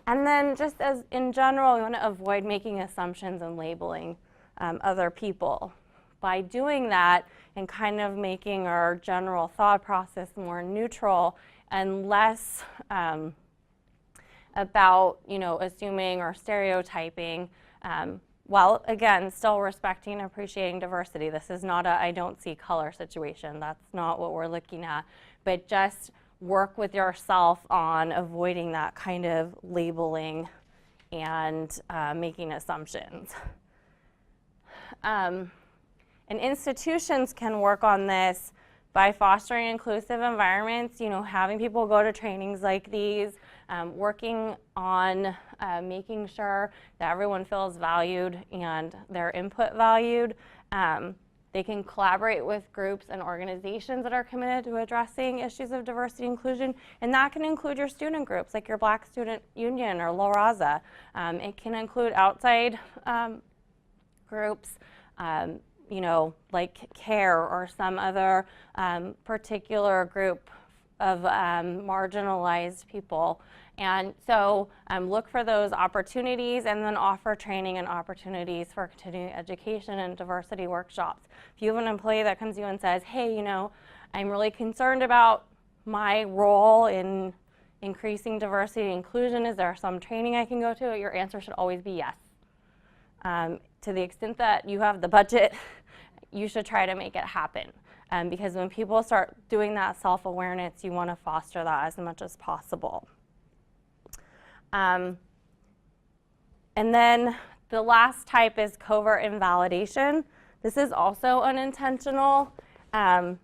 And then just as in general, we want to avoid making assumptions and labeling other people. By doing that and kind of making our general thought process more neutral and less about, assuming or stereotyping, while again, still respecting and appreciating diversity. This is not a I don't see color situation. That's not what we're looking at. But just work with yourself on avoiding that kind of labeling and making assumptions. And institutions can work on this by fostering inclusive environments, having people go to trainings like these, working on making sure that everyone feels valued and their input valued. They can collaborate with groups and organizations that are committed to addressing issues of diversity and inclusion, and that can include your student groups, like your Black Student Union or La Raza. It can include outside groups, like CARE or some other particular group of marginalized people. And so look for those opportunities and then offer training and opportunities for continuing education and diversity workshops. If you have an employee that comes to you and says, hey, I'm really concerned about my role in increasing diversity and inclusion, is there some training I can go to? Your answer should always be yes. To the extent that you have the budget, you should try to make it happen. Because when people start doing that self-awareness, you want to foster that as much as possible. And then the last type is covert and validation. This is also unintentional. The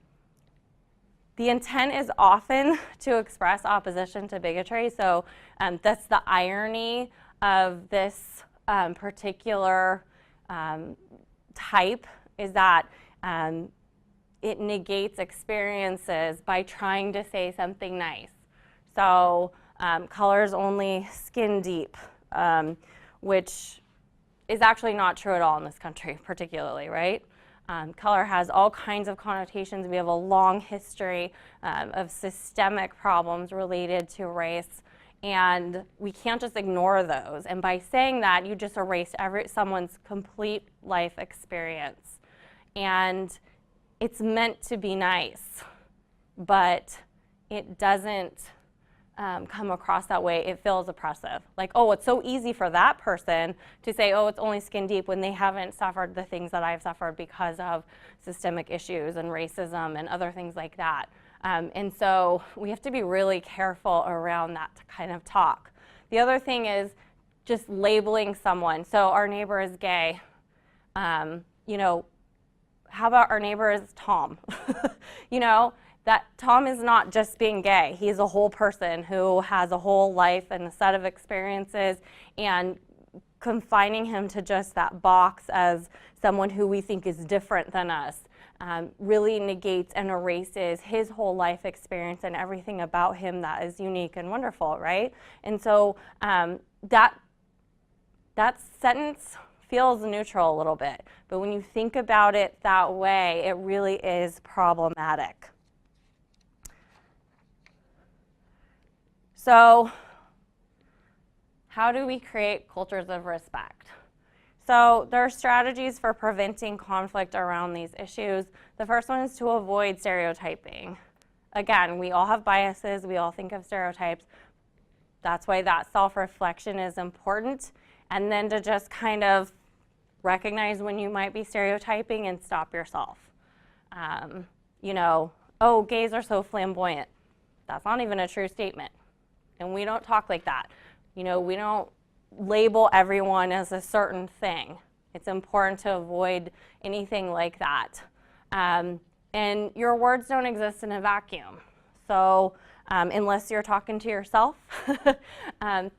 intent is often to express opposition to bigotry. So that's the irony of this particular type, is that it negates experiences by trying to say something nice. So color's only skin deep, which is actually not true at all in this country, particularly, right? Color has all kinds of connotations. We have a long history of systemic problems related to race, and we can't just ignore those. And by saying that, you just erase someone's complete life experience. And it's meant to be nice, but it doesn't come across that way. It feels oppressive. Like, oh, it's so easy for that person to say, oh, it's only skin deep, when they haven't suffered the things that I've suffered because of systemic issues and racism and other things like that. And so we have to be really careful around that kind of talk. The other thing is just labeling someone. So our neighbor is gay. How about our neighbor is Tom? That Tom is not just being gay. He's a whole person who has a whole life and a set of experiences, and confining him to just that box as someone who we think is different than us really negates and erases his whole life experience and everything about him that is unique and wonderful, right? And so that sentence feels neutral a little bit, but when you think about it that way, it really is problematic. So how do we create cultures of respect? So there are strategies for preventing conflict around these issues. The first one is to avoid stereotyping. Again, we all have biases, we all think of stereotypes. That's why that self-reflection is important. And then to just kind of recognize when you might be stereotyping and stop yourself. Oh, gays are so flamboyant. That's not even a true statement. And we don't talk like that. We don't label everyone as a certain thing. It's important to avoid anything like that. And your words don't exist in a vacuum. So unless you're talking to yourself,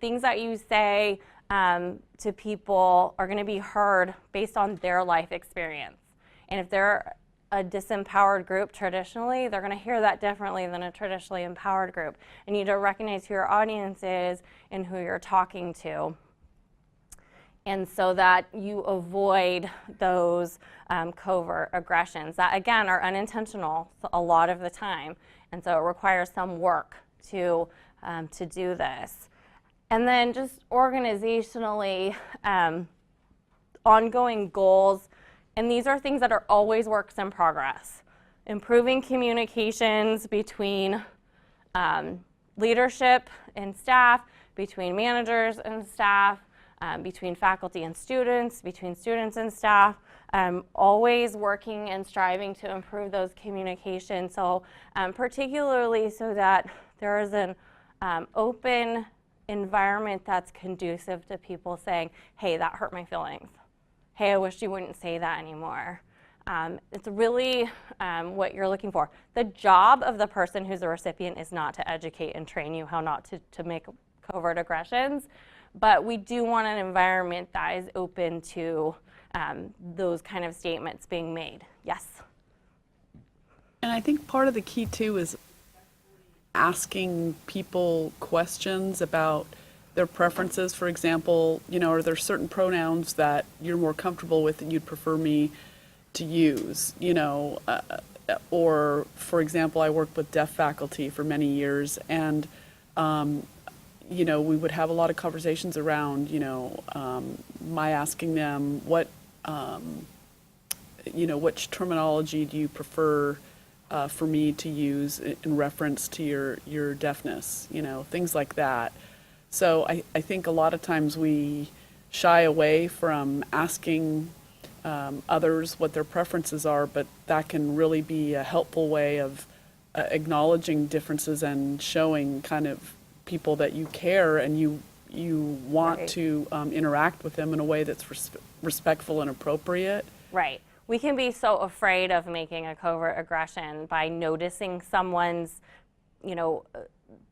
things that you say to people are going to be heard based on their life experience. And if they're a disempowered group traditionally, they're going to hear that differently than a traditionally empowered group. And you need to recognize who your audience is and who you're talking to, and so that you avoid those covert aggressions that, again, are unintentional a lot of the time. And so it requires some work to do this. And then just organizationally, ongoing goals. And these are things that are always works in progress. Improving communications between leadership and staff, between managers and staff, between faculty and students, between students and staff, always working and striving to improve those communications. So particularly so that there is an open environment that's conducive to people saying, hey, that hurt my feelings. Hey, I wish you wouldn't say that anymore. It's really what you're looking for. The job of the person who's a recipient is not to educate and train you how not to make covert aggressions, but we do want an environment that is open to those kind of statements being made. Yes? And I think part of the key too is asking people questions about their preferences. For example, are there certain pronouns that you're more comfortable with and you'd prefer me to use? Or for example, I worked with deaf faculty for many years, and we would have a lot of conversations around, my asking them which terminology do you prefer for me to use in reference to your deafness, things like that. So I think a lot of times we shy away from asking others what their preferences are, but that can really be a helpful way of acknowledging differences and showing kind of people that you care and you want Right. to interact with them in a way that's respectful and appropriate. Right. We can be so afraid of making a covert aggression by noticing someone's,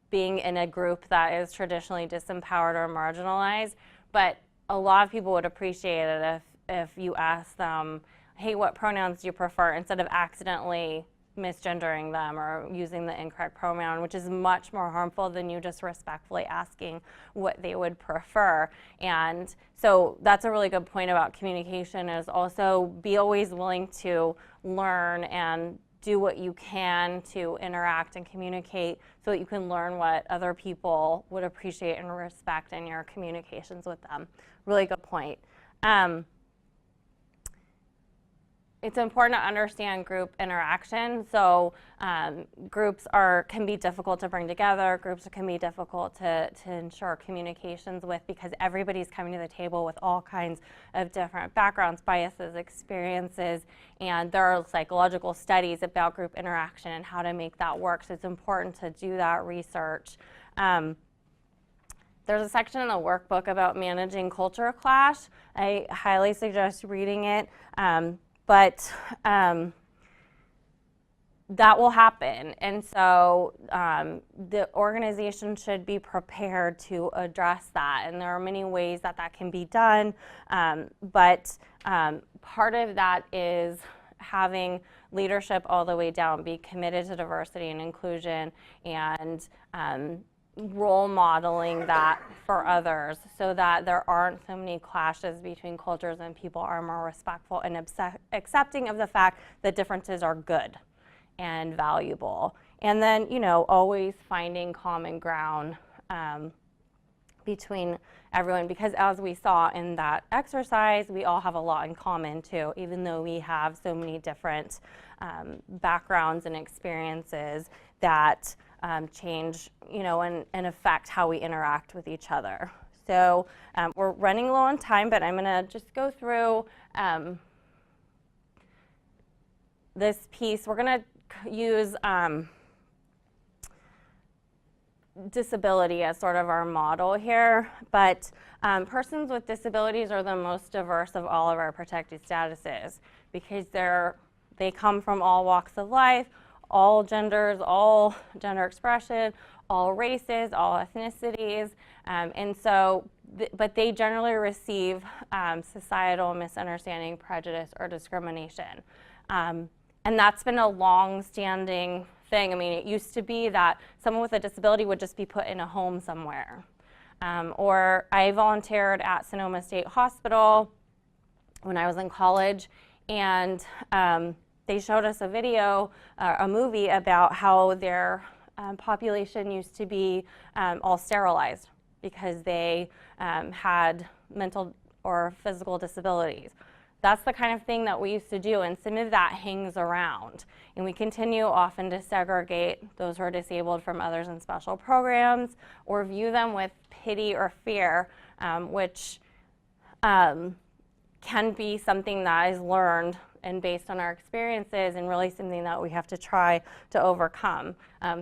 being in a group that is traditionally disempowered or marginalized. But a lot of people would appreciate it if you ask them, hey, what pronouns do you prefer, instead of accidentally misgendering them or using the incorrect pronoun, which is much more harmful than you just respectfully asking what they would prefer. And so that's a really good point about communication, is also be always willing to learn and do what you can to interact and communicate so that you can learn what other people would appreciate and respect in your communications with them. Really good point. It's important to understand group interaction. So groups can be difficult to bring together. Groups can be difficult to ensure communications with, because everybody's coming to the table with all kinds of different backgrounds, biases, experiences, and there are psychological studies about group interaction and how to make that work. So it's important to do that research. There's a section in the workbook about managing culture clash. I highly suggest reading it. But that will happen, and so the organization should be prepared to address that, and there are many ways that can be done, but part of that is having leadership all the way down be committed to diversity and inclusion, and role modeling that for others, so that there aren't so many clashes between cultures and people are more respectful and accepting of the fact that differences are good and valuable. And then, always finding common ground between everyone, because as we saw in that exercise, we all have a lot in common too, even though we have so many different backgrounds and experiences that change, and affect how we interact with each other. So we're running low on time, but I'm going to just go through this piece. We're going to use disability as sort of our model here, but persons with disabilities are the most diverse of all of our protected statuses, because they come from all walks of life, all genders, all gender expression, all races, all ethnicities, and so, but they generally receive societal misunderstanding, prejudice, or discrimination. And that's been a long-standing thing. I mean, it used to be that someone with a disability would just be put in a home somewhere. Or I volunteered at Sonoma State Hospital when I was in college, and they showed us a video, a movie about how their population used to be all sterilized because they had mental or physical disabilities. That's the kind of thing that we used to do, and some of that hangs around. And we continue often to segregate those who are disabled from others in special programs, or view them with pity or fear, which can be something that is learned and based on our experiences, and really something that we have to try to overcome.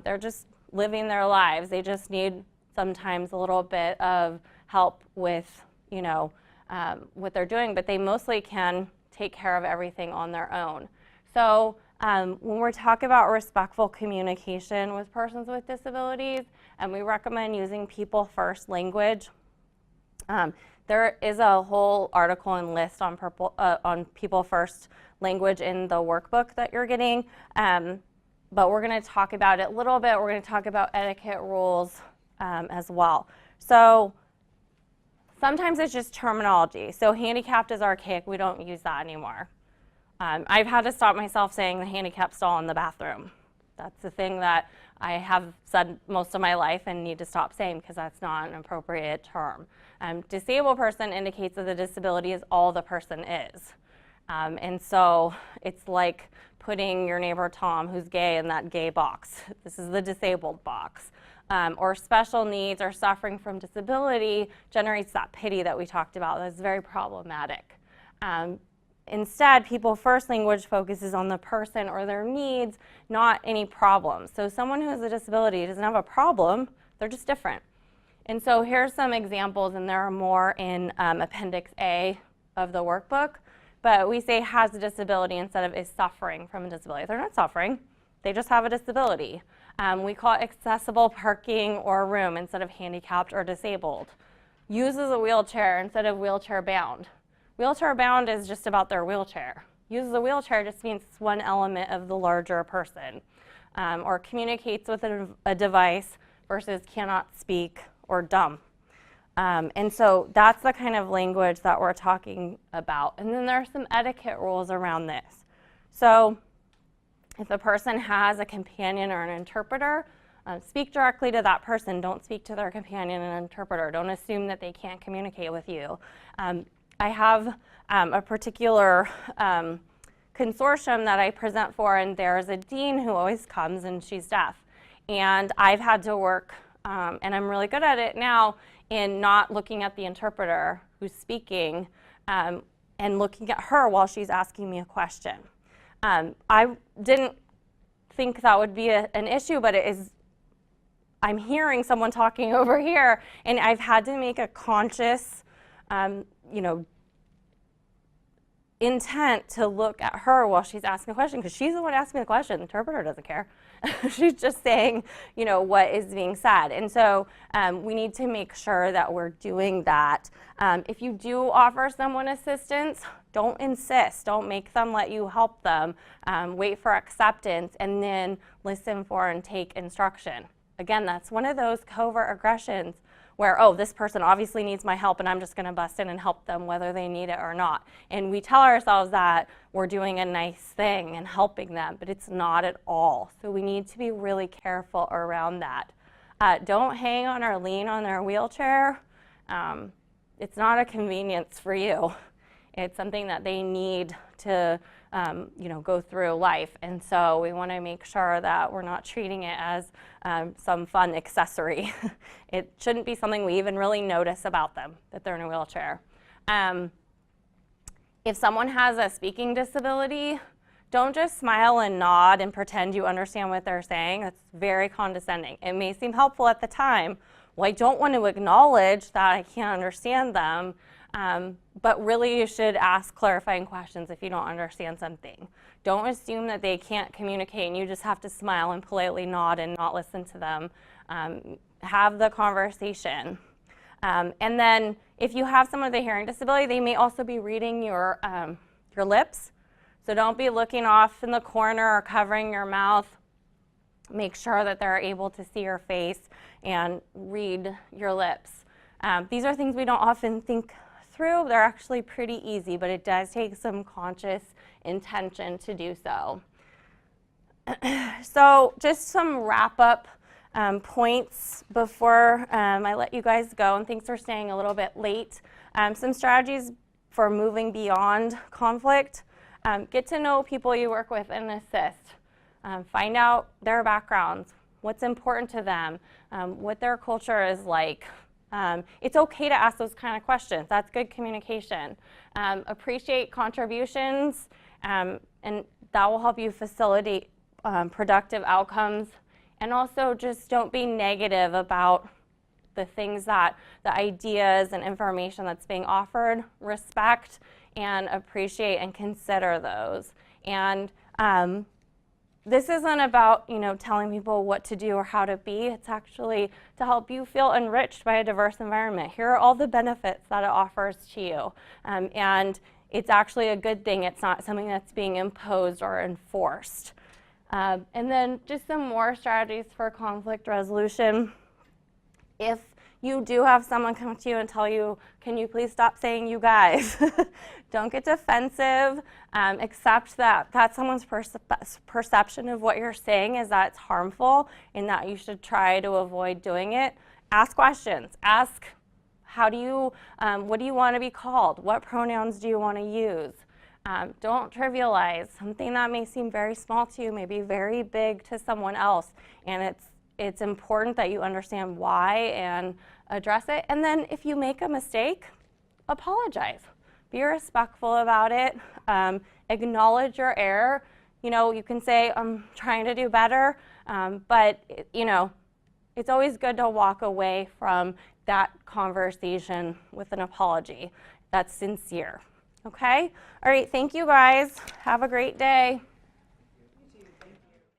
They're just living their lives. They just need sometimes a little bit of help with, you know, what they're doing, but they mostly can take care of everything on their own. So when we're talking about respectful communication with persons with disabilities, and we recommend using people-first language. There is a whole article and list on people-first language in the workbook that you're getting, but we're going to talk about it a little bit. We're going to talk about etiquette rules as well. So sometimes it's just terminology. So handicapped is archaic. We don't use that anymore. I've had to stop myself saying the handicapped stall in the bathroom. That's the thing that I have said most of my life and need to stop saying, because that's not an appropriate term. Disabled person indicates that the disability is all the person is. And so it's like putting your neighbor Tom, who's gay, in that gay box. This is the disabled box. Or special needs or suffering from disability generates that pity that we talked about. That's very problematic. Instead, people-first language focuses on the person or their needs, not any problems. So someone who has a disability doesn't have a problem, they're just different. And so here's some examples, and there are more in Appendix A of the workbook, but we say has a disability instead of is suffering from a disability. They're not suffering, they just have a disability. We call it accessible parking or room instead of handicapped or disabled. Uses a wheelchair instead of wheelchair bound. Wheelchair bound is just about their wheelchair. Uses a wheelchair just means it's one element of the larger person. Or communicates with a device versus cannot speak or dumb. And so that's the kind of language that we're talking about. And then there are some etiquette rules around this. So if a person has a companion or an interpreter, speak directly to that person. Don't speak to their companion and interpreter. Don't assume that they can't communicate with you. I have a particular consortium that I present for, and there's a dean who always comes, and she's deaf. And I've had to work, and I'm really good at it now, in not looking at the interpreter who's speaking and looking at her while she's asking me a question. I didn't think that would be an issue, but it is. I'm hearing someone talking over here, and I've had to make a conscious intent to look at her while she's asking a question, because she's the one asking the question. The interpreter doesn't care. She's just saying, what is being said. And so we need to make sure that we're doing that. If you do offer someone assistance, don't insist. Don't make them let you help them. Wait for acceptance and then listen for and take instruction. Again, that's one of those covert aggressions where, oh, this person obviously needs my help and I'm just going to bust in and help them whether they need it or not. And we tell ourselves that we're doing a nice thing and helping them, but it's not at all. So we need to be really careful around that. Don't hang on or lean on their wheelchair. It's not a convenience for you. It's something that they need to go through life. And so we want to make sure that we're not treating it as some fun accessory. It shouldn't be something we even really notice about them, that they're in a wheelchair. If someone has a speaking disability, don't just smile and nod and pretend you understand what they're saying. That's very condescending. It may seem helpful at the time. Well, I don't want to acknowledge that I can't understand them. But really you should ask clarifying questions if you don't understand something. Don't assume that they can't communicate and you just have to smile and politely nod and not listen to them. Have the conversation. And then if you have someone with a hearing disability, they may also be reading your lips. So don't be looking off in the corner or covering your mouth. Make sure that they're able to see your face and read your lips. These are things we don't often think through. They're actually pretty easy, but it does take some conscious intention to do so. So just some wrap-up points before I let you guys go, and thanks for staying a little bit late. Some strategies for moving beyond conflict, get to know people you work with and assist. Find out their backgrounds, what's important to them, what their culture is like. It's okay to ask those kind of questions. That's good communication. Appreciate contributions, and that will help you facilitate productive outcomes. And also just don't be negative about the things the ideas and information that's being offered. Respect and appreciate and consider those. And this isn't about, telling people what to do or how to be. It's actually to help you feel enriched by a diverse environment. Here are all the benefits that it offers to you. And it's actually a good thing. It's not something that's being imposed or enforced. And then just some more strategies for conflict resolution. If you do have someone come to you and tell you, can you please stop saying you guys? Don't get defensive. Accept that someone's perception of what you're saying is that it's harmful and that you should try to avoid doing it. Ask questions. Ask, what do you want to be called? What pronouns do you want to use? Don't trivialize. Something that may seem very small to you may be very big to someone else, and it's important that you understand why and address it. And then if you make a mistake, apologize. Be respectful about it. Acknowledge your error. You can say, I'm trying to do better, but it's always good to walk away from that conversation with an apology that's sincere. Okay? All right, thank you guys. Have a great day.